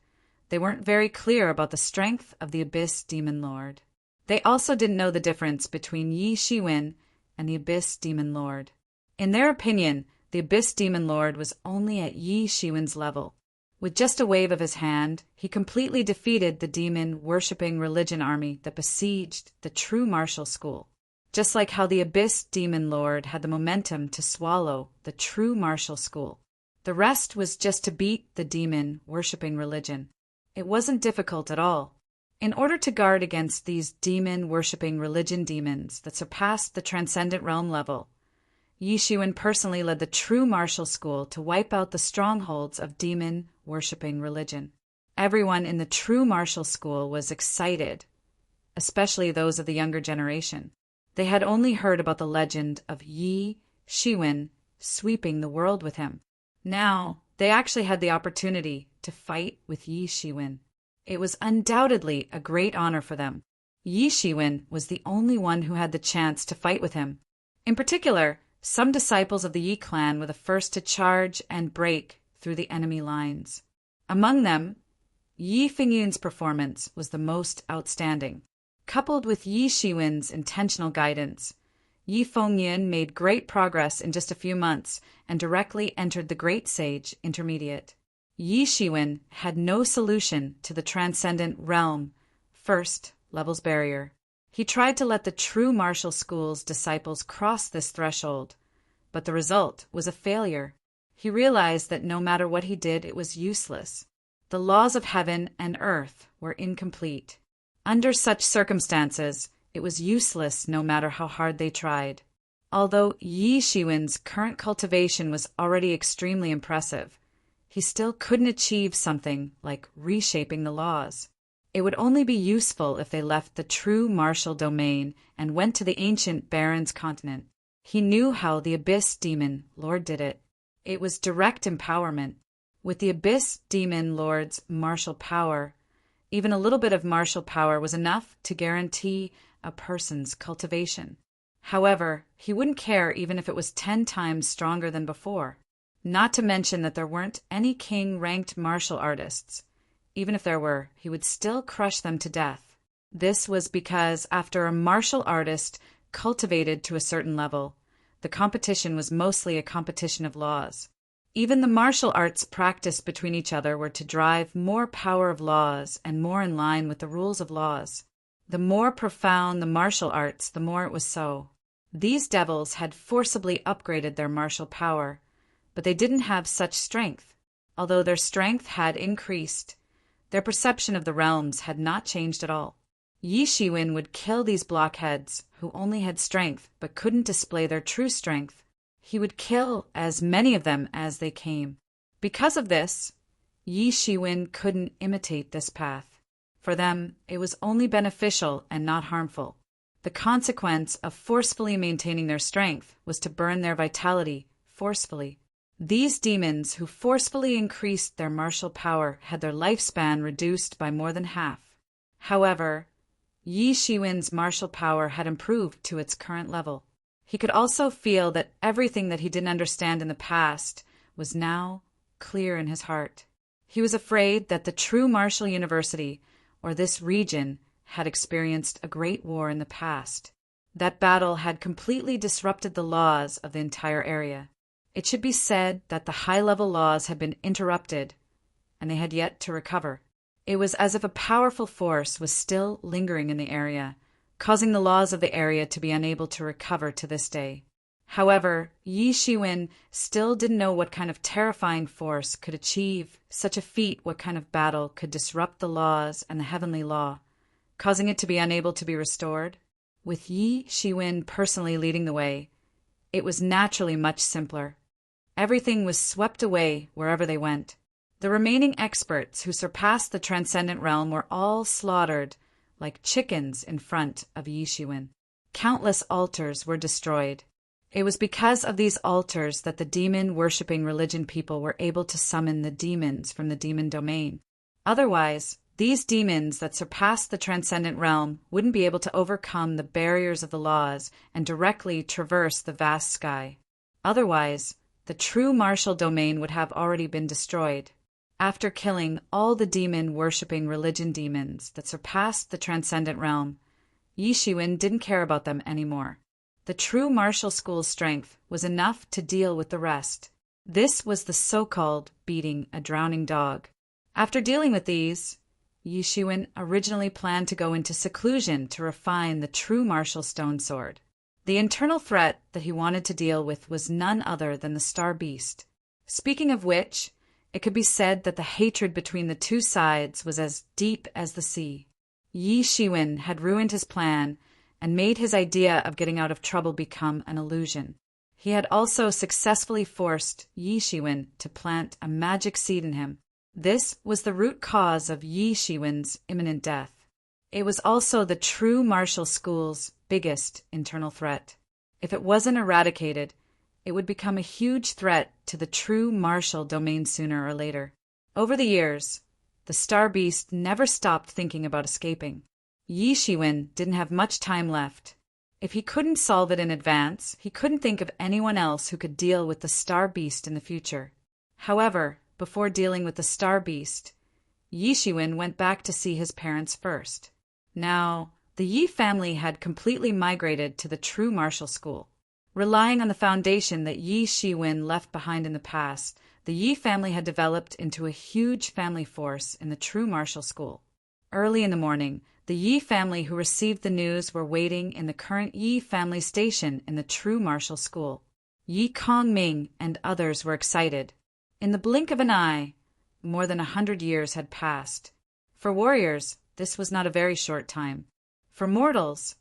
they weren't very clear about the strength of the Abyss Demon Lord. They also didn't know the difference between Yi Shiwen and the Abyss Demon Lord. In their opinion, the Abyss Demon Lord was only at Yi Shiwen's level. With just a wave of his hand, he completely defeated the demon-worshipping religion army that besieged the true martial school. Just like how the Abyss Demon Lord had the momentum to swallow the true martial school. The rest was just to beat the demon-worshipping religion. It wasn't difficult at all. In order to guard against these demon-worshipping religion demons that surpassed the transcendent realm level, Yi Shiwen personally led the true martial school to wipe out the strongholds of demon-worshipping religion. Everyone in the true martial school was excited, especially those of the younger generation. They had only heard about the legend of Yi Shiwen sweeping the world with him. Now, they actually had the opportunity to fight with Yi Shiwen. It was undoubtedly a great honor for them. Yi Shiwen was the only one who had the chance to fight with him. In particular, some disciples of the Yi clan were the first to charge and break through the enemy lines. Among them, Yi Fingyun's performance was the most outstanding. Coupled with Yi Shiwen's intentional guidance, Yi Fingyun made great progress in just a few months and directly entered the Great Sage Intermediate. Yi Shiwen had no solution to the transcendent realm, first level's barrier. He tried to let the true martial school's disciples cross this threshold, but the result was a failure. He realized that no matter what he did, it was useless. The laws of heaven and earth were incomplete. Under such circumstances, it was useless no matter how hard they tried. Although Yi Shiwen's current cultivation was already extremely impressive, he still couldn't achieve something like reshaping the laws. It would only be useful if they left the true martial domain and went to the ancient Baron's continent. He knew how the Abyss Demon Lord did it. It was direct empowerment. With the Abyss Demon Lord's martial power, even a little bit of martial power was enough to guarantee a person's cultivation. However, he wouldn't care even if it was 10 times stronger than before. Not to mention that there weren't any king-ranked martial artists. Even if there were, he would still crush them to death. This was because after a martial artist cultivated to a certain level, the competition was mostly a competition of laws. Even the martial arts practiced between each other were to drive more power of laws and more in line with the rules of laws. The more profound the martial arts, the more it was so. These devils had forcibly upgraded their martial power, but they didn't have such strength. Although their strength had increased, their perception of the realms had not changed at all. Yi Shiwen would kill these blockheads who only had strength but couldn't display their true strength. He would kill as many of them as they came. Because of this, Yi Shiwen couldn't imitate this path. For them, it was only beneficial and not harmful. The consequence of forcefully maintaining their strength was to burn their vitality forcefully. These demons who forcefully increased their martial power had their lifespan reduced by more than half. However, Yi Shiwen's martial power had improved to its current level. He could also feel that everything that he didn't understand in the past was now clear in his heart. He was afraid that the true martial university, or this region, had experienced a great war in the past. That battle had completely disrupted the laws of the entire area. It should be said that the high-level laws had been interrupted, and they had yet to recover. It was as if a powerful force was still lingering in the area, causing the laws of the area to be unable to recover to this day. However, Yi Shiwen still didn't know what kind of terrifying force could achieve such a feat, what kind of battle could disrupt the laws and the heavenly law, causing it to be unable to be restored. With Yi Shiwen personally leading the way, it was naturally much simpler. Everything was swept away wherever they went. The remaining experts who surpassed the transcendent realm were all slaughtered like chickens in front of Yi Shiwen. Countless altars were destroyed. It was because of these altars that the demon-worshipping religion people were able to summon the demons from the demon domain. Otherwise, these demons that surpassed the transcendent realm wouldn't be able to overcome the barriers of the laws and directly traverse the vast sky. Otherwise, the true martial domain would have already been destroyed. After killing all the demon-worshipping religion demons that surpassed the transcendent realm, Yi Shiwen didn't care about them anymore. The true martial school's strength was enough to deal with the rest. This was the so-called beating a drowning dog. After dealing with these, Yi Shiwen originally planned to go into seclusion to refine the true martial stone sword. The internal threat that he wanted to deal with was none other than the Star Beast. Speaking of which, it could be said that the hatred between the two sides was as deep as the sea. Yi Shiwen had ruined his plan and made his idea of getting out of trouble become an illusion. He had also successfully forced Yi Shiwen to plant a magic seed in him. This was the root cause of Yi Shiwen's imminent death. It was also the true martial school's biggest internal threat. If it wasn't eradicated, it would become a huge threat to the true martial domain sooner or later. Over the years, the Star Beast never stopped thinking about escaping. Yi Shiwen didn't have much time left. If he couldn't solve it in advance, he couldn't think of anyone else who could deal with the Star Beast in the future. However, before dealing with the Star Beast, Yi Shiwen went back to see his parents first. Now, the Yi family had completely migrated to the true martial school. Relying on the foundation that Yi Shiwen left behind in the past, the Yi family had developed into a huge family force in the true martial school. Early in the morning, the Yi family who received the news were waiting in the current Yi family station in the true martial school. Yi Kongming and others were excited. In the blink of an eye, more than 100 years had passed. For warriors, this was not a very short time. For mortals,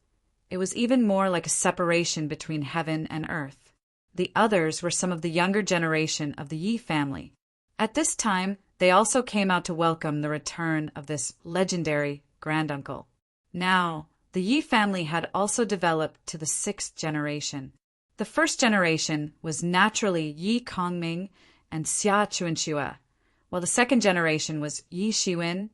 it was even more like a separation between heaven and earth. The others were some of the younger generation of the Yi family. At this time, they also came out to welcome the return of this legendary granduncle. Now, the Yi family had also developed to the 6th generation. The first generation was naturally Yi Kongming and Xia Chuanxue, while the second generation was Yi Shiwen,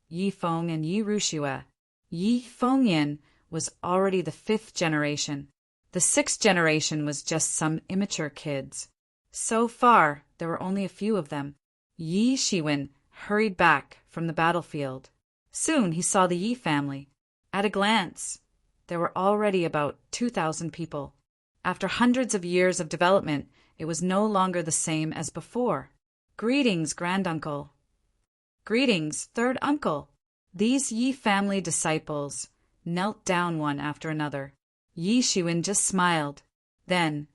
Yi Feng, and Yi Ruxue. Yi Fengyin was already the 5th generation. The 6th generation was just some immature kids. So far, there were only a few of them. Yi Shiwen hurried back from the battlefield. Soon he saw the Yi family. At a glance, there were already about 2,000 people. After hundreds of years of development, it was no longer the same as before. Greetings, granduncle. Greetings, third uncle. These Yi family disciples knelt down one after another. Yi Shiwen just smiled. Then,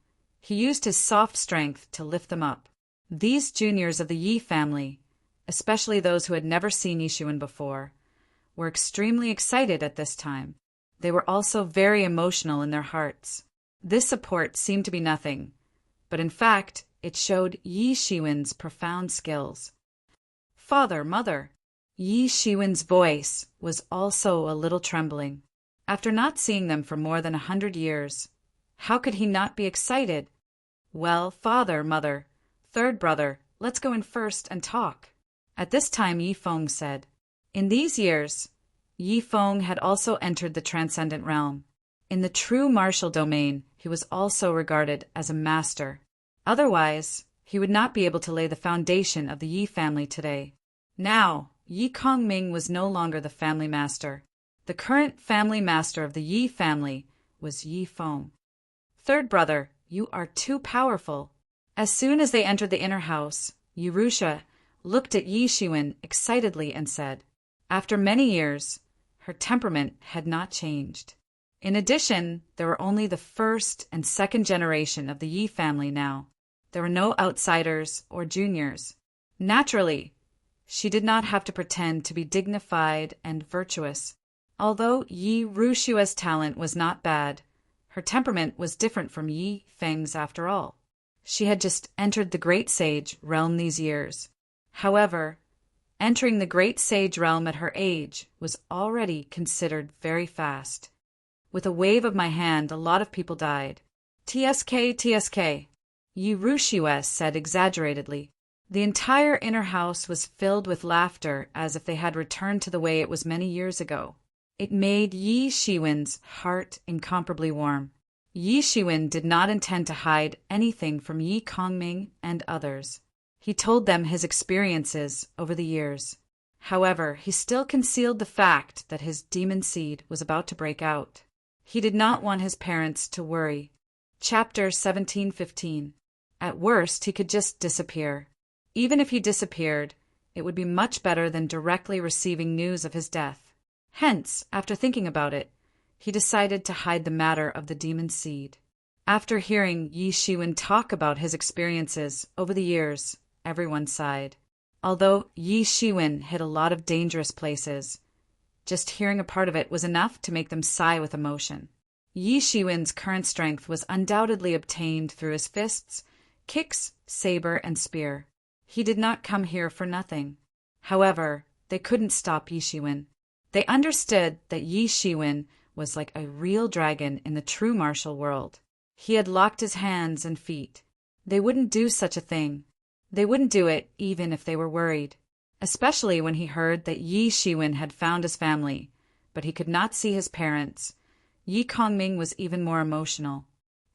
he used his soft strength to lift them up. These juniors of the Yi family, especially those who had never seen Yi Shiwen before, were extremely excited at this time. They were also very emotional in their hearts. This support seemed to be nothing, but in fact, it showed Yi Shiwen's profound skills. Father, mother. Yi Shiwen's voice was also a little trembling. After not seeing them for more than 100 years, how could he not be excited? Well, father, mother, third brother, let's go in first and talk. At this time, Yi Feng said. In these years, Yi Feng had also entered the transcendent realm. In the true martial domain, he was also regarded as a master. Otherwise, he would not be able to lay the foundation of the Yi family today. Now, Yi Kongming was no longer the family master. The current family master of the Yi family was Yi Feng. Third brother, you are too powerful. As soon as they entered the inner house, Yi Ruxue looked at Yi Shiwen excitedly and said, after many years, her temperament had not changed. In addition, there were only the 1st and 2nd generation of the Yi family now. There were no outsiders or juniors. Naturally, she did not have to pretend to be dignified and virtuous. Although Yi Ruxue's talent was not bad, her temperament was different from Yi Feng's after all. She had just entered the Great Sage realm these years. However, entering the Great Sage realm at her age was already considered very fast. With a wave of my hand, a lot of people died. "TSK, TSK," Yi Rushiwes said exaggeratedly. The entire inner house was filled with laughter as if they had returned to the way it was many years ago. It made Yi Shiwen's heart incomparably warm. Yi Shiwen did not intend to hide anything from Yi Kongming and others. He told them his experiences over the years. However, he still concealed the fact that his demon seed was about to break out. He did not want his parents to worry. Chapter 17:15. At worst, he could just disappear. Even if he disappeared, it would be much better than directly receiving news of his death. Hence, after thinking about it, he decided to hide the matter of the demon seed. After hearing Yi Shiwen talk about his experiences over the years, everyone sighed. Although Yi Shiwen hit a lot of dangerous places, just hearing a part of it was enough to make them sigh with emotion. Yi Shiwen's current strength was undoubtedly obtained through his fists, kicks, saber, and spear. He did not come here for nothing. However, they couldn't stop Yi Shiwen. They understood that Yi Shiwen was like a real dragon in the true martial world. He had locked his hands and feet. They wouldn't do such a thing. They wouldn't do it even if they were worried, especially when he heard that Yi Shiwen had found his family, but he could not see his parents. Yi Kongming was even more emotional.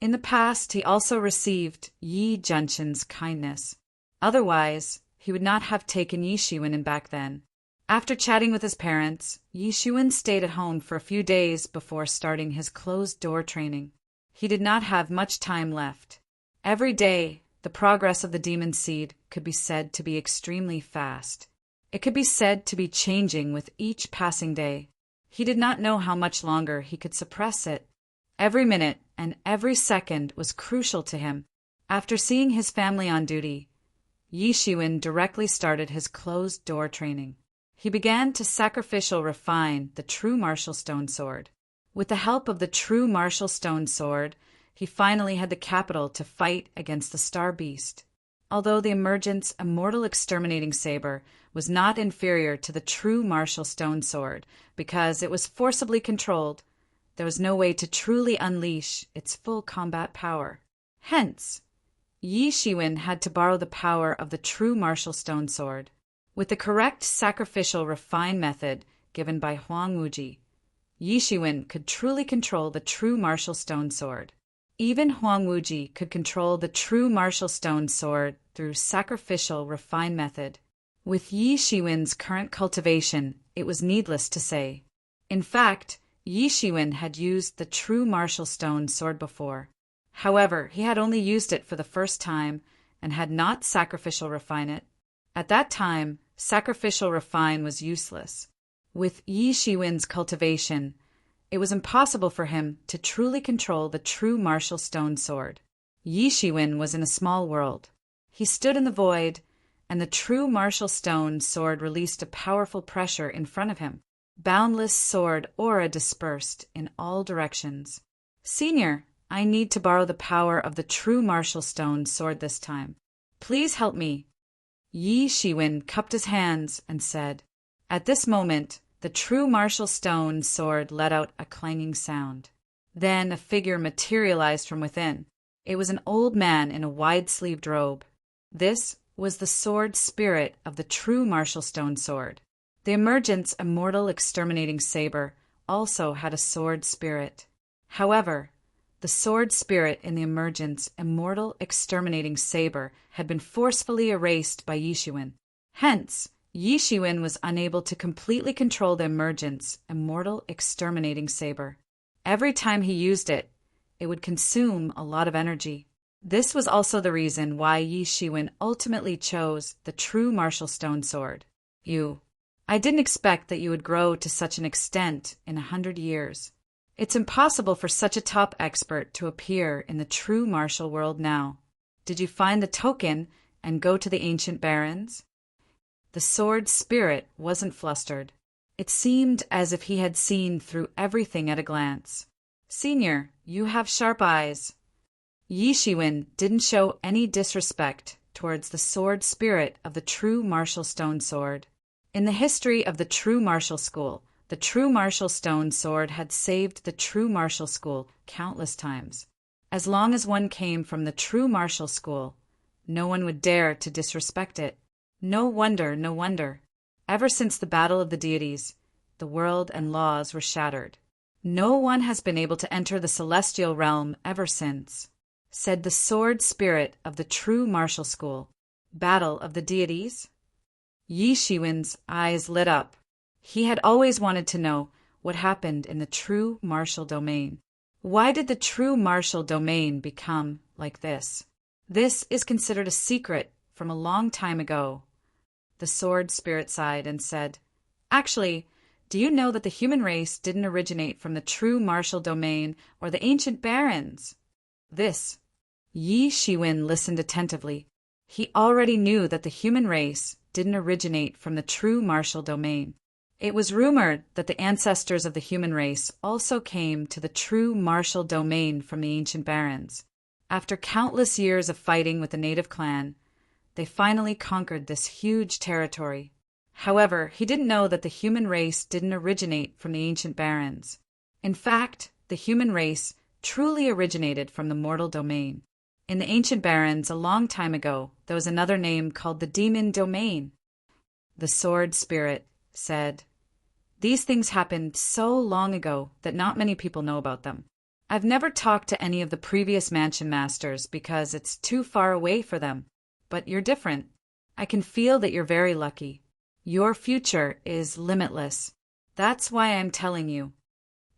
In the past, he also received Yi Junshin's kindness. Otherwise, he would not have taken Yi Shiwen in back then. After chatting with his parents, Yi Shiwen stayed at home for a few days before starting his closed-door training. He did not have much time left. Every day, the progress of the demon seed could be said to be extremely fast. It could be said to be changing with each passing day. He did not know how much longer he could suppress it. Every minute and every second was crucial to him. After seeing his family on duty, Yi Shiwen directly started his closed-door training. He began to sacrificial refine the true martial stone sword. With the help of the true martial stone sword, he finally had the capital to fight against the Star Beast. Although the Emergent's immortal exterminating saber was not inferior to the true martial stone sword because it was forcibly controlled, there was no way to truly unleash its full combat power. Hence, Yi Shiwen had to borrow the power of the true martial stone sword. With the correct sacrificial refine method given by Huang Wuji, Yi Shiwen could truly control the true martial stone sword. Even Huang Wuji could control the true martial stone sword through sacrificial refine method. With Yi Shiwen's current cultivation, it was needless to say. In fact, Yi Shiwen had used the true martial stone sword before. However, he had only used it for the first time and had not sacrificial refine it. At that time, sacrificial refine was useless. With Yi Shiwen's cultivation, it was impossible for him to truly control the true martial stone sword. Yi Shiwen was in a small world. He stood in the void, and the true martial stone sword released a powerful pressure in front of him. Boundless sword aura dispersed in all directions. "Senior, I need to borrow the power of the true martial stone sword this time. Please help me." Yi Shiwen cupped his hands and said. At this moment, the true martial stone sword let out a clanging sound. Then a figure materialized from within. It was an old man in a wide-sleeved robe. This was the sword spirit of the true martial stone sword. The Emergent's immortal exterminating saber also had a sword spirit. However, the sword spirit in the Emergent's immortal exterminating saber had been forcefully erased by Yi Shiwen. Hence, Yi Shiwen was unable to completely control the Emergent's immortal exterminating saber. Every time he used it, it would consume a lot of energy. This was also the reason why Yi Shiwen ultimately chose the true martial stone sword. I didn't expect that you would grow to such an extent in 100 years. It's impossible for such a top expert to appear in the true martial world now. Did you find the token and go to the ancient barons? The sword spirit wasn't flustered. It seemed as if he had seen through everything at a glance. Senior, you have sharp eyes. Yi Shiwen didn't show any disrespect towards the sword spirit of the true martial stone sword. In the history of the true martial school, the true martial stone sword had saved the true martial school countless times. As long as one came from the true martial school, no one would dare to disrespect it. No wonder, no wonder. Ever since the battle of the deities, the world and laws were shattered. No one has been able to enter the celestial realm ever since, said the sword spirit of the true martial school. Battle of the deities? Yi Shiwen's eyes lit up. He had always wanted to know what happened in the true martial domain. Why did the true martial domain become like this? This is considered a secret from a long time ago. The sword spirit sighed and said, Actually, do you know that the human race didn't originate from the true martial domain or the ancient barons? This. Yi Shiwen listened attentively. He already knew that the human race didn't originate from the true martial domain. It was rumored that the ancestors of the human race also came to the true martial domain from the ancient barons. After countless years of fighting with the native clan, they finally conquered this huge territory. However, he didn't know that the human race didn't originate from the ancient barons. In fact, the human race truly originated from the mortal domain. In the ancient barons, a long time ago, there was another name called the demon domain. The sword spirit said, These things happened so long ago that not many people know about them. I've never talked to any of the previous mansion masters because it's too far away for them. But you're different. I can feel that you're very lucky. Your future is limitless. That's why I'm telling you.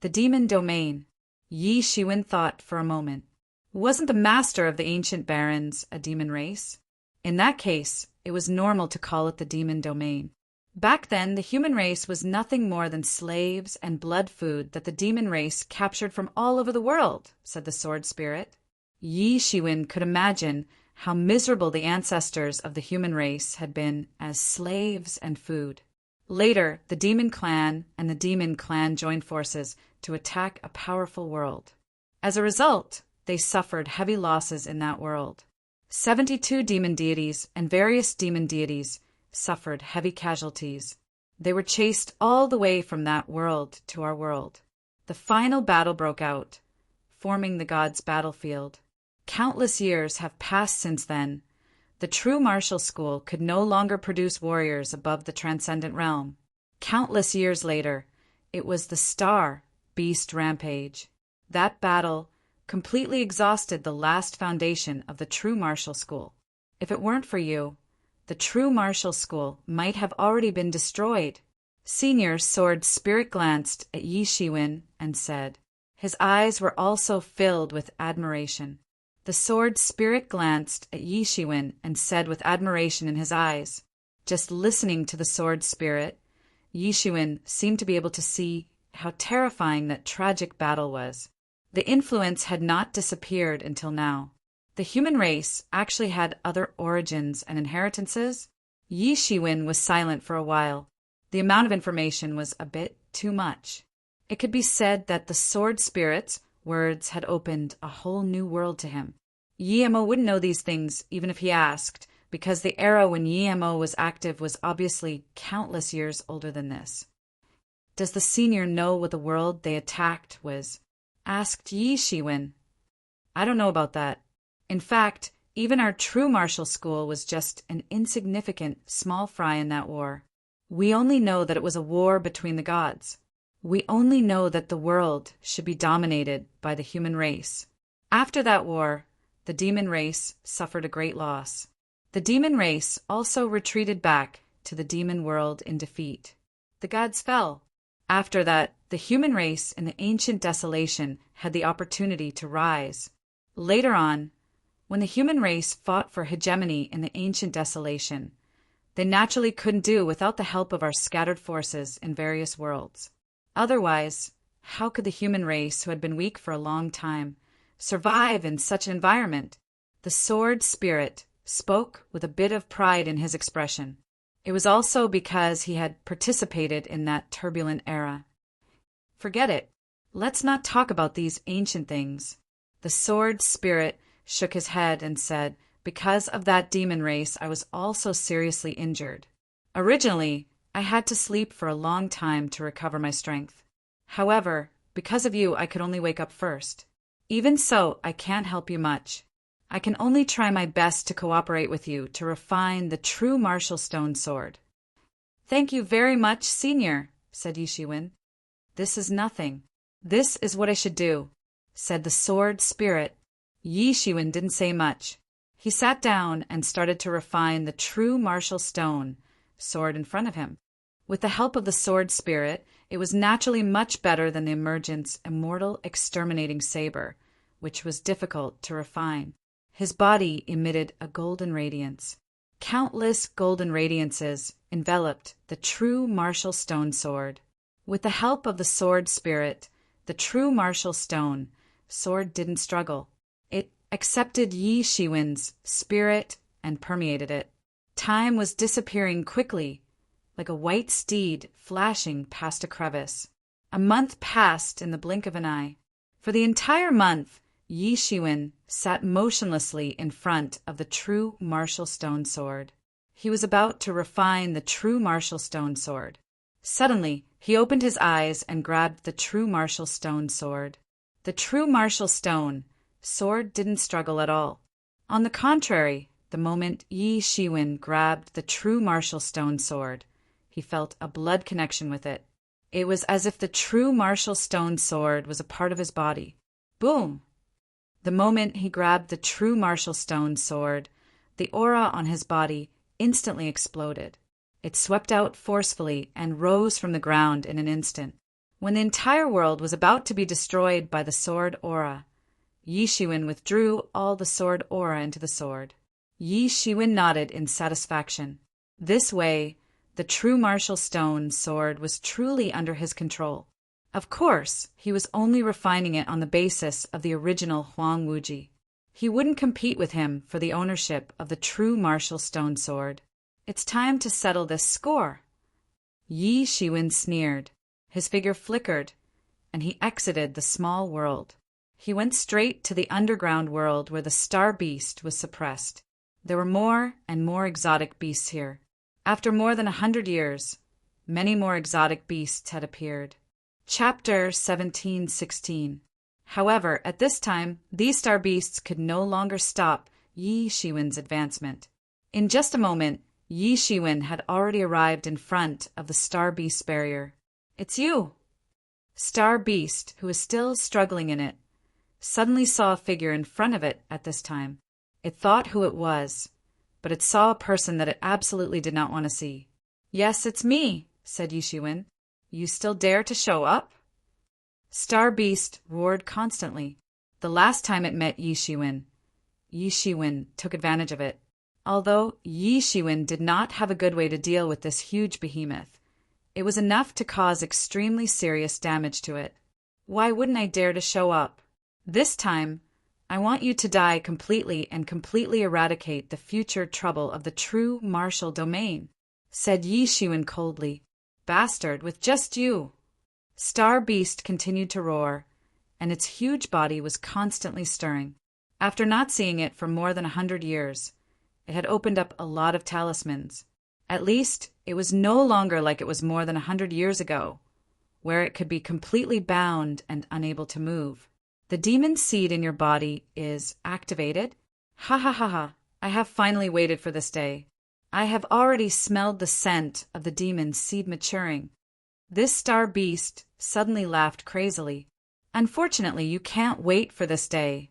The demon domain. Yi Shiwen thought for a moment. Wasn't the master of the ancient barons a demon race? In that case, it was normal to call it the demon domain. Back then, the human race was nothing more than slaves and blood food that the demon race captured from all over the world, said the sword spirit. Yi Shiwen could imagine how miserable the ancestors of the human race had been as slaves and food. Later, the demon clan and the demon clan joined forces to attack a powerful world. As a result, they suffered heavy losses in that world. 72 demon deities and various demon deities suffered heavy casualties. They were chased all the way from that world to our world. The final battle broke out, forming the gods' battlefield. Countless years have passed since then. The true martial school could no longer produce warriors above the transcendent realm. Countless years later, it was the Star Beast Rampage. That battle completely exhausted the last foundation of the true martial school. If it weren't for you, the true martial school might have already been destroyed. Senior Sword Spirit glanced at Yi Shiwen and said. His eyes were also filled with admiration. The sword spirit glanced at Yi Shiwen and said with admiration in his eyes. Just listening to the sword spirit, Yi Shiwen seemed to be able to see how terrifying that tragic battle was. The influence had not disappeared until now. The human race actually had other origins and inheritances. Yi Shiwen was silent for a while. The amount of information was a bit too much. It could be said that the sword spirit's words had opened a whole new world to him. Yi-Mo wouldn't know these things even if he asked, because the era when Yi-Mo was active was obviously countless years older than this. Does the senior know what the world they attacked was? Asked Yi Shiwen. I don't know about that. In fact, even our true martial school was just an insignificant small fry in that war. We only know that it was a war between the gods. We only know that the world should be dominated by the human race. After that war, the demon race suffered a great loss. The demon race also retreated back to the demon world in defeat. The gods fell. After that, the human race in the ancient desolation had the opportunity to rise. Later on, when the human race fought for hegemony in the ancient desolation, they naturally couldn't do without the help of our scattered forces in various worlds. Otherwise, how could the human race, who had been weak for a long time, survive in such an environment? The sword spirit spoke with a bit of pride in his expression. It was also because he had participated in that turbulent era. Forget it. Let's not talk about these ancient things. The sword spirit shook his head and said, because of that demon race, I was also seriously injured. Originally, I had to sleep for a long time to recover my strength. However, because of you, I could only wake up first. Even so, I can't help you much. I can only try my best to cooperate with you to refine the true martial stone sword." "Thank you very much, Senior," said Yishiwen. "This is nothing. This is what I should do," said the sword spirit. Yishiwen didn't say much. He sat down and started to refine the true martial stone sword in front of him. With the help of the sword spirit, it was naturally much better than the emergent's immortal exterminating saber, which was difficult to refine. His body emitted a golden radiance. Countless golden radiances enveloped the true martial stone sword. With the help of the sword spirit, the true martial stone sword didn't struggle. It accepted Yishiwen's spirit and permeated it. Time was disappearing quickly, like a white steed flashing past a crevice. A month passed in the blink of an eye. For the entire month, Yishiwen sat motionlessly in front of the true martial stone sword. He was about to refine the true martial stone sword. Suddenly, he opened his eyes and grabbed the true martial stone sword. The true martial stone sword didn't struggle at all. On the contrary, the moment Yishiwen grabbed the true martial stone sword, he felt a blood connection with it. It was as if the true martial stone sword was a part of his body. Boom! The moment he grabbed the true martial stone sword, the aura on his body instantly exploded. It swept out forcefully and rose from the ground in an instant. When the entire world was about to be destroyed by the sword aura, Yishiwen withdrew all the sword aura into the sword. Yishiwen nodded in satisfaction. This way, the true martial stone sword was truly under his control. Of course, he was only refining it on the basis of the original Huang Wuji. He wouldn't compete with him for the ownership of the true martial stone sword. "It's time to settle this score." Yishiwen sneered. His figure flickered, and he exited the small world. He went straight to the underground world where the star beast was suppressed. There were more and more exotic beasts here. After more than 100 years, many more exotic beasts had appeared. Chapter 17:16. However, at this time, these star beasts could no longer stop Yishiwen's advancement. In just a moment, Yishiwen had already arrived in front of the star beast's barrier. "It's you!" Star beast, who was still struggling in it, suddenly saw a figure in front of it at this time. It thought who it was, but it saw a person that it absolutely did not want to see. "Yes, it's me," said Yishiwen. "You still dare to show up?" Star Beast roared constantly. The last time it met Yishiwen, Yishiwen took advantage of it. Although Yishiwen did not have a good way to deal with this huge behemoth, it was enough to cause extremely serious damage to it. "Why wouldn't I dare to show up? This time, I want you to die completely and completely eradicate the future trouble of the true martial domain," said Yishiwen coldly. "Bastard, with just you!" Star Beast continued to roar, and its huge body was constantly stirring. After not seeing it for more than 100 years, it had opened up a lot of talismans. At least, it was no longer like it was more than 100 years ago, where it could be completely bound and unable to move. "The demon seed in your body is activated? Ha ha ha ha, I have finally waited for this day. I have already smelled the scent of the demon seed maturing." This star beast suddenly laughed crazily. "Unfortunately, you can't wait for this day,"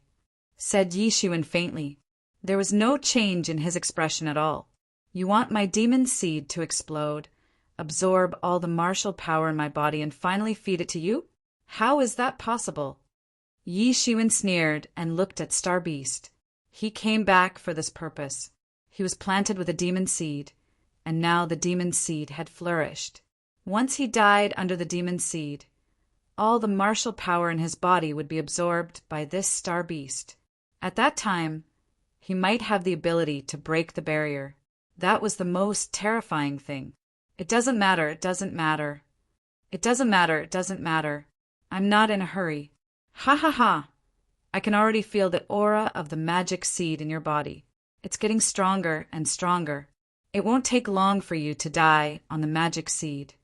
said Yishiwen faintly. There was no change in his expression at all. "You want my demon seed to explode, absorb all the martial power in my body, and finally feed it to you? How is that possible?" Yishiwen sneered and looked at Star Beast. He came back for this purpose. He was planted with a demon seed, and now the demon seed had flourished. Once he died under the demon seed, all the martial power in his body would be absorbed by this star beast. At that time, he might have the ability to break the barrier. That was the most terrifying thing. "It doesn't matter, it doesn't matter. It doesn't matter, it doesn't matter. I'm not in a hurry. Ha ha ha! I can already feel the aura of the magic seed in your body. It's getting stronger and stronger. It won't take long for you to die on the magic seed.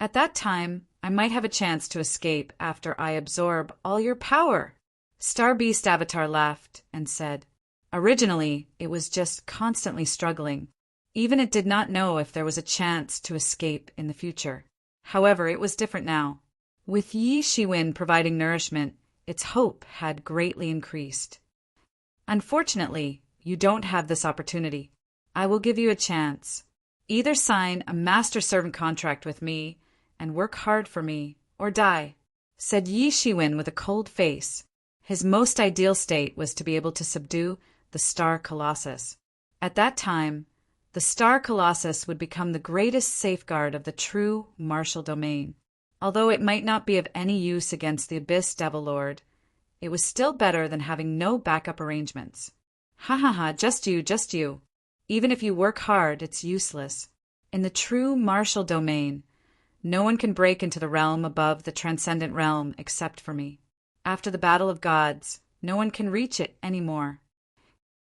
At that time, I might have a chance to escape after I absorb all your power," Star Beast Avatar laughed and said, "Originally, it was just constantly struggling. Even it did not know if there was a chance to escape in the future. However, it was different now. With Yi Shiwen providing nourishment, its hope had greatly increased. Unfortunately, you don't have this opportunity. I will give you a chance. Either sign a master-servant contract with me and work hard for me, or die," said Yi Shiwen with a cold face. His most ideal state was to be able to subdue the Star Colossus. At that time, the Star Colossus would become the greatest safeguard of the true martial domain. Although it might not be of any use against the Abyss Devil Lord, it was still better than having no backup arrangements. Ha ha ha, just you. Even if you work hard, it's useless. In the true martial domain, no one can break into the realm above the transcendent realm except for me. After the battle of gods, no one can reach it anymore.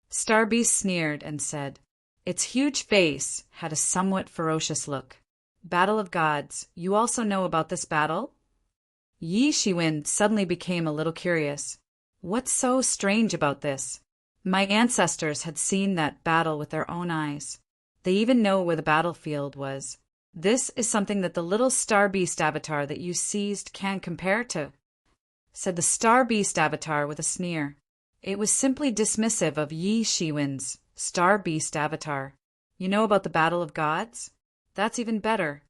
Star Beast sneered and said, its huge face had a somewhat ferocious look. Battle of gods, you also know about this battle? Yi Shiwen suddenly became a little curious. What's so strange about this? My ancestors had seen that battle with their own eyes. They even know where the battlefield was. This is something that the little Star Beast avatar that you seized can compare to, said the Star Beast avatar with a sneer. It was simply dismissive of Yi Shiwen's Star Beast avatar. You know about the battle of gods? That's even better.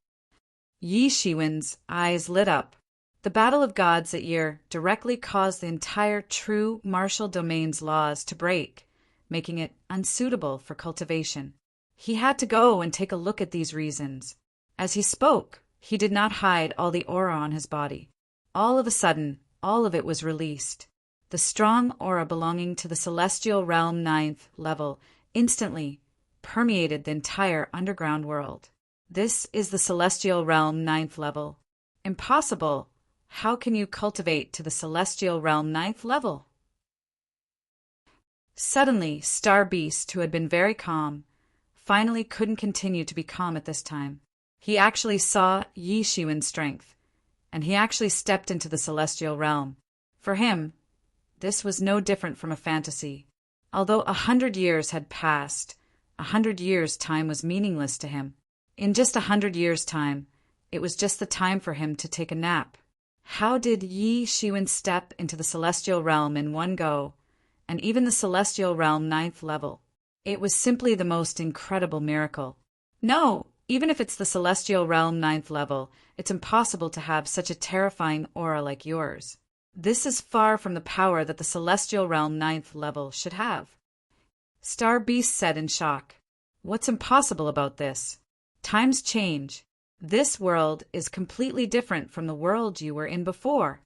Yi Shiwen's eyes lit up. The battle of gods that year directly caused the entire true martial domain's laws to break, making it unsuitable for cultivation. He had to go and take a look at these reasons. As he spoke, he did not hide all the aura on his body. All of a sudden, all of it was released. The strong aura belonging to the celestial realm 9th level instantly permeated the entire underground world. This is the celestial realm 9th level. Impossible. How can you cultivate to the celestial realm 9th level? Suddenly, Star Beast, who had been very calm, finally couldn't continue to be calm at this time. He actually saw Yi Shiwen's strength, and he actually stepped into the celestial realm. For him, this was no different from a fantasy. Although 100 years had passed, 100 years' time was meaningless to him. In just 100 years' time, it was just the time for him to take a nap. How did Yi Shiwen step into the celestial realm in one go, and even the celestial realm 9th level? It was simply the most incredible miracle. No, even if it's the celestial realm 9th level, it's impossible to have such a terrifying aura like yours. This is far from the power that the celestial realm 9th level should have. Star Beast said in shock. What's impossible about this? Times change. This world is completely different from the world you were in before.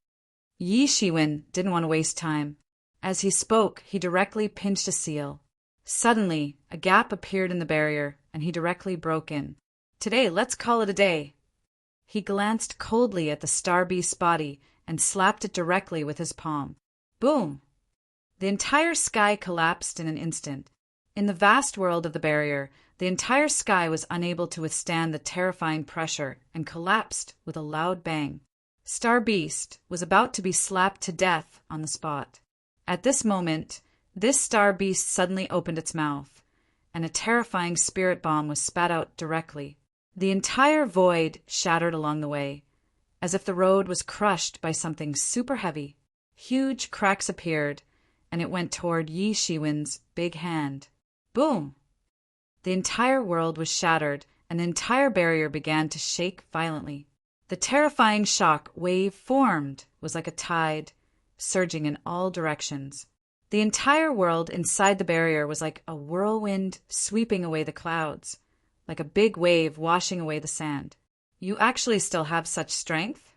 Yi Shiwen didn't want to waste time. As he spoke, he directly pinched a seal. Suddenly, a gap appeared in the barrier, and he directly broke in. Today, let's call it a day. He glanced coldly at the Star Beast's body and slapped it directly with his palm. Boom! The entire sky collapsed in an instant. In the vast world of the barrier, the entire sky was unable to withstand the terrifying pressure and collapsed with a loud bang. Star Beast was about to be slapped to death on the spot. At this moment, this Star Beast suddenly opened its mouth, and a terrifying spirit bomb was spat out directly. The entire void shattered along the way, as if the road was crushed by something super heavy. Huge cracks appeared, and it went toward Yi Shiwen's big hand. Boom! The entire world was shattered, and the entire barrier began to shake violently. The terrifying shock wave formed was like a tide, surging in all directions. The entire world inside the barrier was like a whirlwind sweeping away the clouds, like a big wave washing away the sand. You actually still have such strength?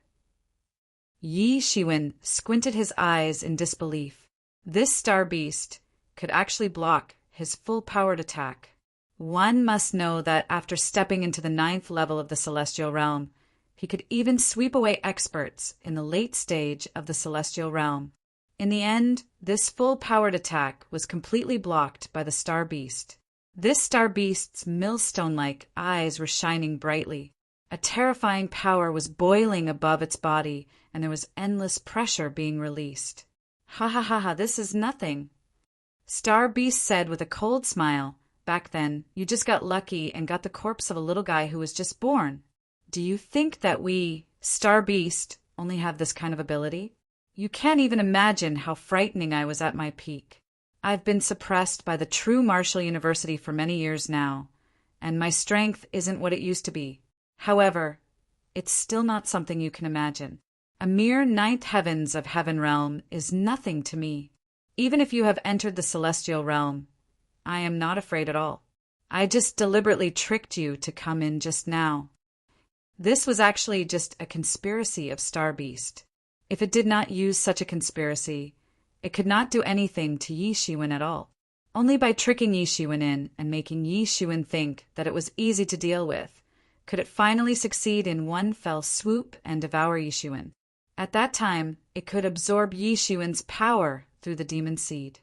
Yi Shiwen squinted his eyes in disbelief. This Star Beast could actually block his full-powered attack. One must know that after stepping into the 9th level of the celestial realm, he could even sweep away experts in the late stage of the celestial realm. In the end, this full-powered attack was completely blocked by the Star Beast. This Star Beast's millstone-like eyes were shining brightly. A terrifying power was boiling above its body, and there was endless pressure being released. Ha ha ha ha, this is nothing, Star Beast said with a cold smile. Back then, you just got lucky and got the corpse of a little guy who was just born. Do you think that we, Star Beast, only have this kind of ability? You can't even imagine how frightening I was at my peak. I've been suppressed by the true Martial University for many years now, and my strength isn't what it used to be. However, it's still not something you can imagine. A mere ninth heavens of Heaven Realm is nothing to me. Even if you have entered the Celestial Realm, I am not afraid at all. I just deliberately tricked you to come in just now. This was actually just a conspiracy of Star Beast. If it did not use such a conspiracy, it could not do anything to Yi Shiwen at all. Only by tricking Yi Shiwen in and making Yi Shiwen think that it was easy to deal with, could it finally succeed in one fell swoop and devour Yi Shiwen. At that time, it could absorb Yi Shiwen's power through the demon seed.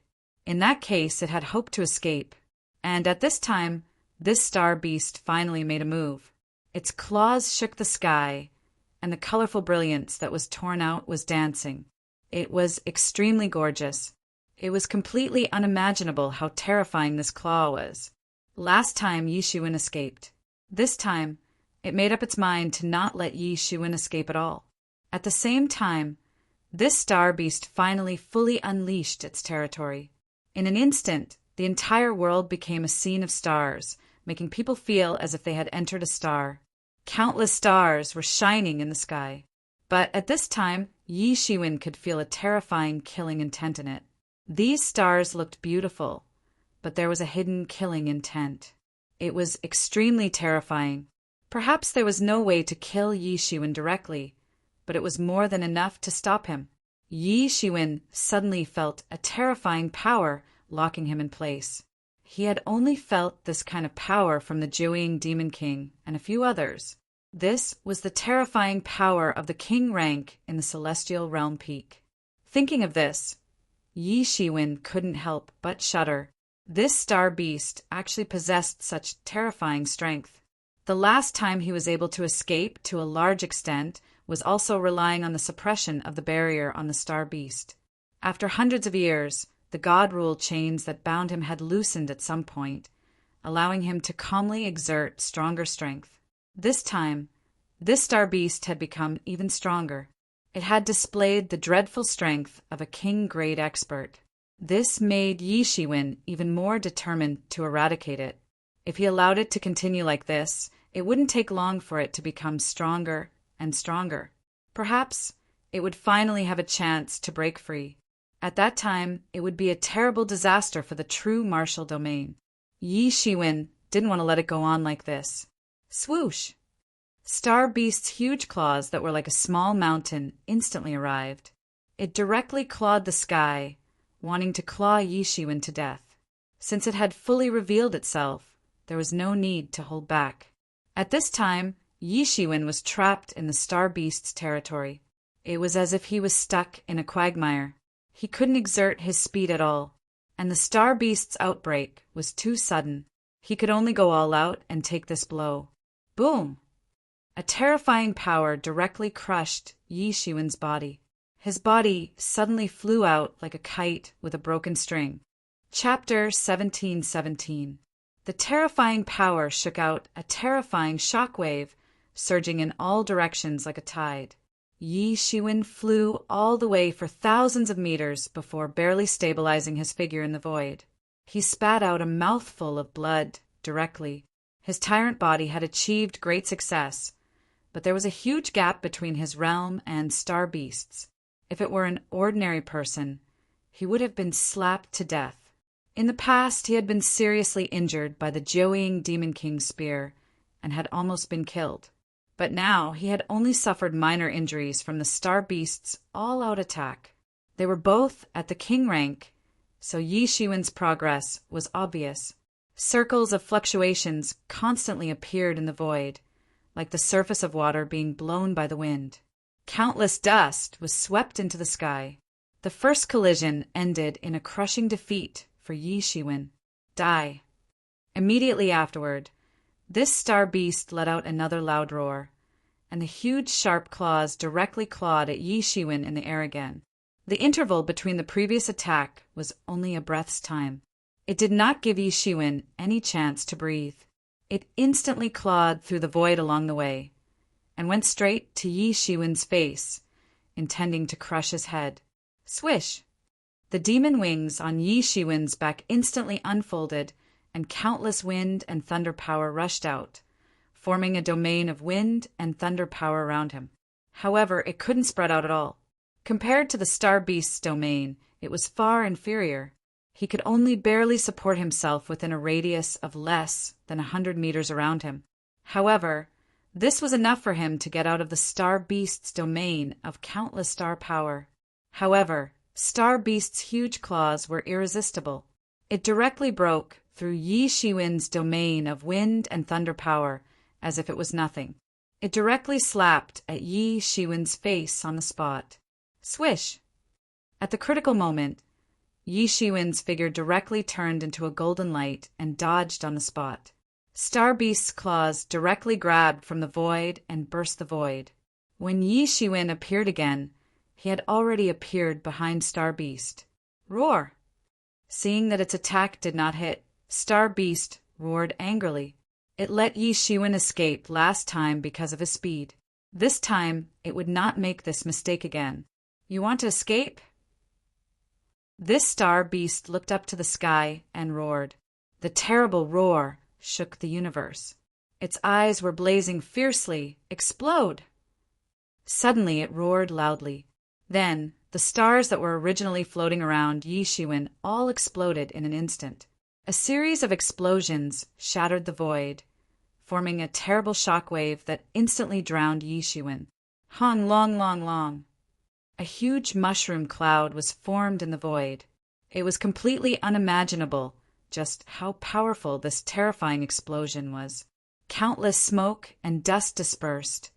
In that case, it had hoped to escape, and at this time, this Star Beast finally made a move. Its claws shook the sky, and the colorful brilliance that was torn out was dancing. It was extremely gorgeous. It was completely unimaginable how terrifying this claw was. Last time, Yi Shiwen escaped. This time, it made up its mind to not let Yi Shiwen escape at all. At the same time, this Star Beast finally fully unleashed its territory. In an instant, the entire world became a scene of stars, making people feel as if they had entered a star. Countless stars were shining in the sky. But at this time, Yi Shiwen could feel a terrifying killing intent in it. These stars looked beautiful, but there was a hidden killing intent. It was extremely terrifying. Perhaps there was no way to kill Yi Shiwen directly, but it was more than enough to stop him. Yi Shiwen suddenly felt a terrifying power locking him in place. He had only felt this kind of power from the Jiuying Demon King and a few others. This was the terrifying power of the king rank in the Celestial Realm Peak. Thinking of this, Yi Shiwen couldn't help but shudder. This Star Beast actually possessed such terrifying strength. The last time he was able to escape to a large extent was also relying on the suppression of the barrier on the Star Beast. After hundreds of years, the God-rule chains that bound him had loosened at some point, allowing him to calmly exert stronger strength. This time, this Star Beast had become even stronger. It had displayed the dreadful strength of a king-grade expert. This made Yi Shiwen even more determined to eradicate it. If he allowed it to continue like this, it wouldn't take long for it to become stronger and stronger. Perhaps it would finally have a chance to break free. At that time, it would be a terrible disaster for the true martial domain. Yi Shiwen didn't want to let it go on like this. Swoosh! Star Beast's huge claws that were like a small mountain instantly arrived. It directly clawed the sky, wanting to claw Yi Shiwen to death. Since it had fully revealed itself, there was no need to hold back. At this time, Yi Shiwen was trapped in the Star Beast's territory. It was as if he was stuck in a quagmire. He couldn't exert his speed at all, and the Star Beast's outbreak was too sudden. He could only go all out and take this blow. Boom! A terrifying power directly crushed Yi Shiwen's body. His body suddenly flew out like a kite with a broken string. Chapter 1717. The terrifying power shook out a terrifying shockwave, surging in all directions like a tide. Yi Shiwen flew all the way for thousands of meters before barely stabilizing his figure in the void. He spat out a mouthful of blood directly. His tyrant body had achieved great success, but there was a huge gap between his realm and Star Beast's. If it were an ordinary person, he would have been slapped to death. In the past, he had been seriously injured by the Jiuying Demon King's spear and had almost been killed. But now he had only suffered minor injuries from the Star Beast's all-out attack. They were both at the king rank, so Yi Shiwen's progress was obvious. Circles of fluctuations constantly appeared in the void, like the surface of water being blown by the wind. Countless dust was swept into the sky. The first collision ended in a crushing defeat for Yi Shiwen. Die. Immediately afterward, this Star Beast let out another loud roar, and the huge sharp claws directly clawed at Yi Shiwen in the air again. The interval between the previous attack was only a breath's time. It did not give Yi Shiwen any chance to breathe. It instantly clawed through the void along the way, and went straight to Yi Shiwen's face, intending to crush his head. Swish! The demon wings on Yi Shiwen's back instantly unfolded, and countless wind and thunder power rushed out, forming a domain of wind and thunder power around him. However, it couldn't spread out at all. Compared to the Star Beast's domain, it was far inferior. He could only barely support himself within a radius of less than 100 meters around him. However, this was enough for him to get out of the Star Beast's domain of countless star power. However, Star Beast's huge claws were irresistible. It directly broke through Yi Shiwen's domain of wind and thunder power as if it was nothing. It directly slapped at Yi Shiwen's face on the spot. Swish! At the critical moment, Yi Shiwen's figure directly turned into a golden light and dodged on the spot. Star Beast's claws directly grabbed from the void and burst the void. When Yi Shiwen appeared again, he had already appeared behind Star Beast. Roar! Seeing that its attack did not hit, Star Beast roared angrily. It let Yi Shiwen escape last time because of his speed. This time, it would not make this mistake again. You want to escape? This Star Beast looked up to the sky and roared. The terrible roar shook the universe. Its eyes were blazing fiercely. Explode! Suddenly it roared loudly. Then, the stars that were originally floating around Yi Shiwen all exploded in an instant. A series of explosions shattered the void, forming a terrible shockwave that instantly drowned Yi Shiwen. Hong long, long, long. A huge mushroom cloud was formed in the void. It was completely unimaginable just how powerful this terrifying explosion was. Countless smoke and dust dispersed,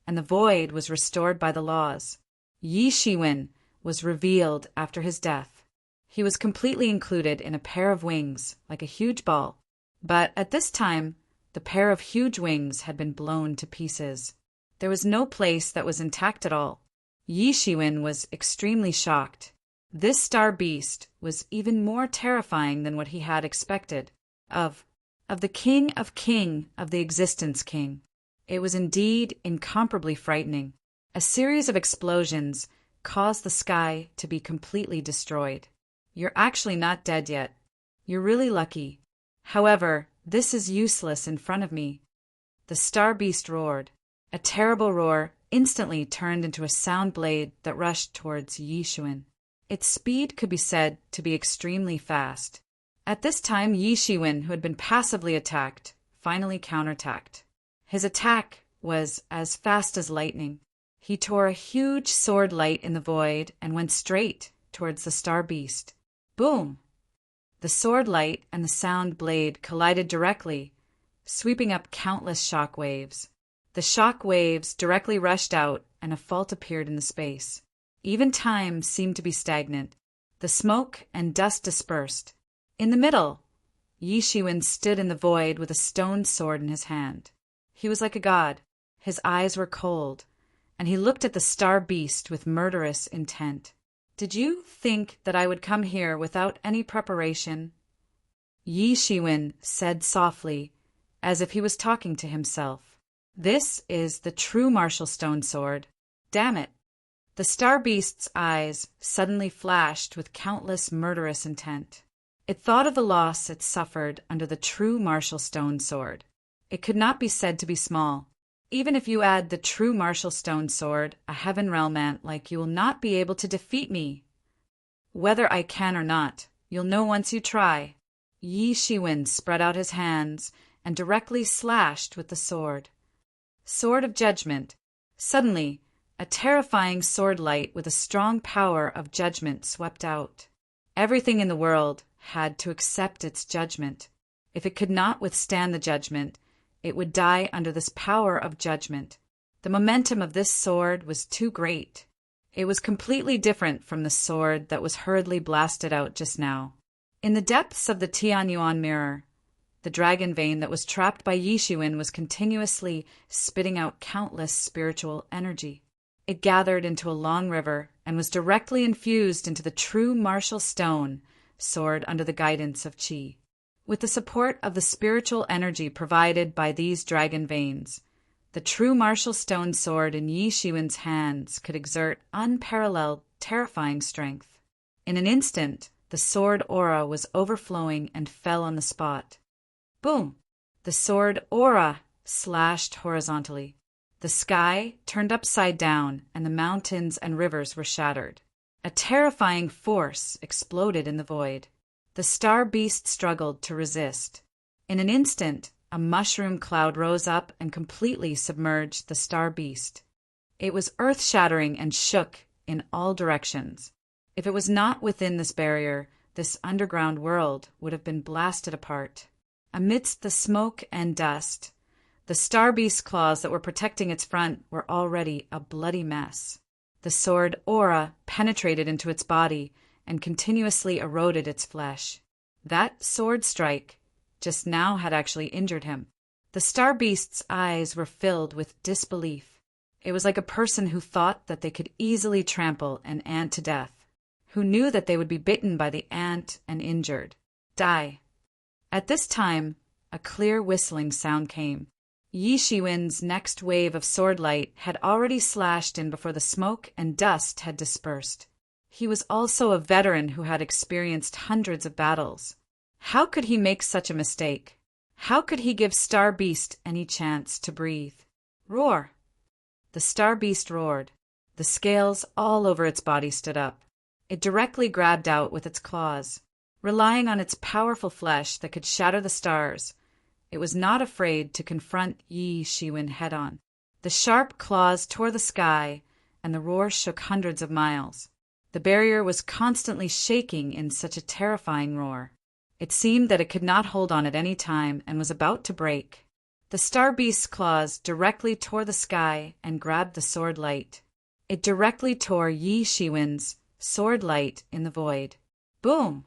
and the void was restored by the laws. Yi Shiwen was revealed after his death. He was completely included in a pair of wings, like a huge ball. But at this time, the pair of huge wings had been blown to pieces. There was no place that was intact at all. Yi Shiwen was extremely shocked. This Star Beast was even more terrifying than what he had expected. Of the King of the Existence King. It was indeed incomparably frightening. A series of explosions caused the sky to be completely destroyed. You're actually not dead yet. You're really lucky. However, this is useless in front of me. The Star Beast roared. A terrible roar instantly turned into a sound blade that rushed towards Yi Shiwen. Its speed could be said to be extremely fast. At this time, Yi Shiwen, who had been passively attacked, finally counterattacked. His attack was as fast as lightning. He tore a huge sword light in the void and went straight towards the Star Beast. Boom! The sword light and the sound blade collided directly, sweeping up countless shock waves. The shock waves directly rushed out, and a fault appeared in the space. Even time seemed to be stagnant. The smoke and dust dispersed. In the middle, Yi Shiwen stood in the void with a stone sword in his hand. He was like a god. His eyes were cold, and he looked at the Star Beast with murderous intent. Did you think that I would come here without any preparation? Yi Shiwen said softly, as if he was talking to himself. This is the true Martial Stone Sword. Damn it! The Star Beast's eyes suddenly flashed with countless murderous intent. It thought of the loss it suffered under the true Martial Stone Sword. It could not be said to be small. Even if you add the true Martial Stone Sword, a Heaven Realm ant like you will not be able to defeat me. Whether I can or not, you'll know once you try. Yi Shiwen spread out his hands and directly slashed with the sword. Sword of Judgment. Suddenly, a terrifying sword light with a strong power of judgment swept out. Everything in the world had to accept its judgment. If it could not withstand the judgment, it would die under this power of judgment. The momentum of this sword was too great. It was completely different from the sword that was hurriedly blasted out just now. In the depths of the Tianyuan mirror, the dragon vein that was trapped by Yi Shiwen was continuously spitting out countless spiritual energy. It gathered into a long river and was directly infused into the true martial stone sword under the guidance of Qi. With the support of the spiritual energy provided by these dragon veins, the true martial stone sword in Yi Shiwen's hands could exert unparalleled, terrifying strength. In an instant, the sword aura was overflowing and fell on the spot. Boom! The sword aura slashed horizontally. The sky turned upside down, and the mountains and rivers were shattered. A terrifying force exploded in the void. The star beast struggled to resist. In an instant, a mushroom cloud rose up and completely submerged the star beast. It was earth-shattering and shook in all directions. If it was not within this barrier, this underground world would have been blasted apart. Amidst the smoke and dust, the star beast's claws that were protecting its front were already a bloody mess. The sword aura penetrated into its body and continuously eroded its flesh. That sword strike just now had actually injured him. The star beast's eyes were filled with disbelief. It was like a person who thought that they could easily trample an ant to death, who knew that they would be bitten by the ant and injured. Die. At this time, a clear whistling sound came. Yi Shiwen's next wave of sword light had already slashed in before the smoke and dust had dispersed. He was also a veteran who had experienced hundreds of battles. How could he make such a mistake? How could he give Star Beast any chance to breathe? Roar! The Star Beast roared. The scales all over its body stood up. It directly grabbed out with its claws. Relying on its powerful flesh that could shatter the stars, it was not afraid to confront Yi Shiwen head-on. The sharp claws tore the sky, and the roar shook hundreds of miles. The barrier was constantly shaking in such a terrifying roar. It seemed that it could not hold on at any time and was about to break. The star beast's claws directly tore the sky and grabbed the sword light. It directly tore Yi Shiwen's sword light in the void. Boom!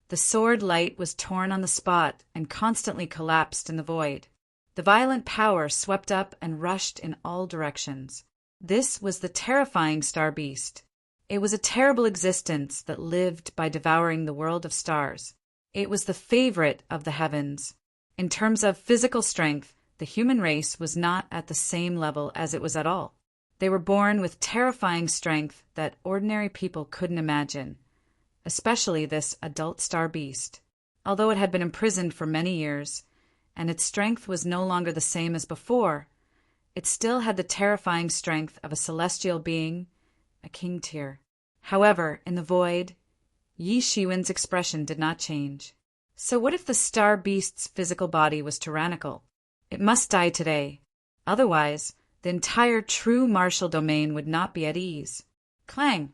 The sword light was torn on the spot and constantly collapsed in the void. The violent power swept up and rushed in all directions. This was the terrifying star beast. It was a terrible existence that lived by devouring the world of stars. It was the favorite of the heavens. In terms of physical strength, the human race was not at the same level as it was at all. They were born with terrifying strength that ordinary people couldn't imagine, especially this adult star beast. Although it had been imprisoned for many years, and its strength was no longer the same as before, it still had the terrifying strength of a celestial being, a king tier. However, in the void, Yi Shiwen's expression did not change. So what if the star beast's physical body was tyrannical? It must die today. Otherwise, the entire true martial domain would not be at ease. Clang!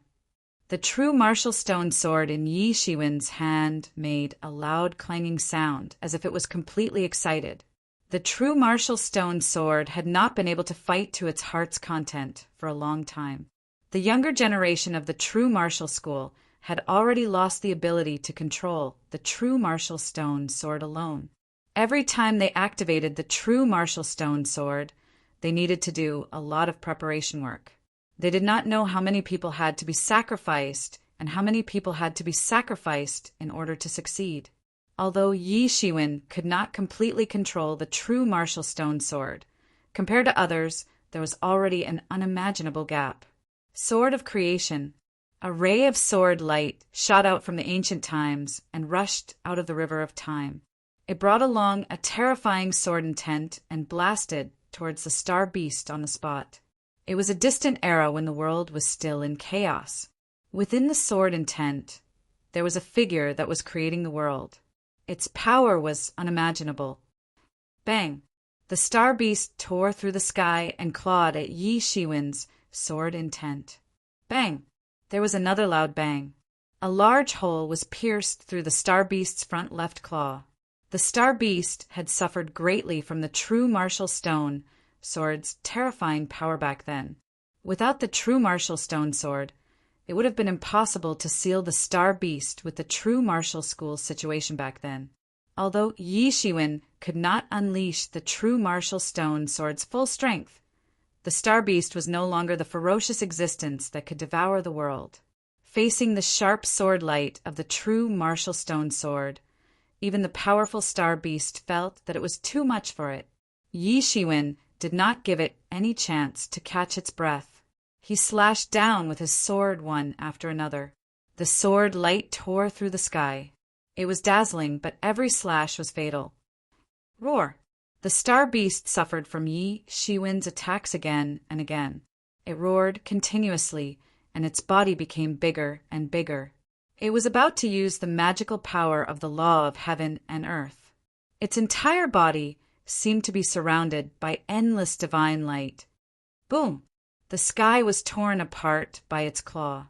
The true martial stone sword in Yi Shiwen's hand made a loud clanging sound as if it was completely excited. The true martial stone sword had not been able to fight to its heart's content for a long time. The younger generation of the true martial school had already lost the ability to control the true martial stone sword alone. Every time they activated the true martial stone sword, they needed to do a lot of preparation work. They did not know how many people had to be sacrificed and how many people had to be sacrificed in order to succeed. Although Yi Shiwen could not completely control the true martial stone sword, compared to others, there was already an unimaginable gap. Sword of Creation. A ray of sword light shot out from the ancient times and rushed out of the river of time. It brought along a terrifying sword intent and blasted towards the star beast on the spot. It was a distant era when the world was still in chaos. Within the sword intent, there was a figure that was creating the world. Its power was unimaginable. Bang! The star beast tore through the sky and clawed at Yi Shiwen's sword intent. Bang! There was another loud bang. A large hole was pierced through the star beast's front left claw. The star beast had suffered greatly from the true martial stone sword's terrifying power back then. Without the true martial stone sword, it would have been impossible to seal the star beast with the true martial school situation back then. Although Yi Shiwen could not unleash the true martial stone sword's full strength, the The star beast was no longer the ferocious existence that could devour the world. Facing the sharp sword light of the true martial stone sword, even the powerful star beast felt that it was too much for it. Yi Shiwen did not give it any chance to catch its breath. He slashed down with his sword one after another. The sword light tore through the sky. It was dazzling, but every slash was fatal. Roar! The star beast suffered from Yi Shiwen's attacks again and again. It roared continuously, and its body became bigger and bigger. It was about to use the magical power of the law of heaven and earth. Its entire body seemed to be surrounded by endless divine light. Boom! The sky was torn apart by its claw.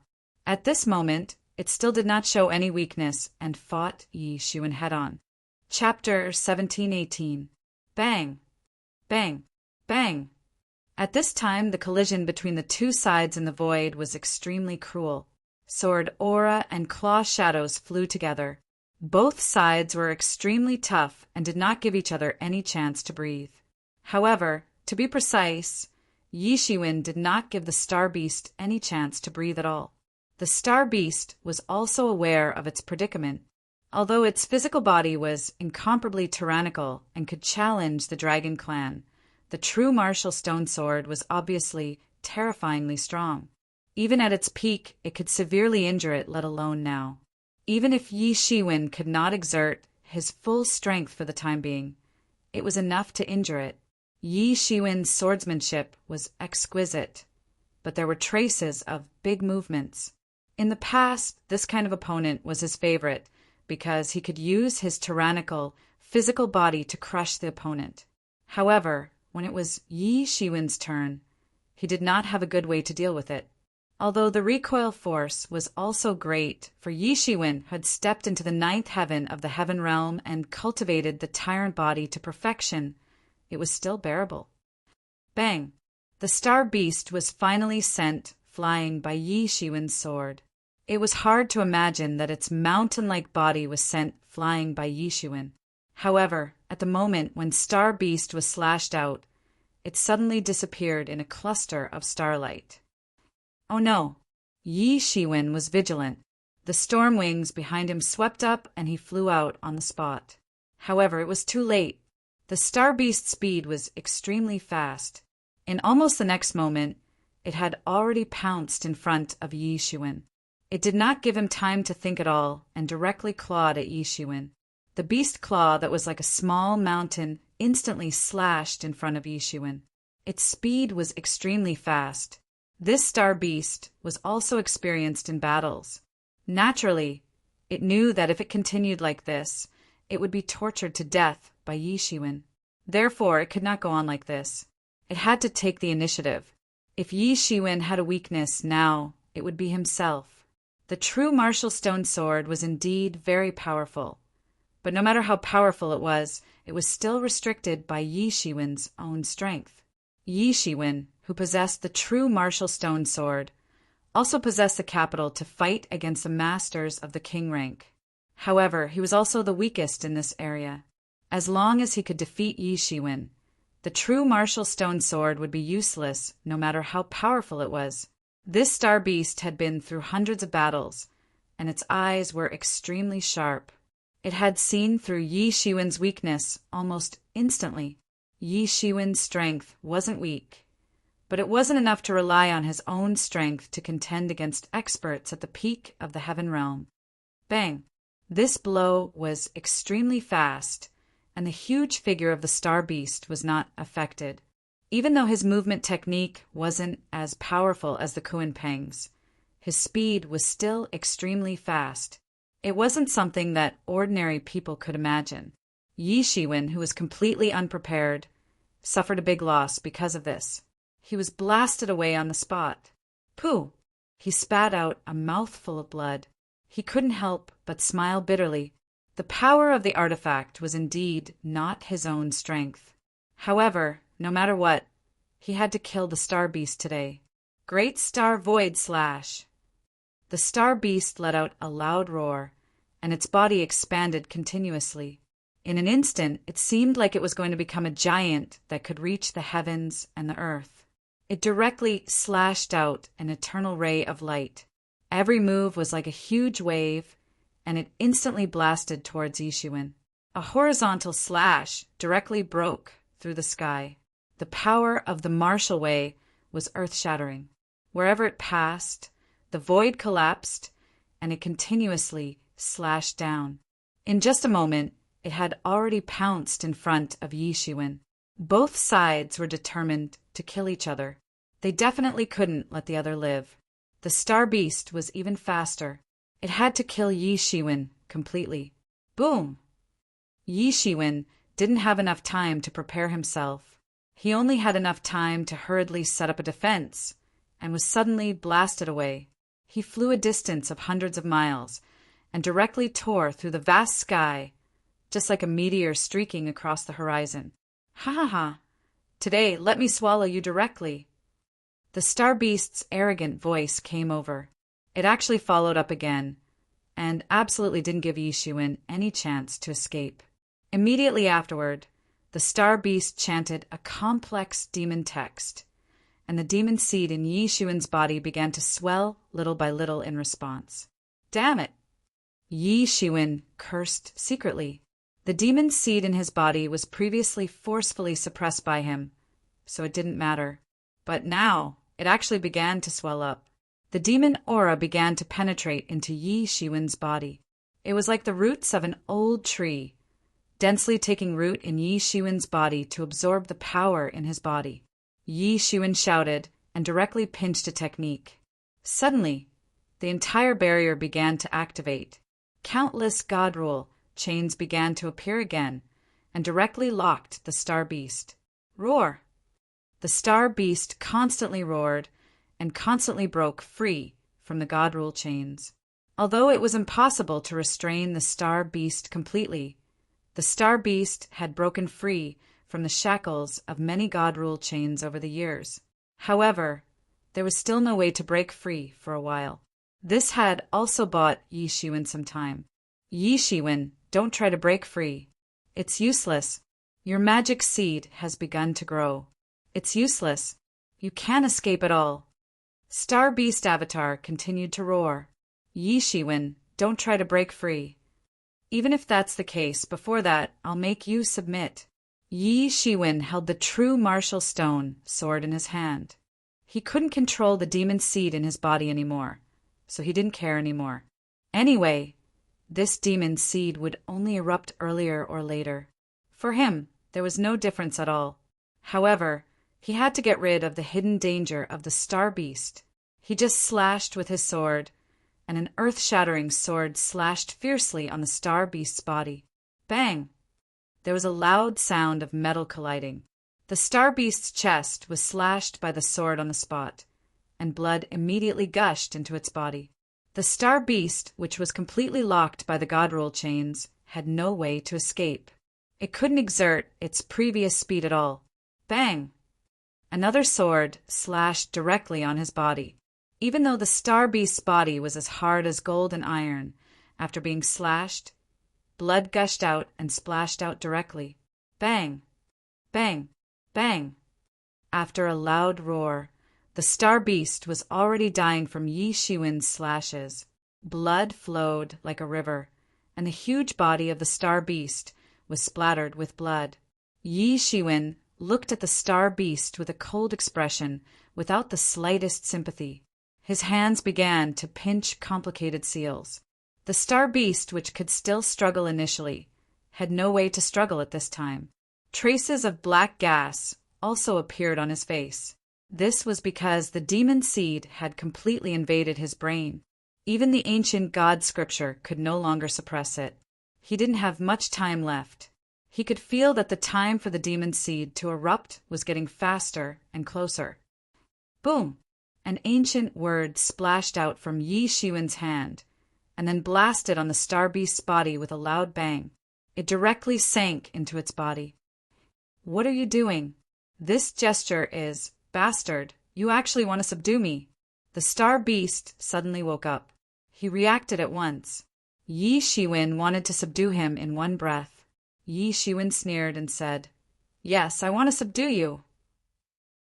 At this moment, it still did not show any weakness and fought Yi Shiwen head-on. Chapter 1718. Bang! Bang! Bang! At this time, the collision between the two sides in the void was extremely cruel. Sword aura and claw shadows flew together. Both sides were extremely tough and did not give each other any chance to breathe. However, to be precise, Yi Shiwen did not give the star beast any chance to breathe at all. The star beast was also aware of its predicament. Although its physical body was incomparably tyrannical and could challenge the dragon clan, the true martial stone sword was obviously terrifyingly strong. Even at its peak, it could severely injure it, let alone now. Even if Yi Shiwen could not exert his full strength for the time being, it was enough to injure it. Yi Shiwen's swordsmanship was exquisite, but there were traces of big movements. In the past, this kind of opponent was his favorite because he could use his tyrannical, physical body to crush the opponent. However, when it was Yi Shiwen's turn, he did not have a good way to deal with it. Although the recoil force was also great, for Yi Shiwen had stepped into the ninth heaven of the heaven realm and cultivated the tyrant body to perfection, it was still bearable. Bang! The star beast was finally sent flying by Yi Shiwen's sword. It was hard to imagine that its mountain-like body was sent flying by Yi Shiwen. However, at the moment when Star Beast was slashed out, it suddenly disappeared in a cluster of starlight. Oh no! Yi Shiwen was vigilant. The storm wings behind him swept up and he flew out on the spot. However, it was too late. The Star Beast's speed was extremely fast. In almost the next moment, it had already pounced in front of Yi Shiwen. It did not give him time to think at all and directly clawed at Yi Shiwen. The beast claw that was like a small mountain instantly slashed in front of Yi Shiwen. Its speed was extremely fast. This star beast was also experienced in battles. Naturally, it knew that if it continued like this, it would be tortured to death by Yi Shiwen. Therefore, it could not go on like this. It had to take the initiative. If Yi Shiwen had a weakness now, it would be himself. The true martial stone sword was indeed very powerful. But no matter how powerful it was still restricted by Yi Shiwen's own strength. Yi Shiwen, who possessed the true martial stone sword, also possessed the capital to fight against the masters of the king rank. However, he was also the weakest in this area. As long as he could defeat Yi Shiwen, the true martial stone sword would be useless no matter how powerful it was. This star beast had been through hundreds of battles, and its eyes were extremely sharp. It had seen through Yi Shiwen's weakness almost instantly. Yi Shiwen's strength wasn't weak, but it wasn't enough to rely on his own strength to contend against experts at the peak of the heaven realm. Bang! This blow was extremely fast, and the huge figure of the star beast was not affected. Even though his movement technique wasn't as powerful as the Kuenpeng's, his speed was still extremely fast. It wasn't something that ordinary people could imagine. Yi Shiwen, who was completely unprepared, suffered a big loss because of this. He was blasted away on the spot. Pooh! He spat out a mouthful of blood. He couldn't help but smile bitterly. The power of the artifact was indeed not his own strength. However, no matter what, he had to kill the star beast today. Great Star Void Slash! The star beast let out a loud roar, and its body expanded continuously. In an instant, it seemed like it was going to become a giant that could reach the heavens and the earth. It directly slashed out an eternal ray of light. Every move was like a huge wave, and it instantly blasted towards Yishuin. A horizontal slash directly broke through the sky. The power of the martial way was earth-shattering. Wherever it passed, the void collapsed, and it continuously slashed down. In just a moment, it had already pounced in front of Yishuin. Both sides were determined to kill each other. They definitely couldn't let the other live. The star beast was even faster. It had to kill Yishuin completely. Boom! Yishuin didn't have enough time to prepare himself. He only had enough time to hurriedly set up a defense, and was suddenly blasted away. He flew a distance of hundreds of miles, and directly tore through the vast sky, just like a meteor streaking across the horizon. Ha ha ha! Today let me swallow you directly. The star beast's arrogant voice came over. It actually followed up again, and absolutely didn't give Yishuin any chance to escape. Immediately afterward, the star beast chanted a complex demon text, and the demon seed in Yishuin's body began to swell little by little in response. Damn it! Yishuin cursed secretly. The demon seed in his body was previously forcefully suppressed by him, so it didn't matter. But now, it actually began to swell up. The demon aura began to penetrate into Yishuin's body. It was like the roots of an old tree, densely taking root in Yishuin's body to absorb the power in his body. Yishuin shouted and directly pinched a technique. Suddenly, the entire barrier began to activate. Countless God Rule chains began to appear again and directly locked the star beast. Roar! The star beast constantly roared and constantly broke free from the God Rule chains. Although it was impossible to restrain the star beast completely, the star beast had broken free from the shackles of many God Rule chains over the years. However, there was still no way to break free for a while. This had also bought Yishuin some time. Yishuin, don't try to break free. It's useless. Your magic seed has begun to grow. It's useless. You can't escape at all. Star Beast Avatar continued to roar. Yishuin, don't try to break free. Even if that's the case, before that, I'll make you submit. Yishuin held the true martial stone sword in his hand. He couldn't control the demon seed in his body anymore, so he didn't care anymore. Anyway, this demon seed would only erupt earlier or later. For him, there was no difference at all. However, he had to get rid of the hidden danger of the star beast. He just slashed with his sword, and an earth-shattering sword slashed fiercely on the star beast's body. Bang! There was a loud sound of metal colliding. The star beast's chest was slashed by the sword on the spot, and blood immediately gushed into its body. The star beast, which was completely locked by the God Rule chains, had no way to escape. It couldn't exert its previous speed at all. Bang! Another sword slashed directly on his body. Even though the star beast's body was as hard as gold and iron, after being slashed, blood gushed out and splashed out directly. Bang! Bang! Bang! After a loud roar, the star beast was already dying from Yishuin's slashes. Blood flowed like a river, and the huge body of the star beast was splattered with blood. Yishuin looked at the star beast with a cold expression, without the slightest sympathy. His hands began to pinch complicated seals. The star beast, which could still struggle initially, had no way to struggle at this time. Traces of black gas also appeared on his face. This was because the demon seed had completely invaded his brain. Even the ancient God scripture could no longer suppress it. He didn't have much time left. He could feel that the time for the demon seed to erupt was getting faster and closer. Boom! An ancient word splashed out from Yishuin's hand, and then blasted on the star beast's body with a loud bang. It directly sank into its body. What are you doing? This gesture is, bastard, you actually want to subdue me. The star beast suddenly woke up. He reacted at once. Yishuin wanted to subdue him in one breath. Yishuin sneered and said, "Yes, I want to subdue you."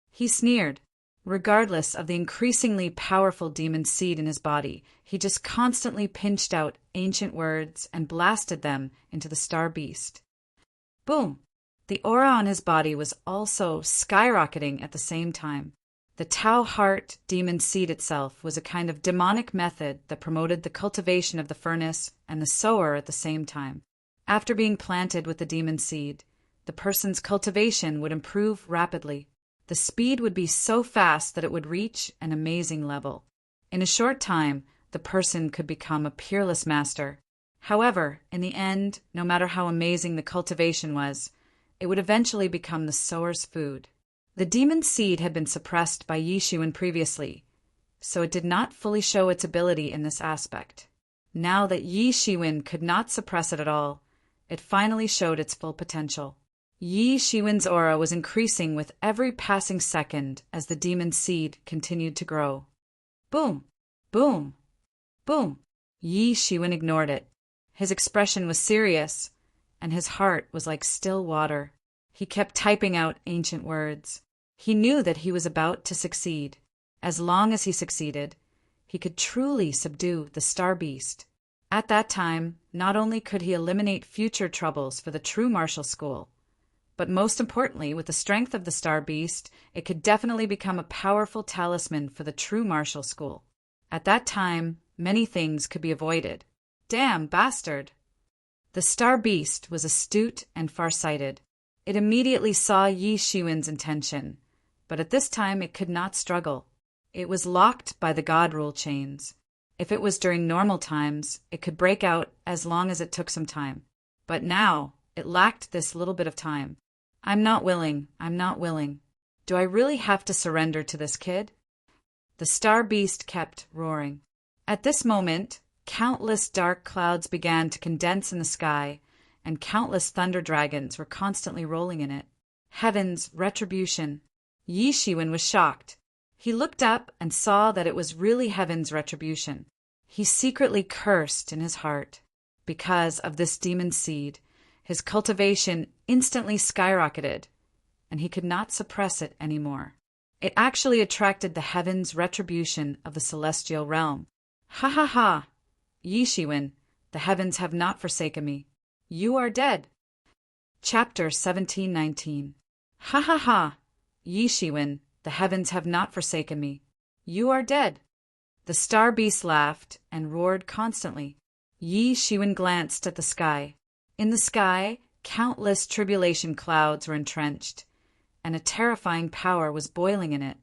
He sneered. Regardless of the increasingly powerful demon seed in his body, he just constantly pinched out ancient words and blasted them into the star beast. Boom! The aura on his body was also skyrocketing at the same time. The Tau heart demon seed itself was a kind of demonic method that promoted the cultivation of the furnace and the sower at the same time. After being planted with the demon seed, the person's cultivation would improve rapidly. The speed would be so fast that it would reach an amazing level. In a short time, the person could become a peerless master. However, in the end, no matter how amazing the cultivation was, it would eventually become the sower's food. The demon seed had been suppressed by Yi Shiwen previously, so it did not fully show its ability in this aspect. Now that Yi Shiwen could not suppress it at all, it finally showed its full potential. Yi Shiwen's aura was increasing with every passing second as the demon seed continued to grow. Boom! Boom! Boom! Yi Shiwen ignored it. His expression was serious, and his heart was like still water. He kept typing out ancient words. He knew that he was about to succeed. As long as he succeeded, he could truly subdue the Star Beast. At that time, not only could he eliminate future troubles for the true martial school, but most importantly, with the strength of the Star Beast, it could definitely become a powerful talisman for the true martial school. At that time, many things could be avoided. Damn bastard! The Star Beast was astute and farsighted. It immediately saw Yi Shiwen's intention, but at this time it could not struggle. It was locked by the God Rule chains. If it was during normal times, it could break out as long as it took some time. But now, it lacked this little bit of time. I'm not willing. Do I really have to surrender to this kid? The Star Beast kept roaring. At this moment, countless dark clouds began to condense in the sky, and countless thunder dragons were constantly rolling in it. Heaven's retribution. Yi Shiwen was shocked. He looked up and saw that it was really heaven's retribution. He secretly cursed in his heart. Because of this demon seed, his cultivation instantly skyrocketed, and he could not suppress it anymore. It actually attracted the heaven's retribution of the celestial realm. Ha ha ha! Yi Shiwen, the heavens have not forsaken me. You are dead. Chapter 1719. Ha ha ha! Yi Shiwen, the heavens have not forsaken me. You are dead. The Star Beast laughed and roared constantly. Yi Shiwen glanced at the sky. In the sky, countless tribulation clouds were entrenched, and a terrifying power was boiling in it.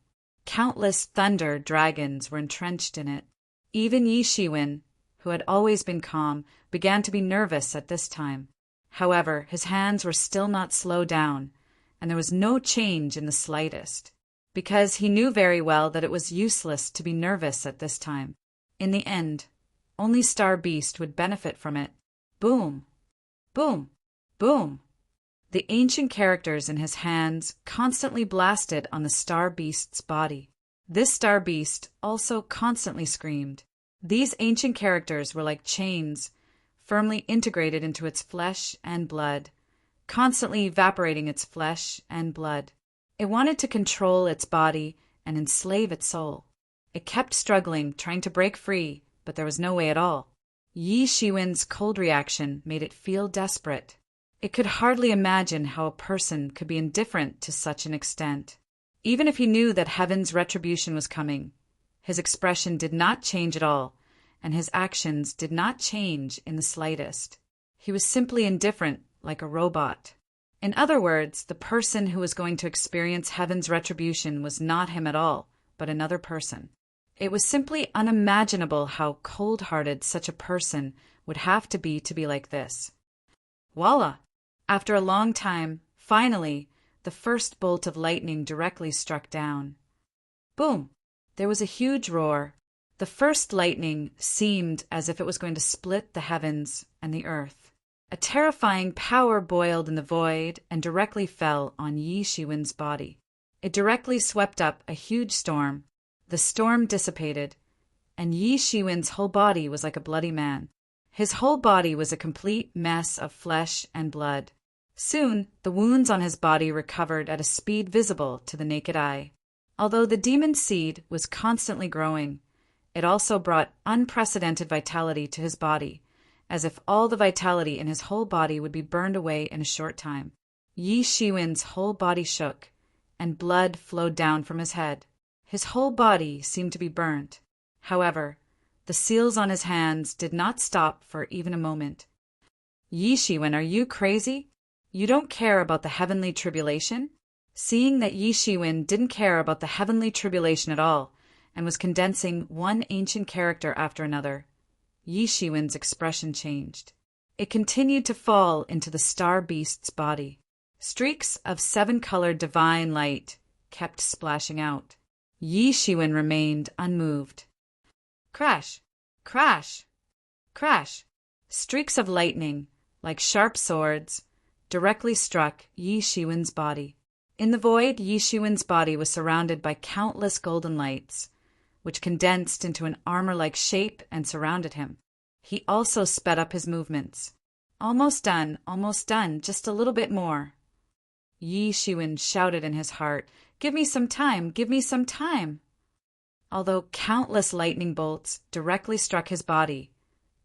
Countless thunder dragons were entrenched in it. Even Yi Shiwen, who had always been calm, began to be nervous at this time. However, his hands were still not slowed down, and there was no change in the slightest, because he knew very well that it was useless to be nervous at this time. In the end, only Star Beast would benefit from it. Boom! Boom! Boom! The ancient characters in his hands constantly blasted on the Star Beast's body. This Star Beast also constantly screamed. These ancient characters were like chains, firmly integrated into its flesh and blood, constantly evaporating its flesh and blood. It wanted to control its body and enslave its soul. It kept struggling, trying to break free, but there was no way at all. Yi Shiwen's cold reaction made it feel desperate. It could hardly imagine how a person could be indifferent to such an extent. Even if he knew that heaven's retribution was coming, his expression did not change at all, and his actions did not change in the slightest. He was simply indifferent, like a robot. In other words, the person who was going to experience heaven's retribution was not him at all, but another person. It was simply unimaginable how cold-hearted such a person would have to be like this. Voila! After a long time, finally, the first bolt of lightning directly struck down. Boom! There was a huge roar. The first lightning seemed as if it was going to split the heavens and the earth. A terrifying power boiled in the void and directly fell on Yi Shiwen's body. It directly swept up a huge storm. The storm dissipated, and Yi Shiwen's whole body was like a bloody man. His whole body was a complete mess of flesh and blood. Soon, the wounds on his body recovered at a speed visible to the naked eye. Although the demon seed was constantly growing, it also brought unprecedented vitality to his body, as if all the vitality in his whole body would be burned away in a short time. Yi Shiwen's whole body shook, and blood flowed down from his head. His whole body seemed to be burnt. However, the seals on his hands did not stop for even a moment. Yi Shiwen, are you crazy? You don't care about the heavenly tribulation? Seeing that Yi Shiwen didn't care about the heavenly tribulation at all, and was condensing one ancient character after another, Yi Shiwen's expression changed. It continued to fall into the star beast's body. Streaks of seven-colored divine light kept splashing out. Yi Shiwen remained unmoved. Crash! Crash! Crash! Streaks of lightning, like sharp swords, directly struck Yi Shiwen's body. In the void, Yi Shiwen's body was surrounded by countless golden lights, which condensed into an armor-like shape and surrounded him. He also sped up his movements. Almost done, just a little bit more. Yi Shiwen shouted in his heart, "Give me some time, give me some time!" Although countless lightning bolts directly struck his body,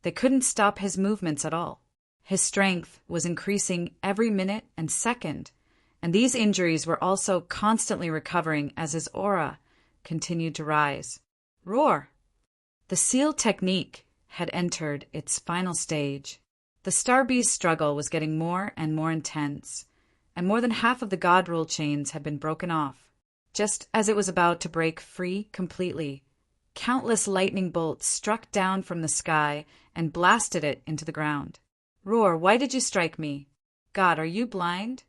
they couldn't stop his movements at all. His strength was increasing every minute and second, and these injuries were also constantly recovering as his aura continued to rise. Roar! The seal technique had entered its final stage. The Star Beast struggle was getting more and more intense, and more than half of the God Rule chains had been broken off. Just as it was about to break free completely, countless lightning bolts struck down from the sky and blasted it into the ground. Roar, why did you strike me? God, are you blind?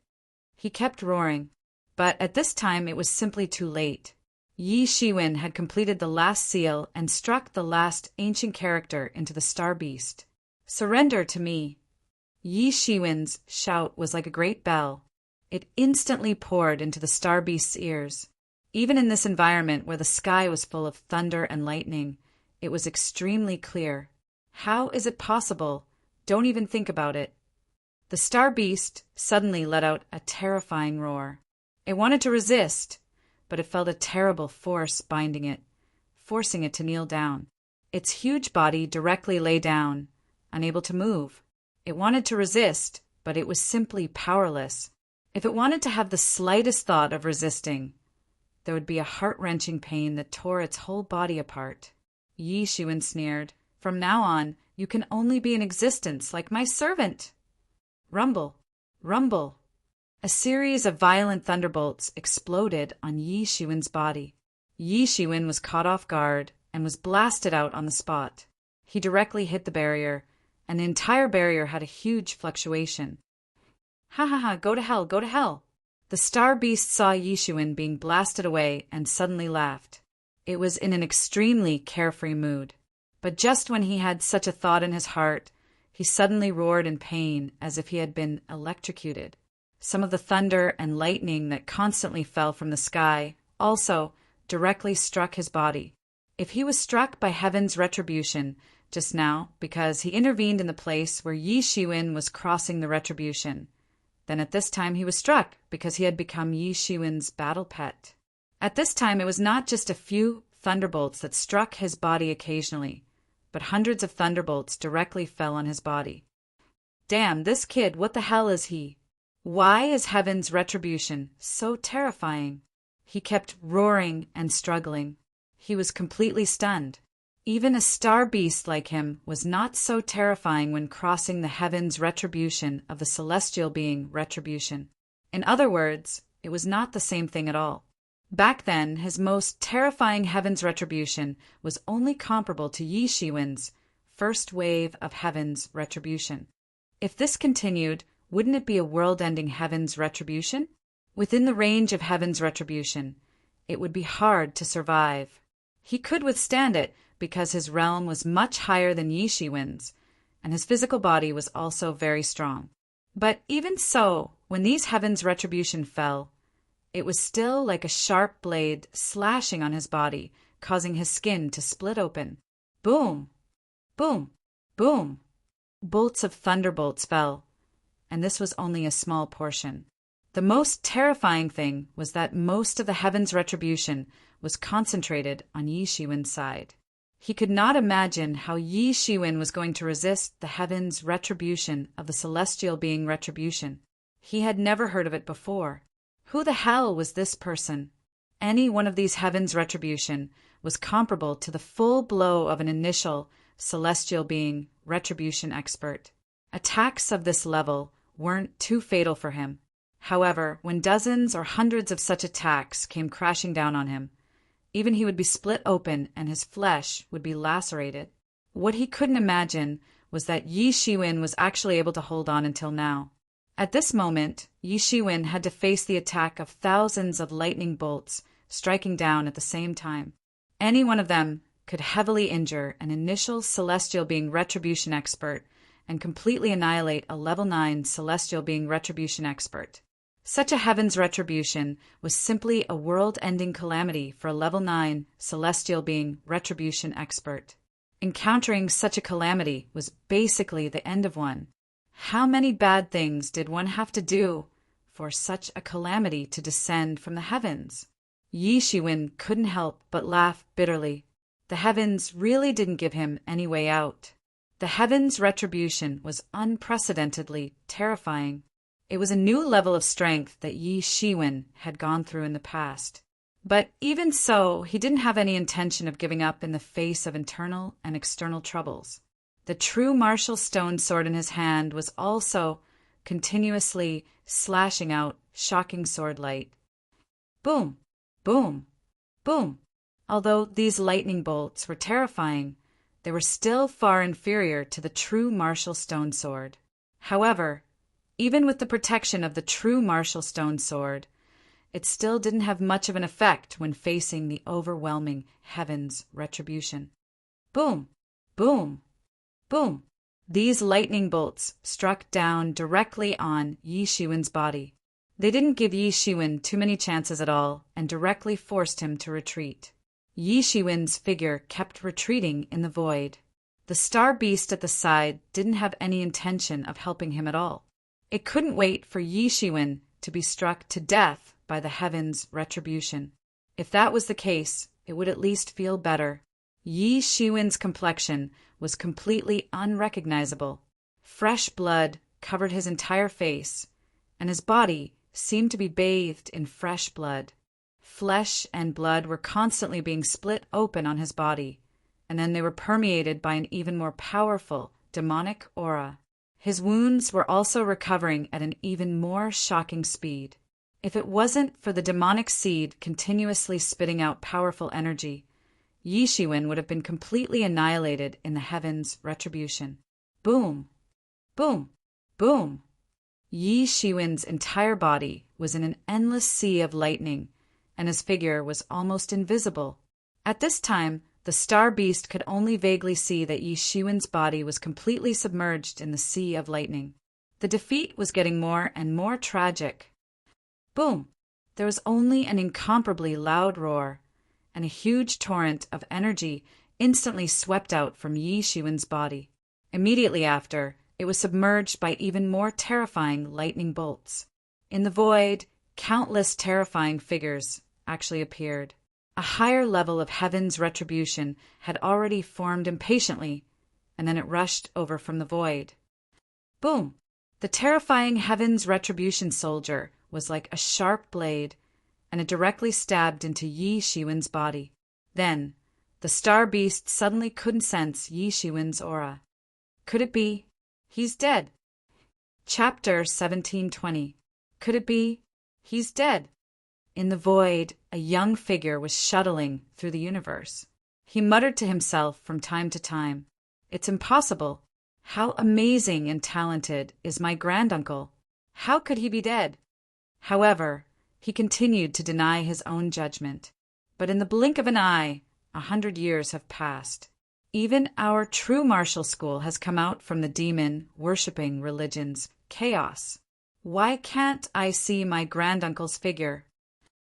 He kept roaring, but at this time it was simply too late. Yi Shiwen had completed the last seal and struck the last ancient character into the Star Beast. Surrender to me. Yi Shiwen's shout was like a great bell. It instantly poured into the Star Beast's ears. Even in this environment where the sky was full of thunder and lightning, it was extremely clear. How is it possible? Don't even think about it. The Star Beast suddenly let out a terrifying roar. It wanted to resist, but it felt a terrible force binding it, forcing it to kneel down. Its huge body directly lay down, unable to move. It wanted to resist, but it was simply powerless. If it wanted to have the slightest thought of resisting, there would be a heart-wrenching pain that tore its whole body apart. Yi Shiwen sneered, "From now on, you can only be in existence like my servant." Rumble, rumble. A series of violent thunderbolts exploded on Yi Shiwen's body. Yi Shiwen was caught off guard and was blasted out on the spot. He directly hit the barrier, and the entire barrier had a huge fluctuation. Ha ha ha, go to hell, go to hell. The Star Beast saw Yi Shiwen being blasted away and suddenly laughed. It was in an extremely carefree mood. But just when he had such a thought in his heart, he suddenly roared in pain as if he had been electrocuted. Some of the thunder and lightning that constantly fell from the sky also directly struck his body. If he was struck by heaven's retribution just now because he intervened in the place where Yi Shiwen was crossing the retribution, then at this time he was struck because he had become Yi Shiwen's battle pet. At this time it was not just a few thunderbolts that struck his body occasionally, but hundreds of thunderbolts directly fell on his body. Damn, this kid, what the hell is he? Why is heaven's retribution so terrifying? He kept roaring and struggling. He was completely stunned. Even a star beast like him was not so terrifying when crossing the heaven's retribution of the celestial being retribution. In other words, it was not the same thing at all. Back then, his most terrifying heaven's retribution was only comparable to Yi Shiwen's first wave of heaven's retribution. If this continued, wouldn't it be a world-ending heaven's retribution? Within the range of heaven's retribution, it would be hard to survive. He could withstand it because his realm was much higher than Yi Shiwen's, and his physical body was also very strong. But even so, when these heaven's retribution fell, it was still like a sharp blade slashing on his body, causing his skin to split open. Boom! Boom! Boom! Bolts of thunderbolts fell, and this was only a small portion. The most terrifying thing was that most of the heaven's retribution was concentrated on Yi Shiwen's side. He could not imagine how Yi Shiwen was going to resist the heaven's retribution of the celestial being retribution. He had never heard of it before. Who the hell was this person? Any one of these heaven's retribution was comparable to the full blow of an initial celestial being retribution expert. Attacks of this level weren't too fatal for him. However, when dozens or hundreds of such attacks came crashing down on him, even he would be split open and his flesh would be lacerated. What he couldn't imagine was that Yi Shiwen was actually able to hold on until now. At this moment, Yi Shiwen had to face the attack of thousands of lightning bolts striking down at the same time. Any one of them could heavily injure an initial celestial being retribution expert and completely annihilate a level 9 celestial being retribution expert. Such a heaven's retribution was simply a world-ending calamity for a level 9 celestial being retribution expert. Encountering such a calamity was basically the end of one. How many bad things did one have to do for such a calamity to descend from the heavens? Yi Shiwen couldn't help but laugh bitterly. The heavens really didn't give him any way out. The heavens' retribution was unprecedentedly terrifying. It was a new level of strength that Yi Shiwen had gone through in the past. But even so, he didn't have any intention of giving up in the face of internal and external troubles. The true martial stone sword in his hand was also continuously slashing out shocking sword light. Boom, boom, boom. Although these lightning bolts were terrifying, they were still far inferior to the true martial stone sword. However, even with the protection of the true martial stone sword, it still didn't have much of an effect when facing the overwhelming heaven's retribution. Boom, boom, boom. These lightning bolts struck down directly on Yi Shiwen's body. They didn't give Yi Shiwen too many chances at all and directly forced him to retreat. Yi Shiwen's figure kept retreating in the void. The star beast at the side didn't have any intention of helping him at all. It couldn't wait for Yi Shiwen to be struck to death by the heaven's retribution. If that was the case, it would at least feel better. Yi Shiwen's complexion was completely unrecognizable. Fresh blood covered his entire face, and his body seemed to be bathed in fresh blood. Flesh and blood were constantly being split open on his body, and then they were permeated by an even more powerful demonic aura. His wounds were also recovering at an even more shocking speed. If it wasn't for the demonic seed continuously spitting out powerful energy, Yi Shiwen would have been completely annihilated in the heavens' retribution. Boom, boom, boom. Yi Shiwen's entire body was in an endless sea of lightning, and his figure was almost invisible. At this time, the star beast could only vaguely see that Yi Shiwen's body was completely submerged in the sea of lightning. The defeat was getting more and more tragic. Boom! There was only an incomparably loud roar, and a huge torrent of energy instantly swept out from Yi Shiwen's body. Immediately after, it was submerged by even more terrifying lightning bolts. In the void, countless terrifying figures actually appeared. A higher level of heaven's retribution had already formed impatiently, and then it rushed over from the void. Boom! The terrifying heaven's retribution soldier was like a sharp blade, and it directly stabbed into Yi Shiwen's body. Then, the star beast suddenly couldn't sense Yi Shiwen's aura. Could it be? He's dead. Chapter 1720. Could it be? He's dead. In the void, a young figure was shuttling through the universe. He muttered to himself from time to time, "It's impossible. How amazing and talented is my granduncle? How could he be dead?" However, he continued to deny his own judgment. But in the blink of an eye, 100 years have passed. Even our true martial school has come out from the demon-worshipping religion's chaos. Why can't I see my granduncle's figure?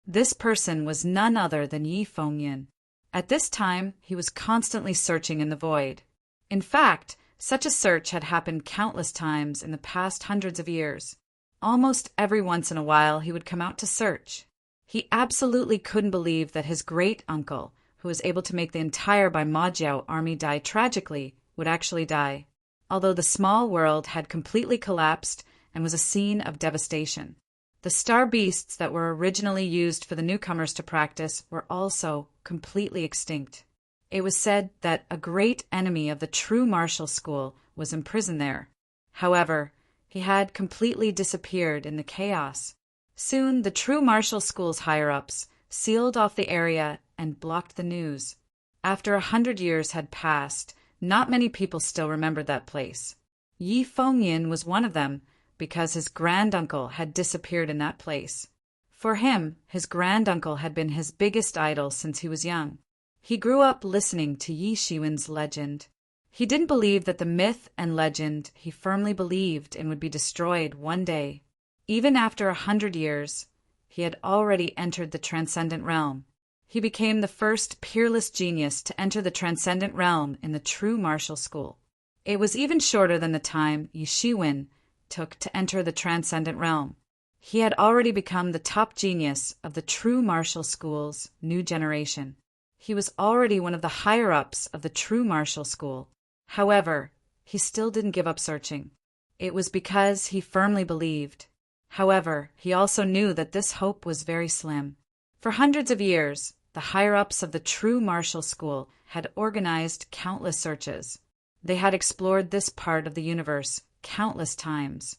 This person was none other than Yi Fengyin. At this time, he was constantly searching in the void. In fact, such a search had happened countless times in the past hundreds of years. Almost every once in a while he would come out to search. He absolutely couldn't believe that his great-uncle, who was able to make the entire Baimajiao army die tragically, would actually die, although the small world had completely collapsed and was a scene of devastation. The star beasts that were originally used for the newcomers to practice were also completely extinct. It was said that a great enemy of the true martial school was imprisoned there. However, he had completely disappeared in the chaos. Soon, the true martial school's higher-ups sealed off the area and blocked the news. After 100 years had passed, not many people still remembered that place. Yi Fengyin was one of them, because his granduncle had disappeared in that place. For him, his granduncle had been his biggest idol since he was young. He grew up listening to Yi Shiwen's legend. He didn't believe that the myth and legend he firmly believed in would be destroyed one day. Even after 100 years, he had already entered the transcendent realm. He became the first peerless genius to enter the transcendent realm in the true martial school. It was even shorter than the time Yi Shiwen took to enter the transcendent realm. He had already become the top genius of the true martial school's new generation. He was already one of the higher-ups of the true martial school. However, he still didn't give up searching. It was because he firmly believed. However, he also knew that this hope was very slim. For hundreds of years, the higher-ups of the true martial school had organized countless searches. They had explored this part of the universe countless times,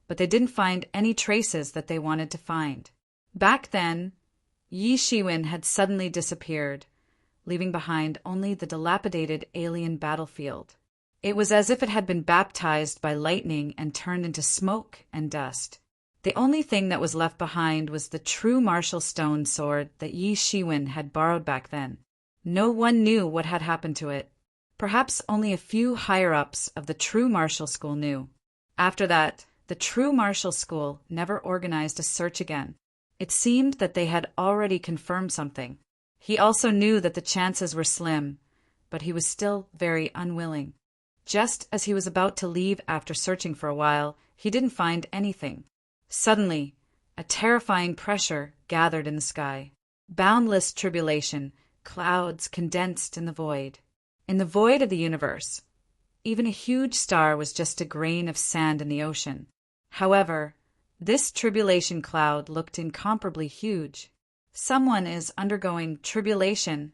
but they didn't find any traces that they wanted to find. Back then, Yi Shiwen had suddenly disappeared, leaving behind only the dilapidated alien battlefield. It was as if it had been baptized by lightning and turned into smoke and dust. The only thing that was left behind was the true martial stone sword that Yi Shiwen had borrowed back then. No one knew what had happened to it. Perhaps only a few higher-ups of the true martial school knew. After that, the true martial school never organized a search again. It seemed that they had already confirmed something. He also knew that the chances were slim, but he was still very unwilling. Just as he was about to leave after searching for a while, he didn't find anything. Suddenly, a terrifying pressure gathered in the sky. Boundless tribulation, clouds condensed in the void. In the void of the universe, even a huge star was just a grain of sand in the ocean. However, this tribulation cloud looked incomparably huge. Someone is undergoing tribulation.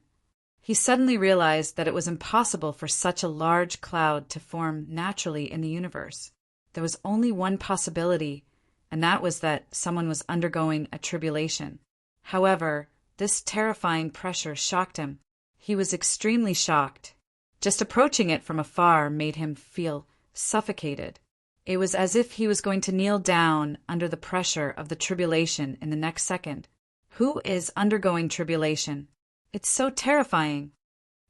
He suddenly realized that it was impossible for such a large cloud to form naturally in the universe. There was only one possibility, and that was that someone was undergoing a tribulation. However, this terrifying pressure shocked him. He was extremely shocked. Just approaching it from afar made him feel suffocated. It was as if he was going to kneel down under the pressure of the tribulation in the next second. Who is undergoing tribulation? It's so terrifying.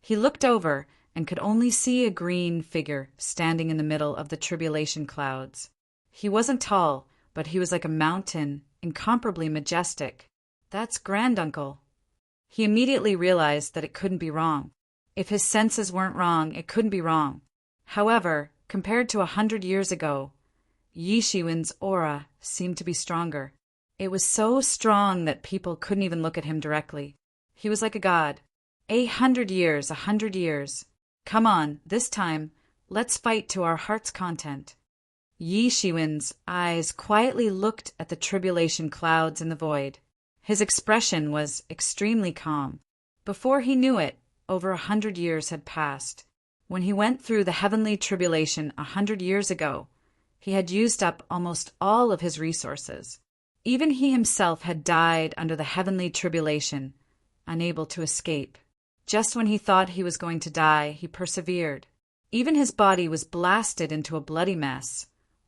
He looked over and could only see a green figure standing in the middle of the tribulation clouds. He wasn't tall, but he was like a mountain, incomparably majestic. That's granduncle. He immediately realized that it couldn't be wrong. If his senses weren't wrong, it couldn't be wrong. However, compared to 100 years ago, Yi Shiwen's aura seemed to be stronger. It was so strong that people couldn't even look at him directly. He was like a god. 100 years, 100 years. Come on, this time, let's fight to our heart's content. Yi Shiwen's eyes quietly looked at the tribulation clouds in the void. His expression was extremely calm. Before he knew it, over 100 years had passed. When he went through the heavenly tribulation 100 years ago, he had used up almost all of his resources. Even he himself had died under the heavenly tribulation, unable to escape. Just when he thought he was going to die, he persevered. Even his body was blasted into a bloody mess,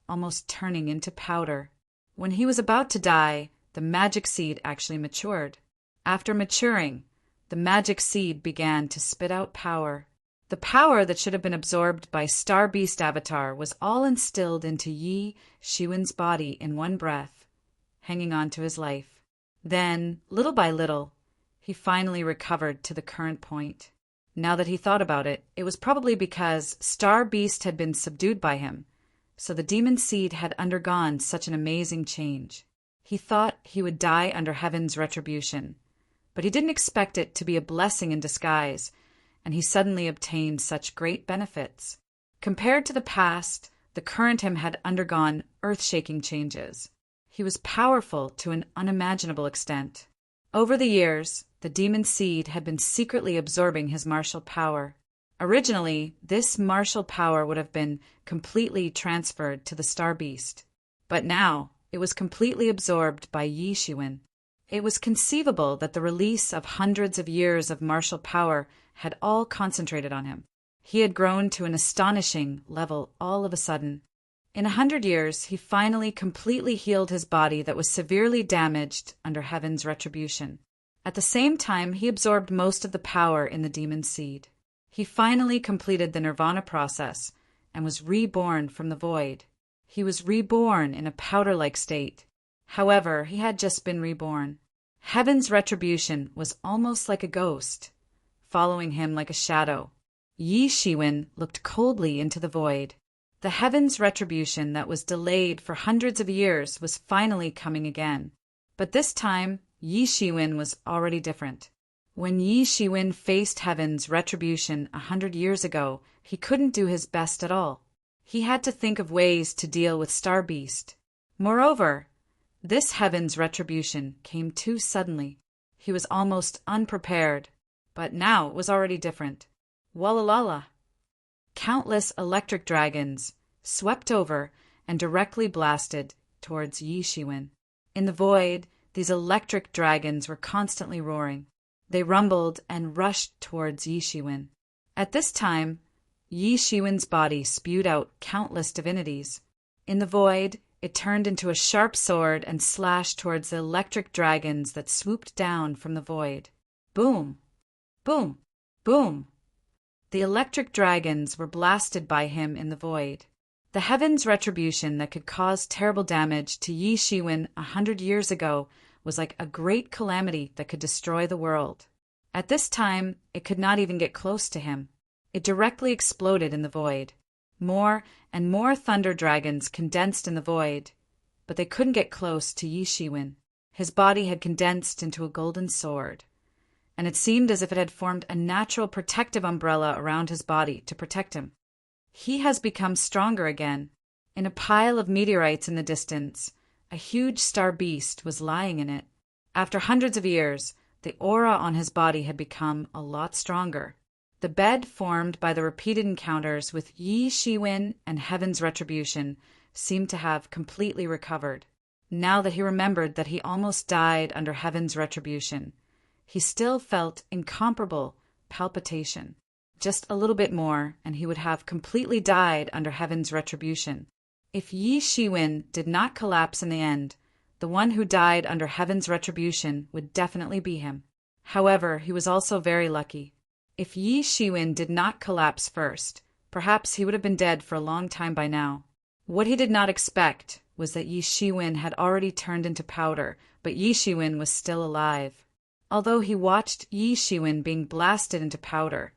almost turning into powder. When he was about to die, the magic seed actually matured. After maturing, the magic seed began to spit out power. The power that should have been absorbed by Star Beast Avatar was all instilled into Yi Shiwen's body in one breath, hanging on to his life. Then, little by little, he finally recovered to the current point. Now that he thought about it, it was probably because Star Beast had been subdued by him, so the demon seed had undergone such an amazing change. He thought he would die under heaven's retribution, but he didn't expect it to be a blessing in disguise, and he suddenly obtained such great benefits. Compared to the past, the current him had undergone earth-shaking changes. He was powerful to an unimaginable extent. Over the years, the demon seed had been secretly absorbing his martial power. Originally, this martial power would have been completely transferred to the star beast, but now it was completely absorbed by Yi Shiwen. It was conceivable that the release of hundreds of years of martial power had all concentrated on him. He had grown to an astonishing level all of a sudden. In 100 years, he finally completely healed his body that was severely damaged under heaven's retribution. At the same time, he absorbed most of the power in the demon seed. He finally completed the nirvana process and was reborn from the void. He was reborn in a powder-like state. However, he had just been reborn. Heaven's retribution was almost like a ghost, following him like a shadow. Yi Shiwen looked coldly into the void. The heaven's retribution that was delayed for hundreds of years was finally coming again. But this time, Yi Shiwen was already different. When Yi Shiwen faced heaven's retribution 100 years ago, he couldn't do his best at all. He had to think of ways to deal with Star Beast. Moreover, this heaven's retribution came too suddenly. He was almost unprepared, but now it was already different. Wallalala! Countless electric dragons swept over and directly blasted towards Yi Shiwen. In the void, these electric dragons were constantly roaring. They rumbled and rushed towards Yi Shiwen. At this time, Yi Shiwen's body spewed out countless divinities. In the void, it turned into a sharp sword and slashed towards the electric dragons that swooped down from the void. Boom! Boom! Boom! The electric dragons were blasted by him in the void. The heaven's retribution that could cause terrible damage to Yi Shiwen 100 years ago was like a great calamity that could destroy the world. At this time, it could not even get close to him. It directly exploded in the void. More and more thunder dragons condensed in the void, but they couldn't get close to Yi Shiwen. His body had condensed into a golden sword, and it seemed as if it had formed a natural protective umbrella around his body to protect him. He has become stronger again. In a pile of meteorites in the distance, a huge star beast was lying in it. After hundreds of years, the aura on his body had become a lot stronger. The bed formed by the repeated encounters with Yi Shiwen and Heaven's retribution seemed to have completely recovered. Now that he remembered that he almost died under Heaven's retribution, he still felt incomparable palpitation. Just a little bit more, and he would have completely died under Heaven's retribution. If Yi Shiwen did not collapse in the end, the one who died under Heaven's retribution would definitely be him. However, he was also very lucky. If Yi Shiwen did not collapse first, perhaps he would have been dead for a long time by now. What he did not expect was that Yi Shiwen had already turned into powder, but Yi Shiwen was still alive. Although he watched Yi Shiwen being blasted into powder,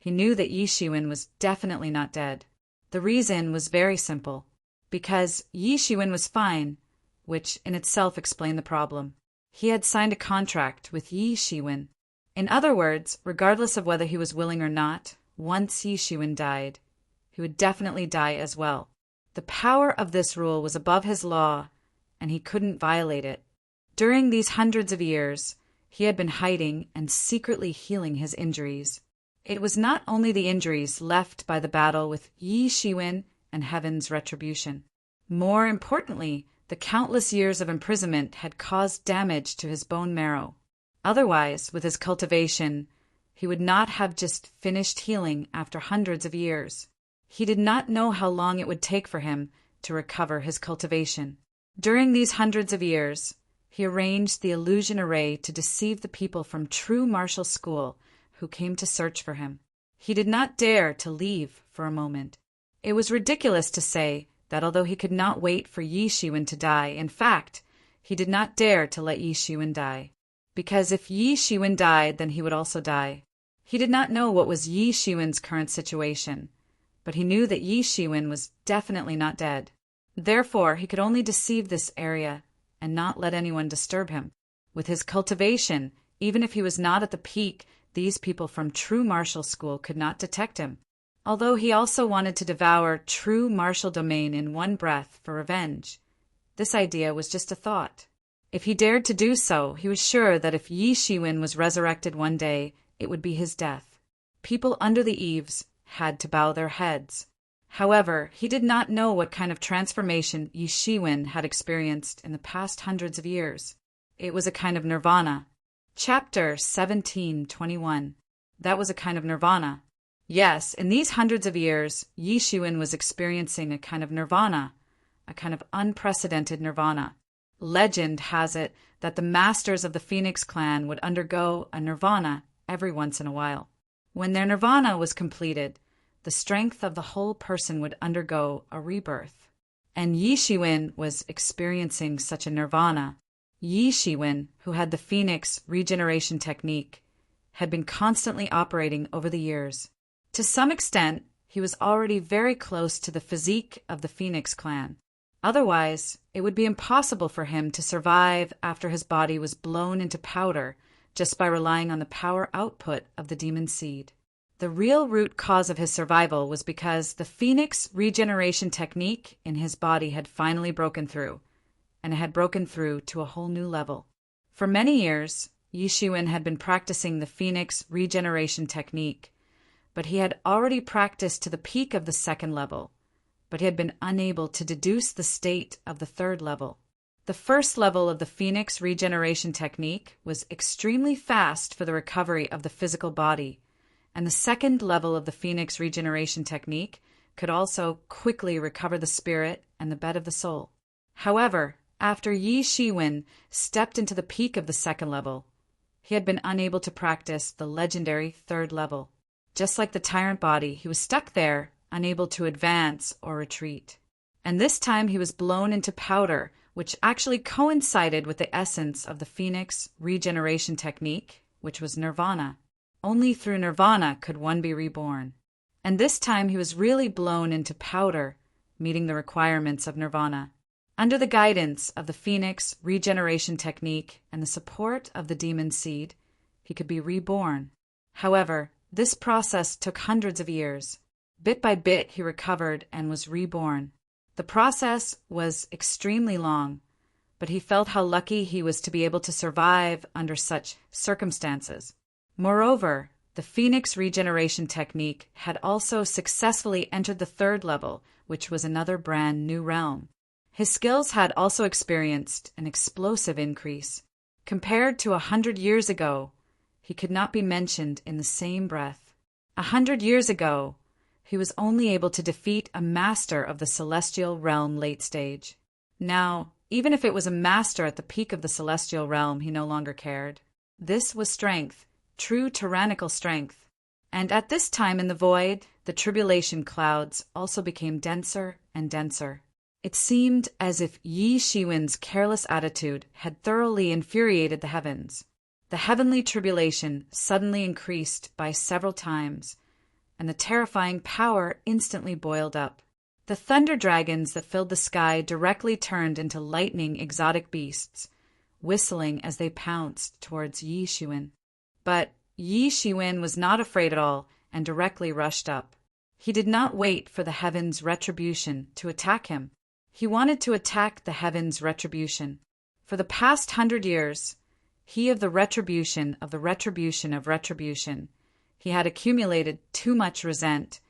he knew that Yi Shiwen was definitely not dead. The reason was very simple. Because Yi Shiwen was fine, which in itself explained the problem. He had signed a contract with Yi Shiwen. In other words, regardless of whether he was willing or not, once Yi Shiwen died, he would definitely die as well. The power of this rule was above his law, and he couldn't violate it. During these hundreds of years, he had been hiding and secretly healing his injuries. It was not only the injuries left by the battle with Yi Shiwen and Heaven's retribution. More importantly, the countless years of imprisonment had caused damage to his bone marrow. Otherwise, with his cultivation, he would not have just finished healing after hundreds of years. He did not know how long it would take for him to recover his cultivation. During these hundreds of years, he arranged the illusion array to deceive the people from true martial school who came to search for him. He did not dare to leave for a moment. It was ridiculous to say that although he could not wait for Yi Shiwen to die, in fact, he did not dare to let Yi Shiwen die. Because if Yi Shiwen died, then he would also die. He did not know what was Yi Shiwen's current situation, but he knew that Yi Shiwen was definitely not dead. Therefore, he could only deceive this area and not let anyone disturb him. With his cultivation, even if he was not at the peak, these people from true martial school could not detect him. Although he also wanted to devour true martial domain in one breath for revenge. This idea was just a thought. If he dared to do so, he was sure that if Yi Shiwen was resurrected one day, it would be his death. People under the eaves had to bow their heads. However, he did not know what kind of transformation Yi Shiwen had experienced in the past hundreds of years. It was a kind of nirvana. Chapter 17:21. That was a kind of nirvana. Yes, in these hundreds of years, Yi Shiwen was experiencing a kind of nirvana, a kind of unprecedented nirvana. Legend has it that the masters of the Phoenix clan would undergo a nirvana every once in a while. When their nirvana was completed, the strength of the whole person would undergo a rebirth. And Yi Shiwen was experiencing such a nirvana. Yi Shiwen, who had the Phoenix regeneration technique, had been constantly operating over the years. To some extent, he was already very close to the physique of the Phoenix clan. Otherwise, it would be impossible for him to survive after his body was blown into powder just by relying on the power output of the demon seed. The real root cause of his survival was because the Phoenix regeneration technique in his body had finally broken through, and it had broken through to a whole new level. For many years, Yi Shiwen had been practicing the Phoenix regeneration technique, but he had already practiced to the peak of the second level, but he had been unable to deduce the state of the third level. The first level of the Phoenix regeneration technique was extremely fast for the recovery of the physical body, and the second level of the Phoenix regeneration technique could also quickly recover the spirit and the bed of the soul. However, after Yi Shiwen stepped into the peak of the second level, he had been unable to practice the legendary third level. Just like the tyrant body, he was stuck there, unable to advance or retreat. And this time he was blown into powder, which actually coincided with the essence of the Phoenix regeneration technique, which was nirvana. Only through nirvana could one be reborn. And this time he was really blown into powder, meeting the requirements of nirvana. Under the guidance of the Phoenix regeneration technique and the support of the demon seed, he could be reborn. However, this process took hundreds of years. Bit by bit, he recovered and was reborn. The process was extremely long, but he felt how lucky he was to be able to survive under such circumstances. Moreover, the Phoenix regeneration technique had also successfully entered the third level, which was another brand new realm. His skills had also experienced an explosive increase. Compared to 100 years ago, he could not be mentioned in the same breath. 100 years ago, he was only able to defeat a master of the celestial realm late stage. Now, even if it was a master at the peak of the celestial realm, he no longer cared. This was strength, true tyrannical strength. And at this time in the void, the tribulation clouds also became denser and denser. It seemed as if Yi Shiwen's careless attitude had thoroughly infuriated the heavens. The heavenly tribulation suddenly increased by several times, and the terrifying power instantly boiled up. The thunder dragons that filled the sky directly turned into lightning exotic beasts, whistling as they pounced towards Yi Shiwen. But Yi Shiwen was not afraid at all and directly rushed up. He did not wait for the heaven's retribution to attack him. He wanted to attack the heaven's retribution. For the past 100 years, he of the retribution of the retribution of retribution, he had accumulated too much resent,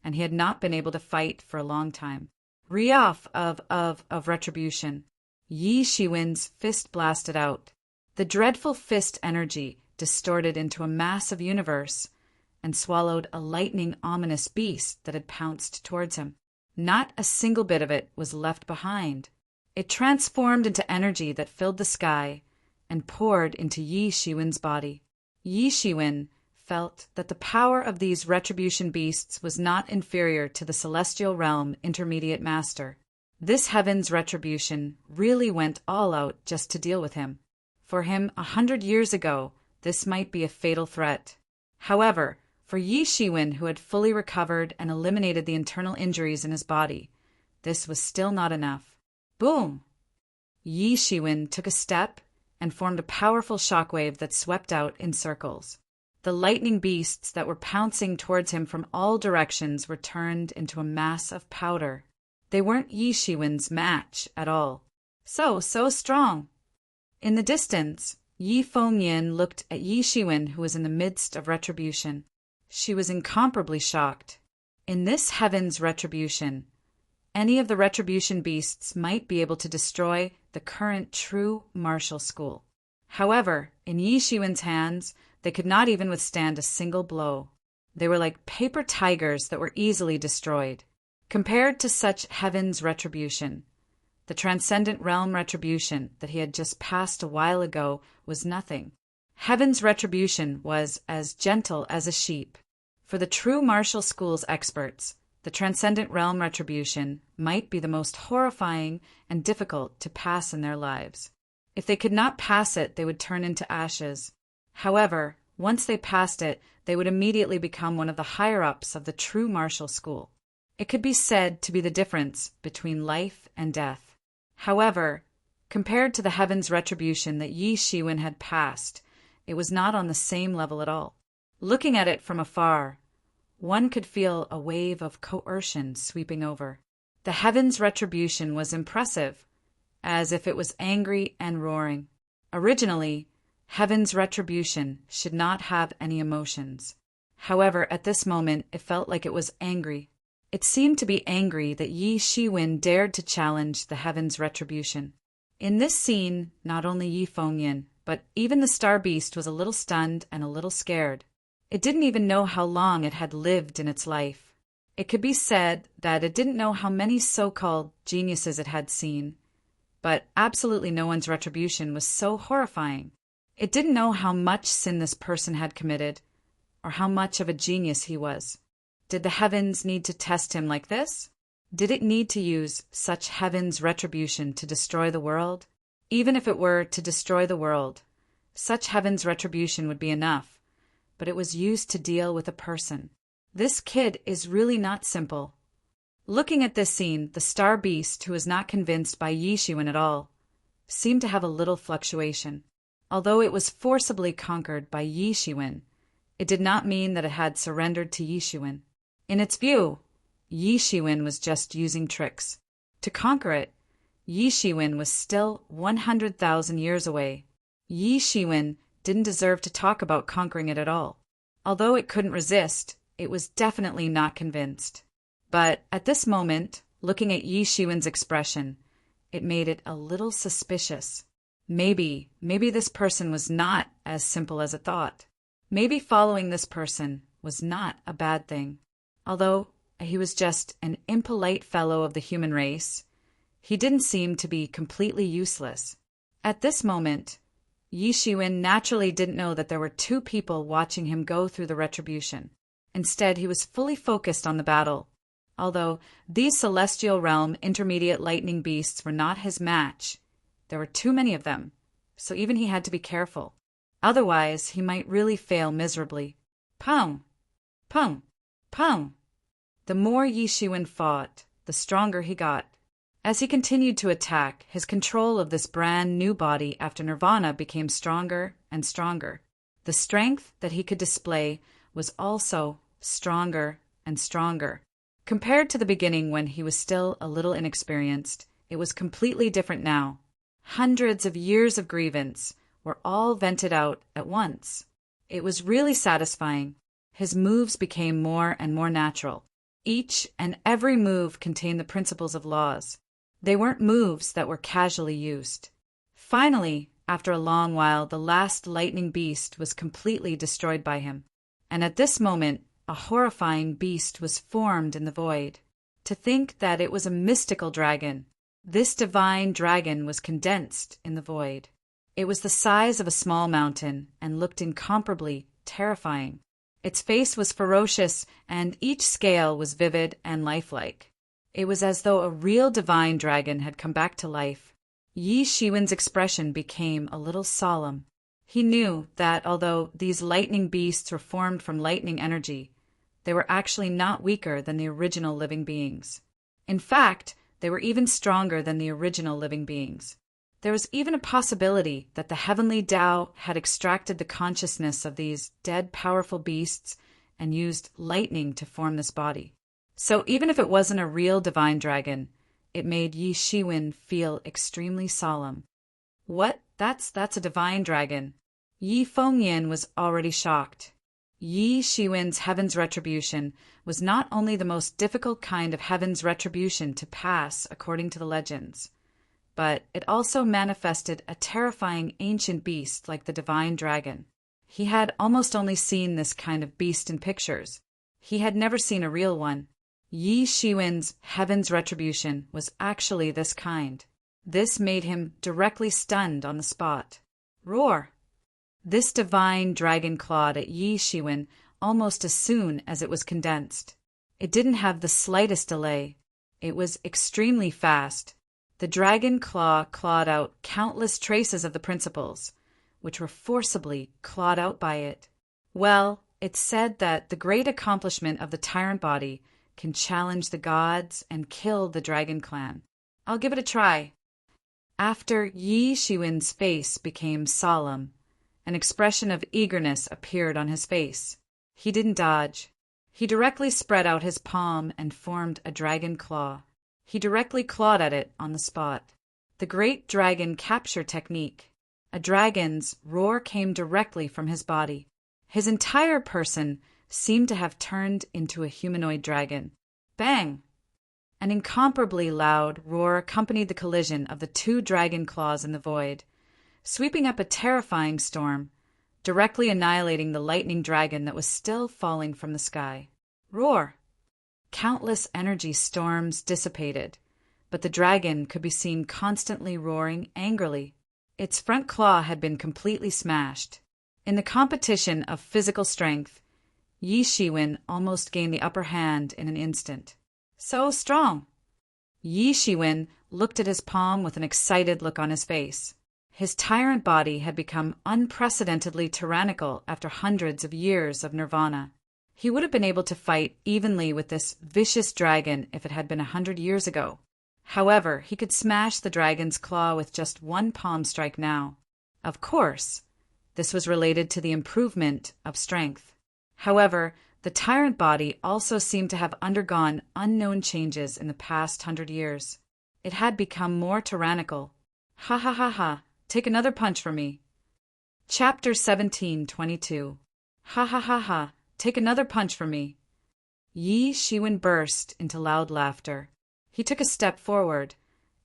and he had not been able to fight for a long time. Riaf of retribution. Yi Shiwen's fist blasted out. The dreadful fist energy distorted into a massive universe and swallowed a lightning ominous beast that had pounced towards him. Not a single bit of it was left behind. It transformed into energy that filled the sky and poured into Yi Shiwen's body. Yi Shiwen felt that the power of these retribution beasts was not inferior to the celestial realm intermediate master. This heaven's retribution really went all out just to deal with him. For him, 100 years ago, this might be a fatal threat. However, For Yi Shiwen, who had fully recovered and eliminated the internal injuries in his body, this was still not enough. Boom! Yi Shiwen took a step and formed a powerful shockwave that swept out in circles. The lightning beasts that were pouncing towards him from all directions were turned into a mass of powder. They weren't Yi Shiwen's match at all. So strong! In the distance, Yi Fengyin looked at Yi Shiwen, who was in the midst of retribution. She was incomparably shocked. In this heaven's retribution, any of the retribution beasts might be able to destroy the current true martial school. However, in Yi Shiwen's hands, they could not even withstand a single blow. They were like paper tigers that were easily destroyed. Compared to such heaven's retribution, the transcendent realm retribution that he had just passed a while ago was nothing. Heaven's retribution was as gentle as a sheep. For the true martial school's experts, the transcendent realm retribution might be the most horrifying and difficult to pass in their lives. If they could not pass it, they would turn into ashes. However, once they passed it, they would immediately become one of the higher-ups of the true martial school. It could be said to be the difference between life and death. However, compared to the heaven's retribution that Yi Shiwen had passed, it was not on the same level at all. Looking at it from afar, one could feel a wave of coercion sweeping over. The heaven's retribution was impressive, as if it was angry and roaring. Originally, heaven's retribution should not have any emotions. However, at this moment, it felt like it was angry. It seemed to be angry that Yi Shiwen dared to challenge the heaven's retribution. In this scene, not only Yi Fengyin, but even the star beast was a little stunned and a little scared. It didn't even know how long it had lived in its life. It could be said that it didn't know how many so-called geniuses it had seen, but absolutely no one's retribution was so horrifying. It didn't know how much sin this person had committed, or how much of a genius he was. Did the heavens need to test him like this? Did it need to use such heaven's retribution to destroy the world? Even if it were to destroy the world, such heaven's retribution would be enough, but it was used to deal with a person. This kid is really not simple. Looking at this scene, the star beast, who was not convinced by Yi Shiwen at all, seemed to have a little fluctuation. Although it was forcibly conquered by Yi Shiwen, it did not mean that it had surrendered to Yi Shiwen. In its view, Yi Shiwen was just using tricks. To conquer it, Yi Shiwen was still 100,000 years away. Yi Shiwen didn't deserve to talk about conquering it at all. Although it couldn't resist, it was definitely not convinced. But at this moment, looking at Yi Shiwen's expression, it made it a little suspicious. Maybe this person was not as simple as it thought. Maybe following this person was not a bad thing. Although he was just an impolite fellow of the human race, he didn't seem to be completely useless. At this moment, Yi Shiwen naturally didn't know that there were two people watching him go through the retribution. Instead, he was fully focused on the battle. Although these celestial realm intermediate lightning beasts were not his match, there were too many of them, so even he had to be careful. Otherwise, he might really fail miserably. Pong! Pong! Pong! The more Yi Shiwen fought, the stronger he got. As he continued to attack, his control of this brand new body after Nirvana became stronger and stronger. The strength that he could display was also stronger and stronger. Compared to the beginning when he was still a little inexperienced, it was completely different now. Hundreds of years of grievance were all vented out at once. It was really satisfying. His moves became more and more natural. Each and every move contained the principles of laws. They weren't moves that were casually used. Finally, after a long while, the last lightning beast was completely destroyed by him. And at this moment, a horrifying beast was formed in the void. To think that it was a mystical dragon. This divine dragon was condensed in the void. It was the size of a small mountain and looked incomparably terrifying. Its face was ferocious, and each scale was vivid and lifelike. It was as though a real divine dragon had come back to life. Yi Shiwen's expression became a little solemn. He knew that although these lightning beasts were formed from lightning energy, they were actually not weaker than the original living beings. In fact, they were even stronger than the original living beings. There was even a possibility that the heavenly Tao had extracted the consciousness of these dead powerful beasts and used lightning to form this body. So even if it wasn't a real divine dragon, it made Yi Shiwen feel extremely solemn. What? That's a divine dragon. Yi Fengyin was already shocked. Yi Shiwen's heaven's retribution was not only the most difficult kind of heaven's retribution to pass according to the legends, but it also manifested a terrifying ancient beast like the divine dragon. He had almost only seen this kind of beast in pictures. He had never seen a real one. Yi Shiwen's heaven's retribution was actually this kind. This made him directly stunned on the spot. Roar! This divine dragon clawed at Yi Shiwen almost as soon as it was condensed. It didn't have the slightest delay. It was extremely fast. The dragon claw clawed out countless traces of the principles, which were forcibly clawed out by it. Well, it's said that the great accomplishment of the tyrant body can challenge the gods and kill the dragon clan. I'll give it a try. After Yi Shiwen's face became solemn, an expression of eagerness appeared on his face. He didn't dodge. He directly spread out his palm and formed a dragon claw. He directly clawed at it on the spot. The great dragon capture technique. A dragon's roar came directly from his body. His entire person seemed to have turned into a humanoid dragon. Bang! An incomparably loud roar accompanied the collision of the two dragon claws in the void, sweeping up a terrifying storm, directly annihilating the lightning dragon that was still falling from the sky. Roar! Countless energy storms dissipated, but the dragon could be seen constantly roaring angrily. Its front claw had been completely smashed. In the competition of physical strength, Yi Shiwen almost gained the upper hand in an instant. So strong! Yi Shiwen looked at his palm with an excited look on his face. His tyrant body had become unprecedentedly tyrannical after hundreds of years of nirvana. He would have been able to fight evenly with this vicious dragon if it had been 100 years ago. However, he could smash the dragon's claw with just one palm strike now. Of course, this was related to the improvement of strength. However, the tyrant body also seemed to have undergone unknown changes in the past 100 years. It had become more tyrannical. Ha ha ha ha, take another punch from me. Chapter 17:22. Ha ha ha ha, take another punch from me. Yi Shiwen burst into loud laughter. He took a step forward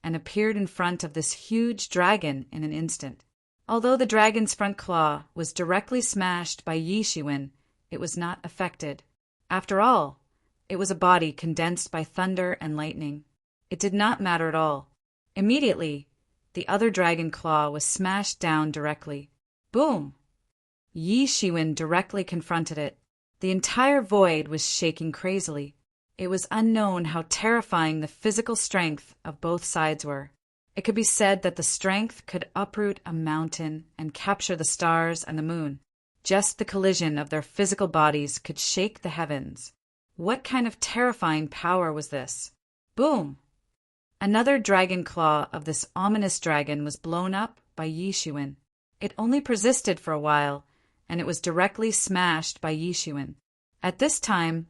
and appeared in front of this huge dragon in an instant. Although the dragon's front claw was directly smashed by Yi Shiwen, it was not affected. After all, it was a body condensed by thunder and lightning. It did not matter at all. Immediately, the other dragon claw was smashed down directly. Boom! Yi Shiwen directly confronted it. The entire void was shaking crazily. It was unknown how terrifying the physical strength of both sides were. It could be said that the strength could uproot a mountain and capture the stars and the moon. Just the collision of their physical bodies could shake the heavens. What kind of terrifying power was this? Boom! Another dragon claw of this ominous dragon was blown up by Yi Shiwen. It only persisted for a while, and it was directly smashed by Yi Shiwen. At this time,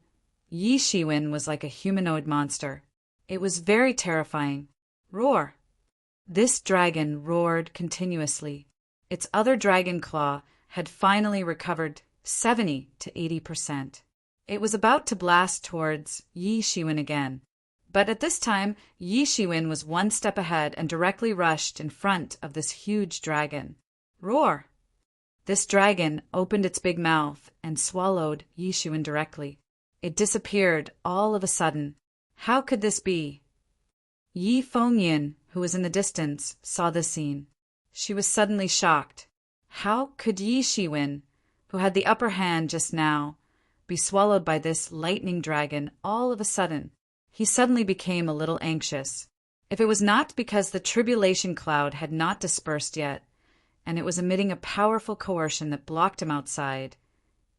Yi Shiwen was like a humanoid monster. It was very terrifying. Roar! This dragon roared continuously. Its other dragon claw had finally recovered 70 to 80%. It was about to blast towards Yi Shiwen again. But at this time, Yi Shiwen was one step ahead and directly rushed in front of this huge dragon. Roar! This dragon opened its big mouth and swallowed Yi Shiwen directly. It disappeared all of a sudden. How could this be? Yi Fengyin, who was in the distance, saw this scene. She was suddenly shocked. How could Yi Shiwen, who had the upper hand just now, be swallowed by this lightning dragon all of a sudden? He suddenly became a little anxious. If it was not because the tribulation cloud had not dispersed yet, and it was emitting a powerful coercion that blocked him outside,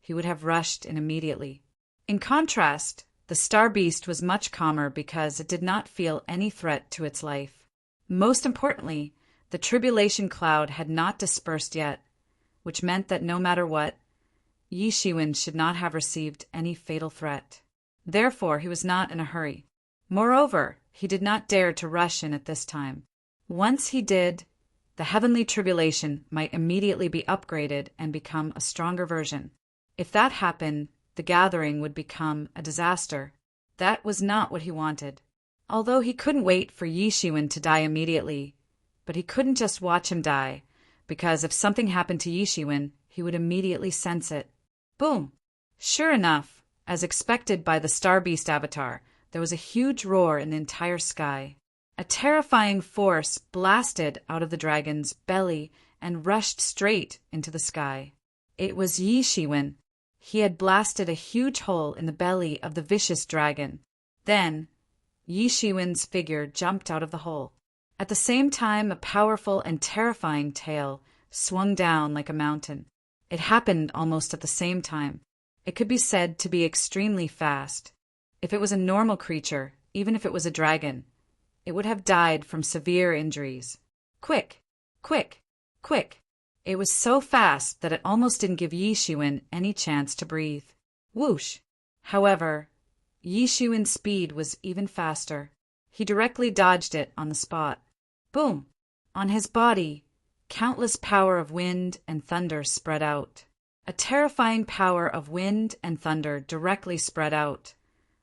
he would have rushed in immediately. In contrast, the star beast was much calmer because it did not feel any threat to its life. Most importantly, the tribulation cloud had not dispersed yet, which meant that no matter what, Yi Shiwen should not have received any fatal threat. Therefore, he was not in a hurry. Moreover, he did not dare to rush in at this time. Once he did, the heavenly tribulation might immediately be upgraded and become a stronger version. If that happened, the gathering would become a disaster. That was not what he wanted. Although he couldn't wait for Yi Shiwen to die immediately, but he couldn't just watch him die, because if something happened to Yi Shiwen, he would immediately sense it. Boom! Sure enough, as expected by the Star Beast avatar, there was a huge roar in the entire sky. A terrifying force blasted out of the dragon's belly and rushed straight into the sky. It was Yi Shiwen. He had blasted a huge hole in the belly of the vicious dragon. Then, Yi Shiwen's figure jumped out of the hole. At the same time, a powerful and terrifying tail swung down like a mountain. It happened almost at the same time. It could be said to be extremely fast. If it was a normal creature, even if it was a dragon, it would have died from severe injuries. Quick, quick, quick. It was so fast that it almost didn't give Yi Shiwen any chance to breathe. Whoosh! However, Yi Shiwen's speed was even faster. He directly dodged it on the spot. Boom! On his body, countless power of wind and thunder spread out. A terrifying power of wind and thunder directly spread out,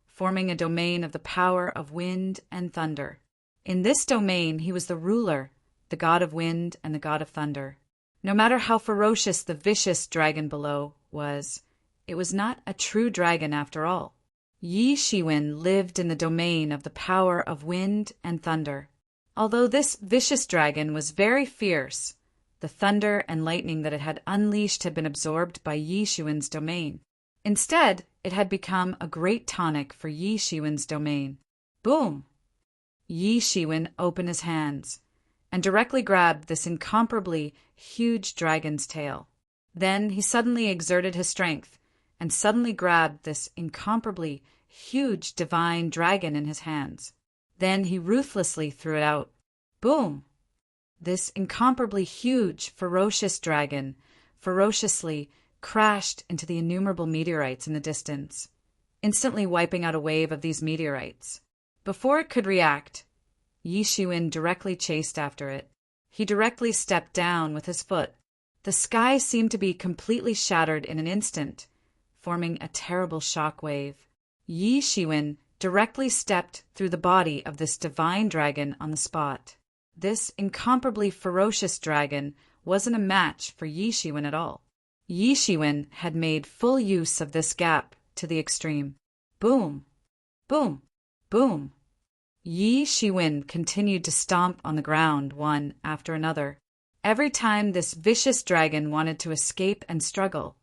forming a domain of the power of wind and thunder. In this domain, he was the ruler, the god of wind and the god of thunder. No matter how ferocious the vicious dragon below was, it was not a true dragon after all. Yi Shiwen lived in the domain of the power of wind and thunder. Although this vicious dragon was very fierce, the thunder and lightning that it had unleashed had been absorbed by Yi Shiwen's domain. Instead, it had become a great tonic for Yi Shiwen's domain. Boom! Yi Shiwen opened his hands and directly grabbed this incomparably huge dragon's tail. Then he suddenly exerted his strength and suddenly grabbed this incomparably huge divine dragon in his hands. Then he ruthlessly threw it out. Boom! This incomparably huge, ferocious dragon ferociously crashed into the innumerable meteorites in the distance, instantly wiping out a wave of these meteorites. Before it could react, Yi Shiwen directly chased after it. He directly stepped down with his foot. The sky seemed to be completely shattered in an instant, forming a terrible shock wave. Yi Shiwen directly stepped through the body of this divine dragon on the spot. This incomparably ferocious dragon wasn't a match for Yi Shiwen at all. Yi Shiwen had made full use of this gap to the extreme. Boom! Boom! Boom! Yi Shiwen continued to stomp on the ground one after another. Every time this vicious dragon wanted to escape and struggle,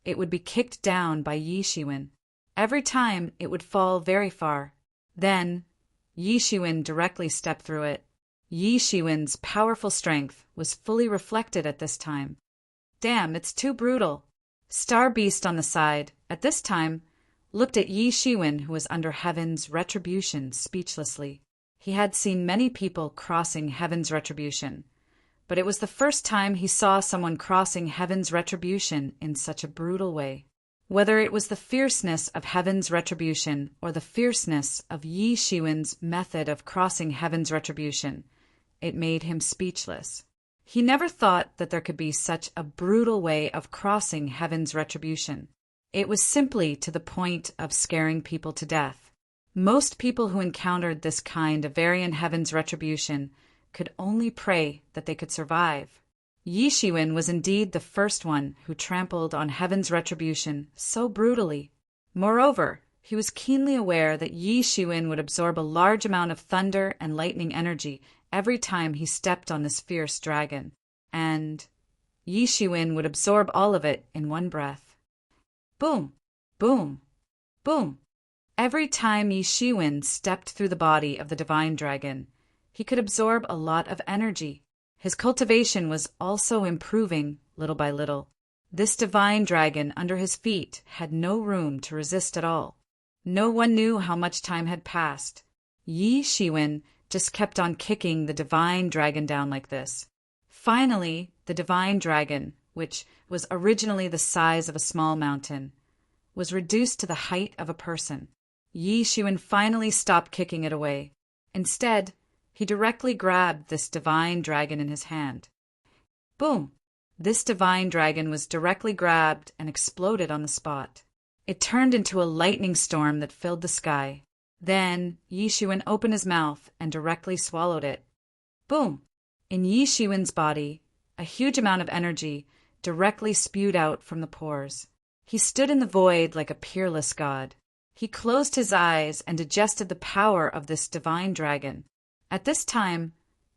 it would be kicked down by Yi Shiwen. Every time it would fall very far. Then, Yi Shiwen directly stepped through it. Yi Shiwen's powerful strength was fully reflected at this time. Damn, it's too brutal. Star Beast on the side, at this time, looked at Yi Shiwen, who was under heaven's retribution, speechlessly. He had seen many people crossing heaven's retribution, but it was the first time he saw someone crossing heaven's retribution in such a brutal way. Whether it was the fierceness of heaven's retribution or the fierceness of Yi Shiwen's method of crossing heaven's retribution, it made him speechless. He never thought that there could be such a brutal way of crossing heaven's retribution. It was simply to the point of scaring people to death. Most people who encountered this kind of variant heaven's retribution could only pray that they could survive. Yi Shiwen was indeed the first one who trampled on heaven's retribution so brutally. Moreover, he was keenly aware that Yi Shiwen would absorb a large amount of thunder and lightning energy every time he stepped on this fierce dragon, and Yi Shiwen would absorb all of it in one breath. Boom! Boom! Boom! Every time Yi Shiwen stepped through the body of the divine dragon, he could absorb a lot of energy. His cultivation was also improving little by little. This divine dragon under his feet had no room to resist at all. No one knew how much time had passed. Yi Shiwen just kept on kicking the divine dragon down like this. Finally, the divine dragon, which was originally the size of a small mountain, was reduced to the height of a person. Yi Shiwen finally stopped kicking it away. Instead, he directly grabbed this divine dragon in his hand. Boom! This divine dragon was directly grabbed and exploded on the spot. It turned into a lightning storm that filled the sky. Then Yi Shiwen opened his mouth and directly swallowed it. Boom! In Yi Shiwen's body, a huge amount of energy directly spewed out from the pores. He stood in the void like a peerless god. He closed his eyes and digested the power of this divine dragon. At this time,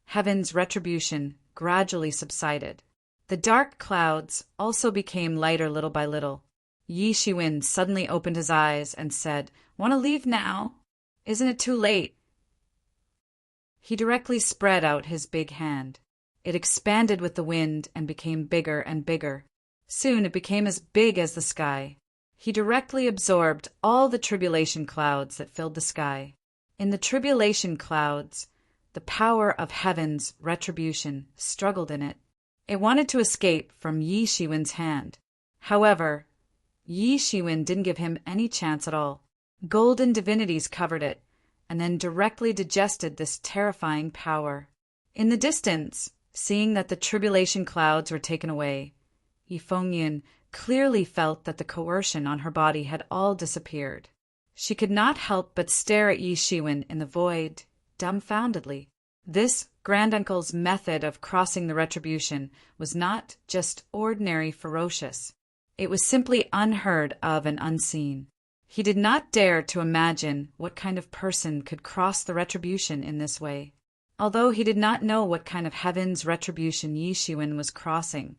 heaven's retribution gradually subsided. The dark clouds also became lighter little by little. Yi Shiwen suddenly opened his eyes and said, "Want to leave now? Isn't it too late?" He directly spread out his big hand. It expanded with the wind and became bigger and bigger. Soon it became as big as the sky. He directly absorbed all the tribulation clouds that filled the sky. In the tribulation clouds, the power of heaven's retribution struggled in it. It wanted to escape from Yi Shiwen's hand. However, Yi Shiwen didn't give him any chance at all. Golden divinities covered it, and then directly digested this terrifying power. In the distance, seeing that the tribulation clouds were taken away, Yi Fengyin clearly felt that the coercion on her body had all disappeared. She could not help but stare at Yi Shiwen in the void, dumbfoundedly. This granduncle's method of crossing the retribution was not just ordinary ferocious. It was simply unheard of and unseen. He did not dare to imagine what kind of person could cross the retribution in this way. Although he did not know what kind of heaven's retribution Yi Shiwen was crossing,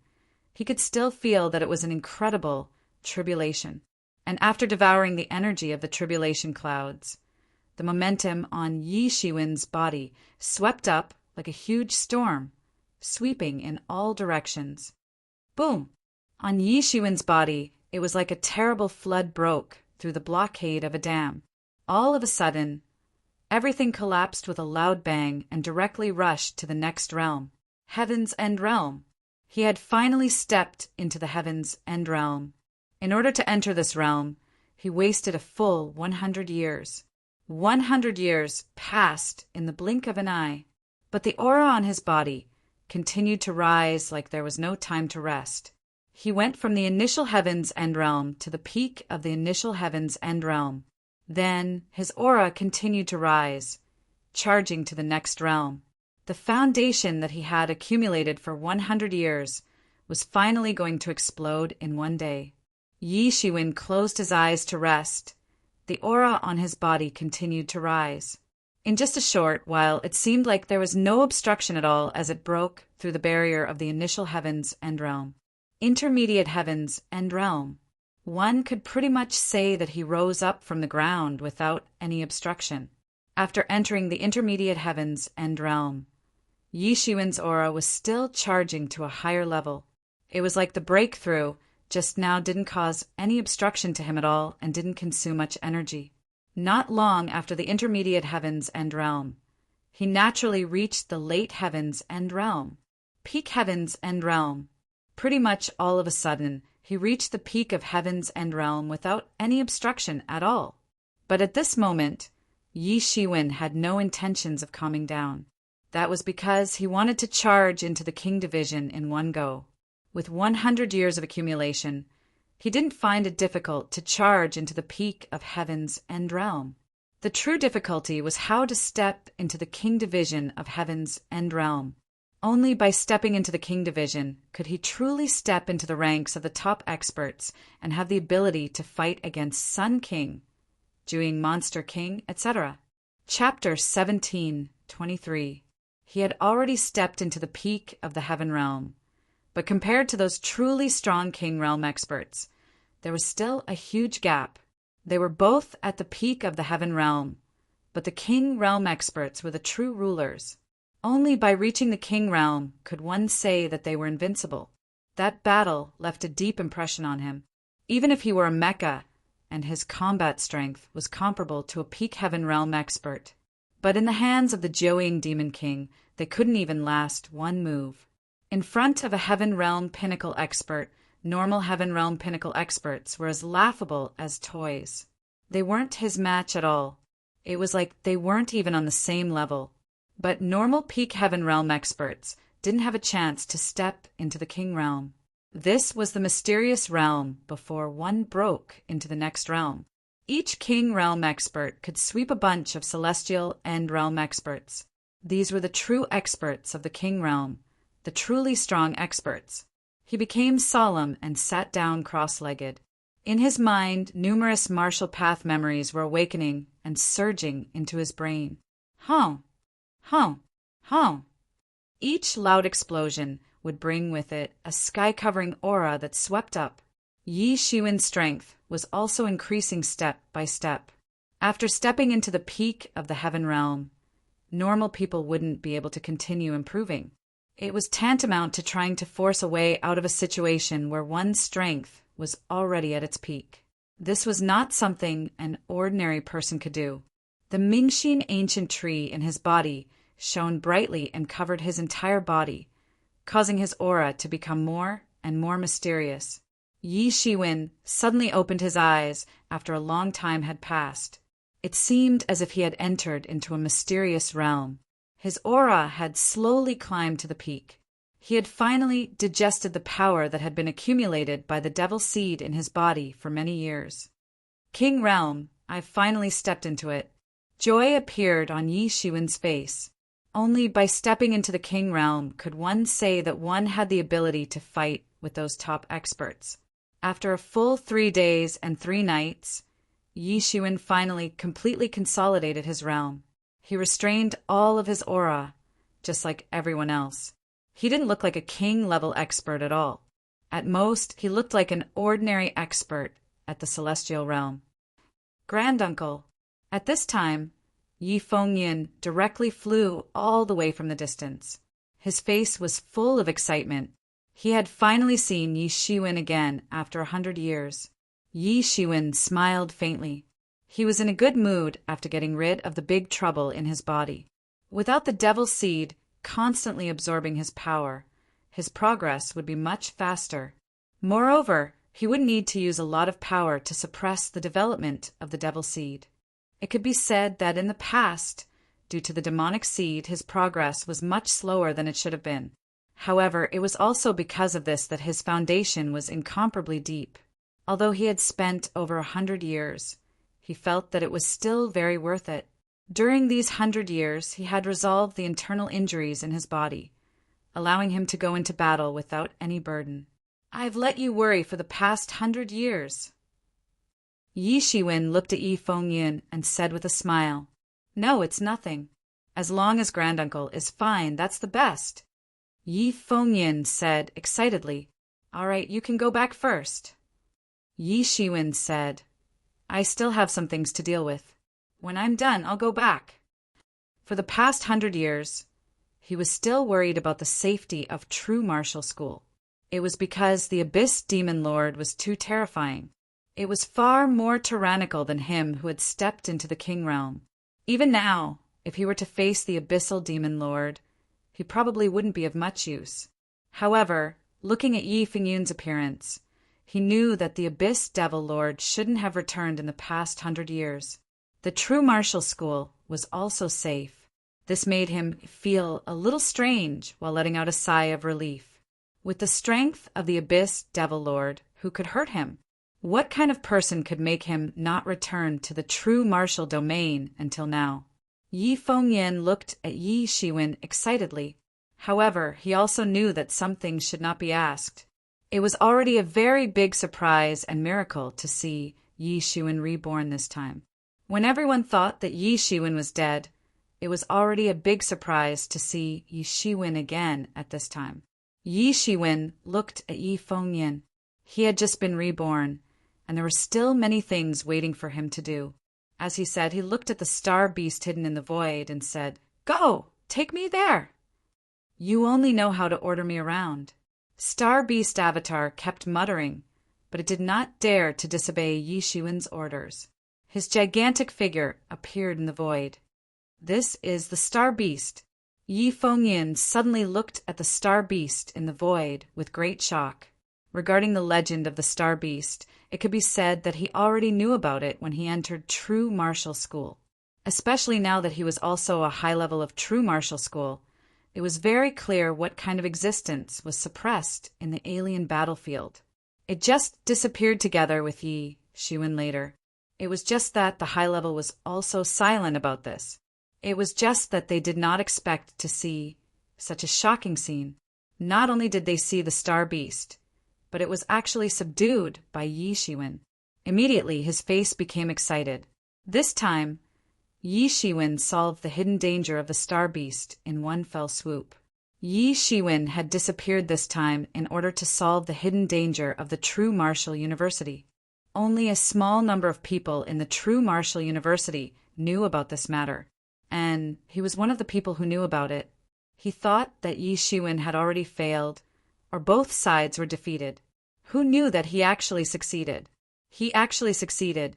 he could still feel that it was an incredible tribulation. And after devouring the energy of the tribulation clouds, the momentum on Yi Shiwen's body swept up like a huge storm, sweeping in all directions. Boom! On Yi Shiwen's body, it was like a terrible flood broke through the blockade of a dam. All of a sudden, everything collapsed with a loud bang and directly rushed to the next realm, Heaven's End Realm. He had finally stepped into the Heaven's End Realm. In order to enter this realm, he wasted a full 100 years. 100 years passed in the blink of an eye, but the aura on his body continued to rise like there was no time to rest. He went from the initial Heaven's End Realm to the peak of the initial Heaven's End Realm. Then his aura continued to rise, charging to the next realm. The foundation that he had accumulated for 100 years was finally going to explode in one day. Yi Shiwen closed his eyes to rest. The aura on his body continued to rise. In just a short while, it seemed like there was no obstruction at all as it broke through the barrier of the initial Heaven's End Realm. Intermediate Heaven's End Realm. One could pretty much say that he rose up from the ground without any obstruction. After entering the Intermediate Heaven's End Realm, Yi Shiwen's aura was still charging to a higher level. It was like the breakthrough just now didn't cause any obstruction to him at all and didn't consume much energy. Not long after the Intermediate Heaven's End Realm, he naturally reached the Late Heaven's End Realm, Peak Heaven's End Realm. Pretty much all of a sudden, he reached the peak of Heaven's End Realm without any obstruction at all. But at this moment, Yi Shiwen had no intentions of calming down. That was because he wanted to charge into the King Division in one go. With 100 years of accumulation, he didn't find it difficult to charge into the peak of Heaven's End Realm. The true difficulty was how to step into the King Division of Heaven's End Realm. Only by stepping into the King Division could he truly step into the ranks of the top experts and have the ability to fight against Sun King, Juing Monster King, etc. Chapter 17:23. He had already stepped into the peak of the Heaven Realm, but compared to those truly strong King Realm experts, there was still a huge gap. They were both at the peak of the Heaven Realm, but the King Realm experts were the true rulers. Only by reaching the king realm could one say that they were invincible. That battle left a deep impression on him, even if he were a mecha, and his combat strength was comparable to a peak heaven realm expert. But in the hands of the Joeying Demon King, they couldn't even last one move. In front of a heaven realm pinnacle expert, normal heaven realm pinnacle experts were as laughable as toys. They weren't his match at all. It was like they weren't even on the same level. But normal peak heaven realm experts didn't have a chance to step into the king realm. This was the mysterious realm before one broke into the next realm. Each king realm expert could sweep a bunch of celestial end realm experts. These were the true experts of the king realm, the truly strong experts. He became solemn and sat down cross-legged. In his mind, numerous martial path memories were awakening and surging into his brain. Hum, hum, hum. Each loud explosion would bring with it a sky-covering aura that swept up. Yi Shiwen's strength was also increasing step by step. After stepping into the peak of the heaven realm, normal people wouldn't be able to continue improving. It was tantamount to trying to force a way out of a situation where one's strength was already at its peak. This was not something an ordinary person could do. The Mingxin ancient tree in his body shone brightly and covered his entire body, causing his aura to become more and more mysterious. Yi Shiwen suddenly opened his eyes after a long time had passed. It seemed as if he had entered into a mysterious realm. His aura had slowly climbed to the peak. He had finally digested the power that had been accumulated by the devil seed in his body for many years. King Realm, I've finally stepped into it. Joy appeared on Yi Shiwen's face. Only by stepping into the king realm could one say that one had the ability to fight with those top experts. After a full 3 days and 3 nights, Yi Shiwen finally completely consolidated his realm. He restrained all of his aura, just like everyone else. He didn't look like a king-level expert at all. At most, he looked like an ordinary expert at the celestial realm. Granduncle. At this time, Yi Fengyin directly flew all the way from the distance. His face was full of excitement. He had finally seen Yi Shiwen again after 100 years. Yi Shiwen smiled faintly. He was in a good mood after getting rid of the big trouble in his body. Without the devil seed constantly absorbing his power, his progress would be much faster. Moreover, he wouldn't need to use a lot of power to suppress the development of the devil seed. It could be said that in the past, due to the demonic seed, his progress was much slower than it should have been. However, it was also because of this that his foundation was incomparably deep. Although he had spent over 100 years, he felt that it was still very worth it. During these 100 years, he had resolved the internal injuries in his body, allowing him to go into battle without any burden. I've let you worry for the past 100 years. Yi Shiwen looked at Yi Fengyin and said with a smile, No, it's nothing. As long as Granduncle is fine, that's the best. Yi Fengyin said excitedly, All right, you can go back first. Yi Shiwen said, I still have some things to deal with. When I'm done, I'll go back. For the past 100 years, he was still worried about the safety of true martial school. It was because the Abyss Demon Lord was too terrifying. It was far more tyrannical than him who had stepped into the king realm. Even now, if he were to face the Abyssal Demon Lord, he probably wouldn't be of much use. However, looking at Yi Fengyun's appearance, he knew that the Abyss Devil Lord shouldn't have returned in the past 100 years. The true martial school was also safe. This made him feel a little strange while letting out a sigh of relief. With the strength of the Abyss Devil Lord, who could hurt him? What kind of person could make him not return to the true martial domain until now? Yi Fengyin looked at Yi Shiwen excitedly. However, he also knew that some things should not be asked. It was already a very big surprise and miracle to see Yi Shiwen reborn this time. When everyone thought that Yi Shiwen was dead, it was already a big surprise to see Yi Shiwen again at this time. Yi Shiwen looked at Yi Fengyin. He had just been reborn, and there were still many things waiting for him to do. As he said, he looked at the star beast hidden in the void and said, Go! Take me there! You only know how to order me around." Star Beast Avatar kept muttering, but it did not dare to disobey Yi Shiwen's orders. His gigantic figure appeared in the void. "This is the Star Beast." Yi Fengyin suddenly looked at the Star Beast in the void with great shock. Regarding the legend of the Star Beast, it could be said that he already knew about it when he entered true martial school. Especially now that he was also a high level of true martial school, it was very clear what kind of existence was suppressed in the alien battlefield. It just disappeared together with Yi Shiwen later. It was just that the high level was also silent about this. It was just that they did not expect to see such a shocking scene. Not only did they see the Star Beast, but it was actually subdued by Yi Shiwen. Immediately, his face became excited. This time, Yi Shiwen solved the hidden danger of the Star Beast in one fell swoop. Yi Shiwen had disappeared this time in order to solve the hidden danger of the True Martial University. Only a small number of people in the True Martial University knew about this matter, and he was one of the people who knew about it. He thought that Yi Shiwen had already failed, or both sides were defeated. Who knew that he actually succeeded? He actually succeeded.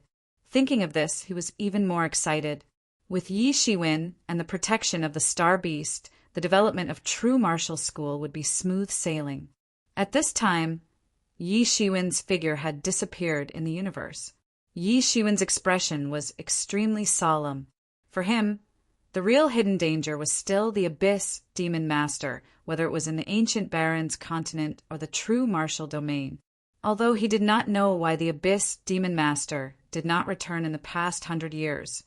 Thinking of this, he was even more excited. With Yi Shiwen and the protection of the Star Beast, the development of true martial school would be smooth sailing. At this time, Yi Shiwen's figure had disappeared in the universe. Yi Shiwen's expression was extremely solemn. For him, the real hidden danger was still the Abyss Demon Master, whether it was in the ancient Barrens continent or the true martial domain. Although he did not know why the Abyss Demon Master did not return in the past 100 years,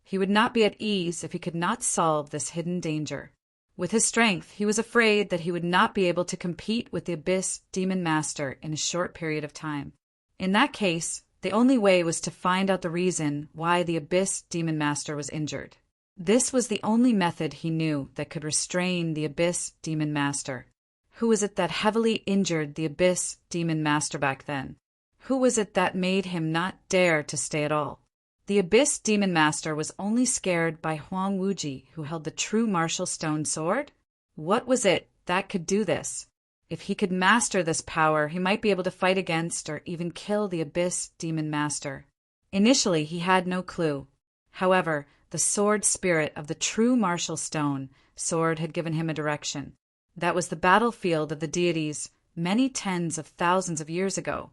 he would not be at ease if he could not solve this hidden danger. With his strength, he was afraid that he would not be able to compete with the Abyss Demon Master in a short period of time. In that case, the only way was to find out the reason why the Abyss Demon Master was injured. This was the only method he knew that could restrain the Abyss Demon Master. Who was it that heavily injured the Abyss Demon Master back then? Who was it that made him not dare to stay at all? The Abyss Demon Master was only scared by Huang Wuji, who held the true martial stone sword? What was it that could do this? If he could master this power, he might be able to fight against or even kill the Abyss Demon Master. Initially, he had no clue. However, the sword spirit of the true martial stone sword had given him a direction. That was the battlefield of the deities many tens of thousands of years ago.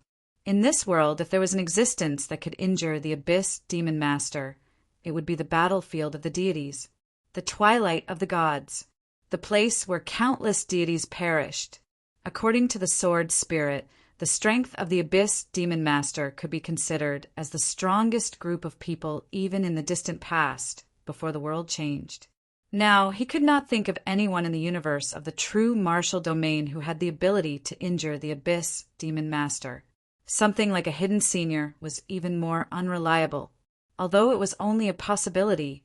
In this world, if there was an existence that could injure the Abyss Demon Master, it would be the battlefield of the deities, the twilight of the gods, the place where countless deities perished. According to the sword spirit, the strength of the Abyss Demon Master could be considered as the strongest group of people even in the distant past, before the world changed. Now, he could not think of anyone in the universe of the true martial domain who had the ability to injure the Abyss Demon Master. Something like a hidden senior was even more unreliable. Although it was only a possibility,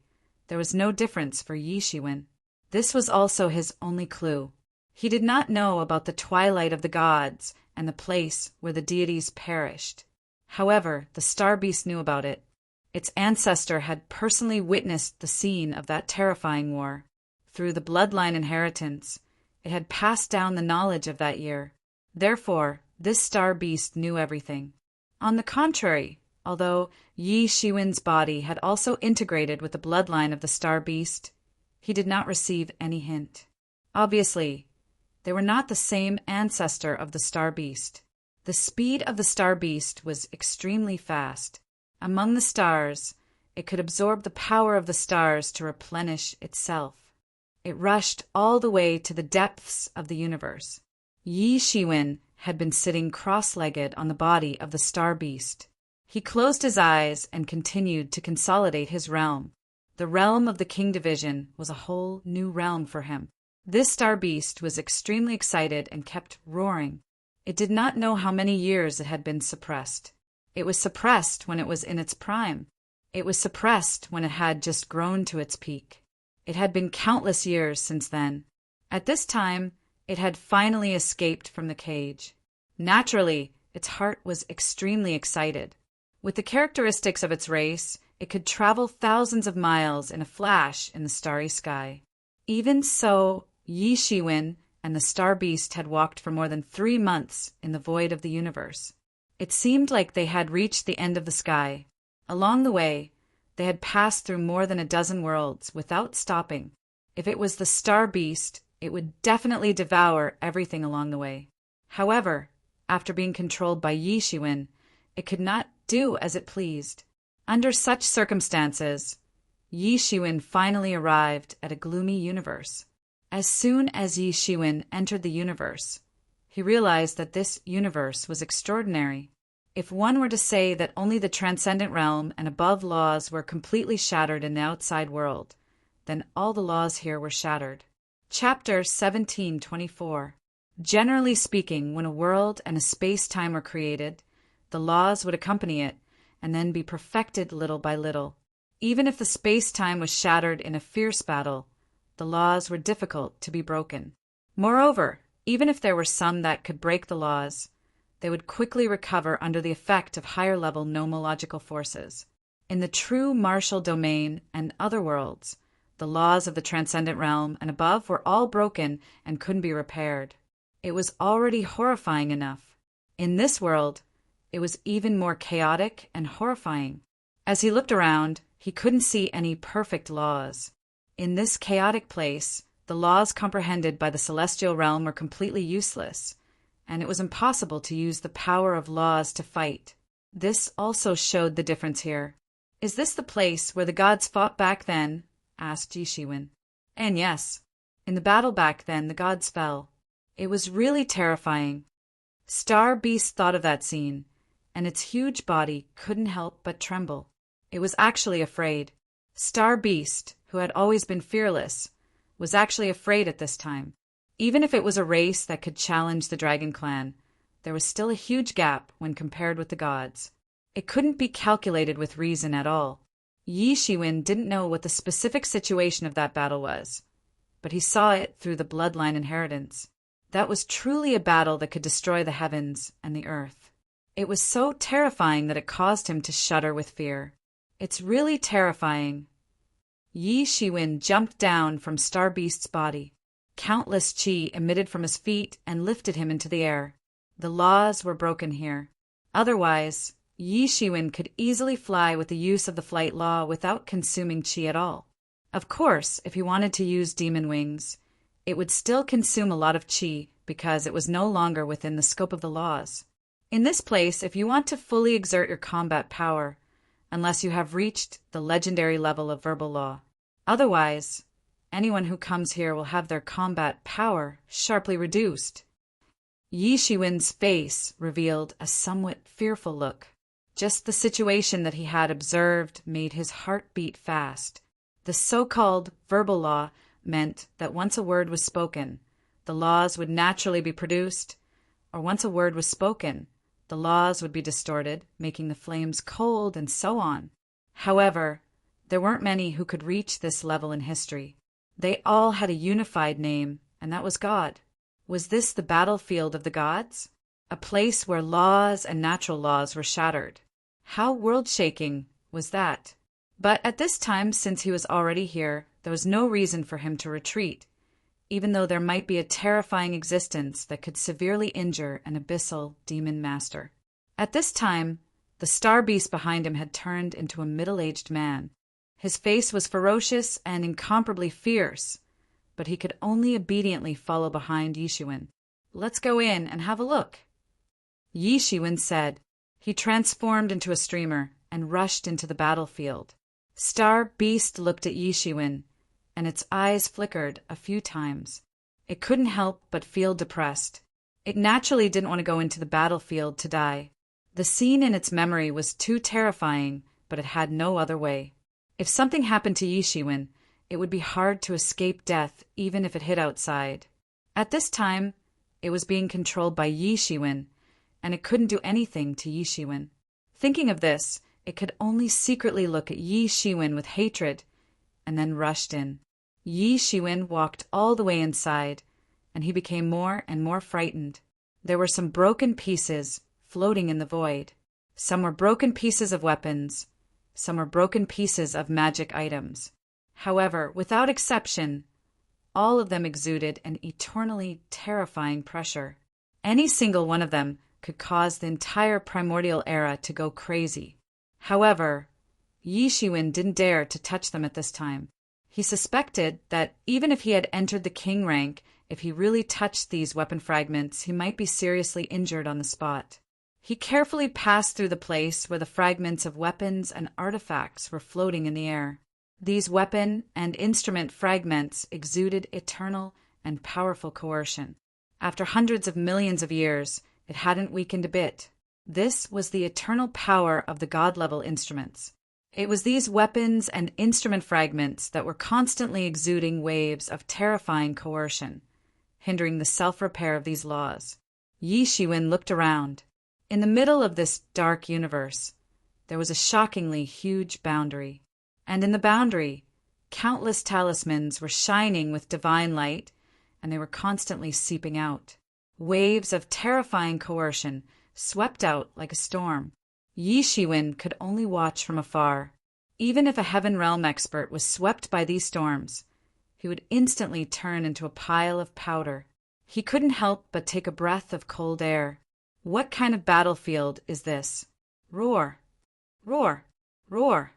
there was no difference for Yi Shiwen. This was also his only clue. He did not know about the twilight of the gods and the place where the deities perished. However, the Star Beast knew about it. Its ancestor had personally witnessed the scene of that terrifying war. Through the bloodline inheritance, it had passed down the knowledge of that year. Therefore, this Star Beast knew everything. On the contrary, although Yi Shiwen's body had also integrated with the bloodline of the Star Beast, he did not receive any hint. Obviously, they were not the same ancestor of the Star Beast. The speed of the Star Beast was extremely fast. Among the stars, it could absorb the power of the stars to replenish itself. It rushed all the way to the depths of the universe. Yi Shiwen had been sitting cross-legged on the body of the Star Beast. He closed his eyes and continued to consolidate his realm. The realm of the King Division was a whole new realm for him. This Star Beast was extremely excited and kept roaring. It did not know how many years it had been suppressed. It was suppressed when it was in its prime. It was suppressed when it had just grown to its peak. It had been countless years since then. At this time, it had finally escaped from the cage. Naturally, its heart was extremely excited. With the characteristics of its race, it could travel thousands of miles in a flash in the starry sky. Even so, Yi Shiwen and the Star Beast had walked for more than 3 months in the void of the universe. It seemed like they had reached the end of the sky. Along the way, they had passed through more than a dozen worlds without stopping. If it was the Star Beast, it would definitely devour everything along the way. However, after being controlled by Yi Shiwen, it could not do as it pleased. Under such circumstances, Yi Shiwen finally arrived at a gloomy universe. As soon as Yi Shiwen entered the universe, he realized that this universe was extraordinary. If one were to say that only the transcendent realm and above laws were completely shattered in the outside world, then all the laws here were shattered. Chapter 1724. Generally speaking, when a world and a space-time were created, the laws would accompany it and then be perfected little by little. Even if the space-time was shattered in a fierce battle, the laws were difficult to be broken. Moreover, even if there were some that could break the laws, they would quickly recover under the effect of higher-level nomological forces. In the true martial domain and other worlds, the laws of the transcendent realm and above were all broken and couldn't be repaired. It was already horrifying enough. In this world, it was even more chaotic and horrifying. As he looked around, he couldn't see any perfect laws. In this chaotic place, the laws comprehended by the celestial realm were completely useless, and it was impossible to use the power of laws to fight. This also showed the difference here. "Is this the place where the gods fought back then?" asked Yi Shiwen. And yes, in the battle back then the gods fell. It was really terrifying. Star Beast thought of that scene, and its huge body couldn't help but tremble. It was actually afraid. Star Beast, who had always been fearless, was actually afraid at this time. Even if it was a race that could challenge the Dragon Clan, there was still a huge gap when compared with the gods. It couldn't be calculated with reason at all. Yi Shiwen didn't know what the specific situation of that battle was, but he saw it through the bloodline inheritance. That was truly a battle that could destroy the heavens and the earth. It was so terrifying that it caused him to shudder with fear. It's really terrifying. Yi Shiwen jumped down from Star Beast's body. Countless chi emitted from his feet and lifted him into the air. The laws were broken here. Otherwise, Yi Shiwen could easily fly with the use of the flight law without consuming chi at all. Of course, if he wanted to use demon wings, it would still consume a lot of chi because it was no longer within the scope of the laws. In this place, if you want to fully exert your combat power, unless you have reached the legendary level of verbal law. Otherwise, anyone who comes here will have their combat power sharply reduced. Yi Shiwen's face revealed a somewhat fearful look. Just the situation that he had observed made his heart beat fast. The so-called verbal law meant that once a word was spoken, the laws would naturally be produced, or once a word was spoken, the laws would be distorted, making the flames cold and so on. However, there weren't many who could reach this level in history. They all had a unified name, and that was God. Was this the battlefield of the gods? A place where laws and natural laws were shattered. How world-shaking was that? But at this time, since he was already here, there was no reason for him to retreat, even though there might be a terrifying existence that could severely injure an abyssal demon master. At this time, the Star Beast behind him had turned into a middle-aged man. His face was ferocious and incomparably fierce, but he could only obediently follow behind Yi Shiwen. "Let's go in and have a look," Yi Shiwen said. He transformed into a streamer and rushed into the battlefield. Star Beast looked at Yi Shiwen, and its eyes flickered a few times. It couldn't help but feel depressed. It naturally didn't want to go into the battlefield to die. The scene in its memory was too terrifying, but it had no other way. If something happened to Yi Shiwen, it would be hard to escape death even if it hit outside. At this time, it was being controlled by Yi Shiwen, and it couldn't do anything to Yi Shiwen. Thinking of this, it could only secretly look at Yi Shiwen with hatred, and then rushed in. Yi Shiwen walked all the way inside, and he became more and more frightened. There were some broken pieces floating in the void. Some were broken pieces of weapons. Some were broken pieces of magic items. However, without exception, all of them exuded an eternally terrifying pressure. Any single one of them could cause the entire primordial era to go crazy. However, Yi Shiwen didn't dare to touch them at this time. He suspected that even if he had entered the king rank, if he really touched these weapon fragments, he might be seriously injured on the spot. He carefully passed through the place where the fragments of weapons and artifacts were floating in the air. These weapon and instrument fragments exuded eternal and powerful coercion. After hundreds of millions of years, it hadn't weakened a bit. This was the eternal power of the god-level instruments. It was these weapons and instrument fragments that were constantly exuding waves of terrifying coercion, hindering the self-repair of these laws. Yi Shiwen looked around. In the middle of this dark universe, there was a shockingly huge boundary. And in the boundary, countless talismans were shining with divine light, and they were constantly seeping out. Waves of terrifying coercion swept out like a storm. Yi Shiwen could only watch from afar. Even if a Heaven Realm expert was swept by these storms, he would instantly turn into a pile of powder. He couldn't help but take a breath of cold air. What kind of battlefield is this? Roar! Roar! Roar!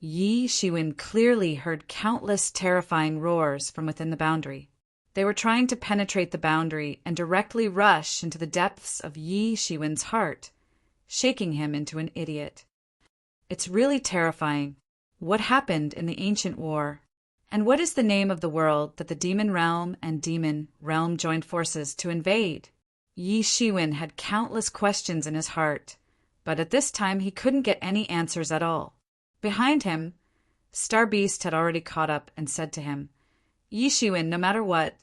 Yi Shiwen clearly heard countless terrifying roars from within the boundary. They were trying to penetrate the boundary and directly rush into the depths of Yi Shiwen's heart, shaking him into an idiot. It's really terrifying. What happened in the ancient war? And what is the name of the world that the demon realm and demon realm joined forces to invade? Yi Shiwen had countless questions in his heart, but at this time he couldn't get any answers at all. Behind him, Star Beast had already caught up and said to him, Yi Shiwen, no matter what,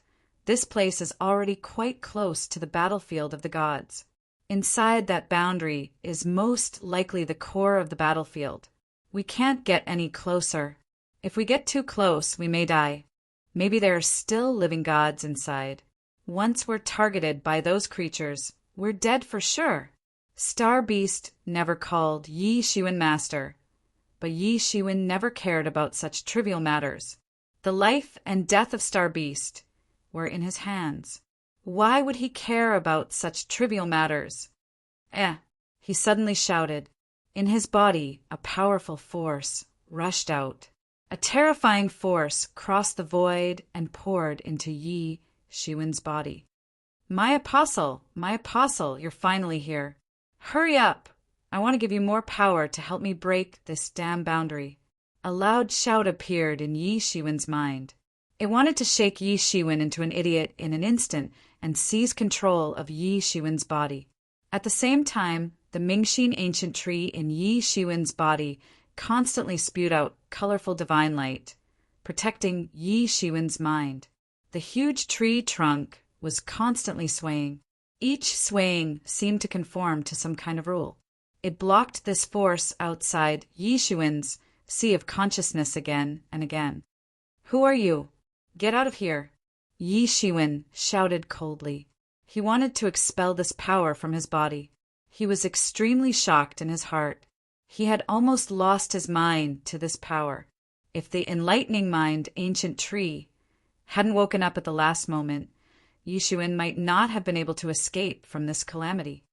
this place is already quite close to the battlefield of the gods. Inside that boundary is most likely the core of the battlefield. We can't get any closer. If we get too close, we may die. Maybe there are still living gods inside. Once we're targeted by those creatures, we're dead for sure. Star Beast never called Yi Shiwen master, but Yi Shiwen never cared about such trivial matters. The life and death of Star Beast were in his hands. Why would he care about such trivial matters? He suddenly shouted. In his body, a powerful force rushed out. A terrifying force crossed the void and poured into Yi Shiwen's body. My apostle, you're finally here. Hurry up! I want to give you more power to help me break this damn boundary. A loud shout appeared in Yi Shiwen's mind. It wanted to shake Yi Shiwen into an idiot in an instant and seize control of Yi Shiwen's body. At the same time, the Mingxin ancient tree in Yi Shiwen's body constantly spewed out colorful divine light, protecting Yi Shiwen's mind. The huge tree trunk was constantly swaying. Each swaying seemed to conform to some kind of rule. It blocked this force outside Yi Shiwen's sea of consciousness again and again. Who are you? Get out of here! Yi Shiwen shouted coldly. He wanted to expel this power from his body. He was extremely shocked in his heart. He had almost lost his mind to this power. If the enlightening mind ancient tree hadn't woken up at the last moment, Yi Shiwen might not have been able to escape from this calamity.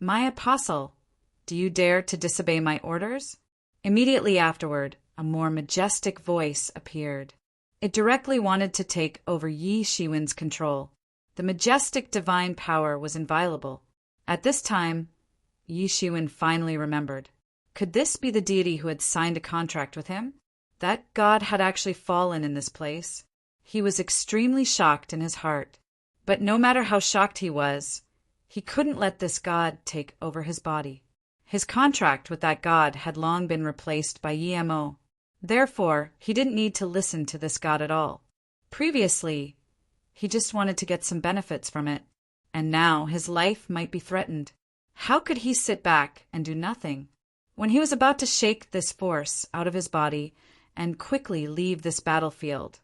My apostle, do you dare to disobey my orders? Immediately afterward, a more majestic voice appeared. It directly wanted to take over Yi Shiwen's control. The majestic divine power was inviolable. At this time, Yi Shiwen finally remembered. Could this be the deity who had signed a contract with him? That god had actually fallen in this place. He was extremely shocked in his heart. But no matter how shocked he was, he couldn't let this god take over his body. His contract with that god had long been replaced by Yimo. Therefore, he didn't need to listen to this god at all. Previously, he just wanted to get some benefits from it, and now his life might be threatened. How could he sit back and do nothing? When he was about to shake this force out of his body and quickly leave this battlefield,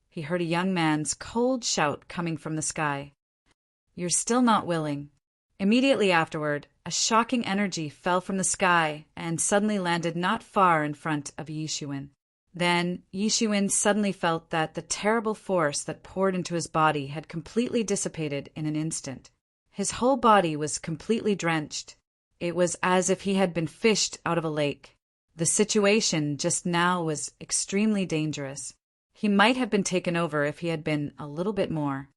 he heard a young man's cold shout coming from the sky. You're still not willing. Immediately afterward, a shocking energy fell from the sky and suddenly landed not far in front of Yi Shiwen. Then Yishuin suddenly felt that the terrible force that poured into his body had completely dissipated in an instant. His whole body was completely drenched. It was as if he had been fished out of a lake. The situation just now was extremely dangerous. He might have been taken over if he had been a little bit more.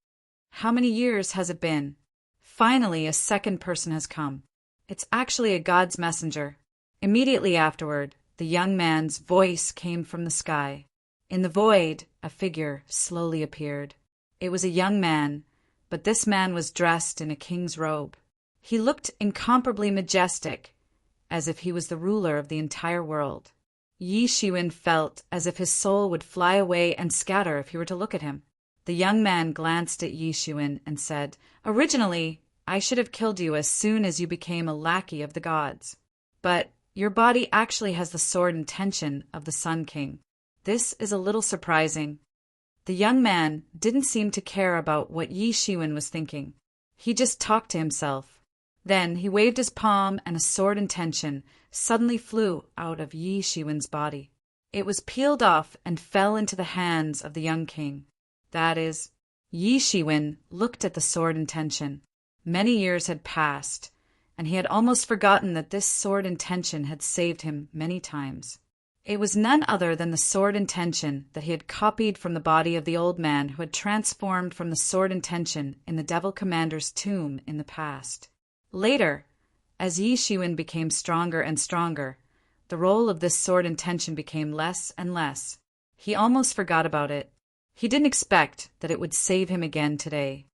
How many years has it been? Finally, a second person has come. It's actually a God's messenger. Immediately afterward, the young man's voice came from the sky. In the void, a figure slowly appeared. It was a young man, but this man was dressed in a king's robe. He looked incomparably majestic, as if he was the ruler of the entire world. Yishuin felt as if his soul would fly away and scatter if he were to look at him. The young man glanced at Yishuin and said, "Originally, I should have killed you as soon as you became a lackey of the gods. But your body actually has the sword intention of the Sun King. This is a little surprising." The young man didn't seem to care about what Yishuin was thinking. He just talked to himself. Then he waved his palm and a sword intention suddenly flew out of Yishuin's body. It was peeled off and fell into the hands of the young king. That is, Yishuin looked at the sword intention. Many years had passed, and he had almost forgotten that this sword intention had saved him many times. It was none other than the sword intention that he had copied from the body of the old man who had transformed from the sword intention in the devil commander's tomb in the past. Later, as Yishuin became stronger and stronger, the role of this sword intention became less and less. He almost forgot about it. He didn't expect that it would save him again today.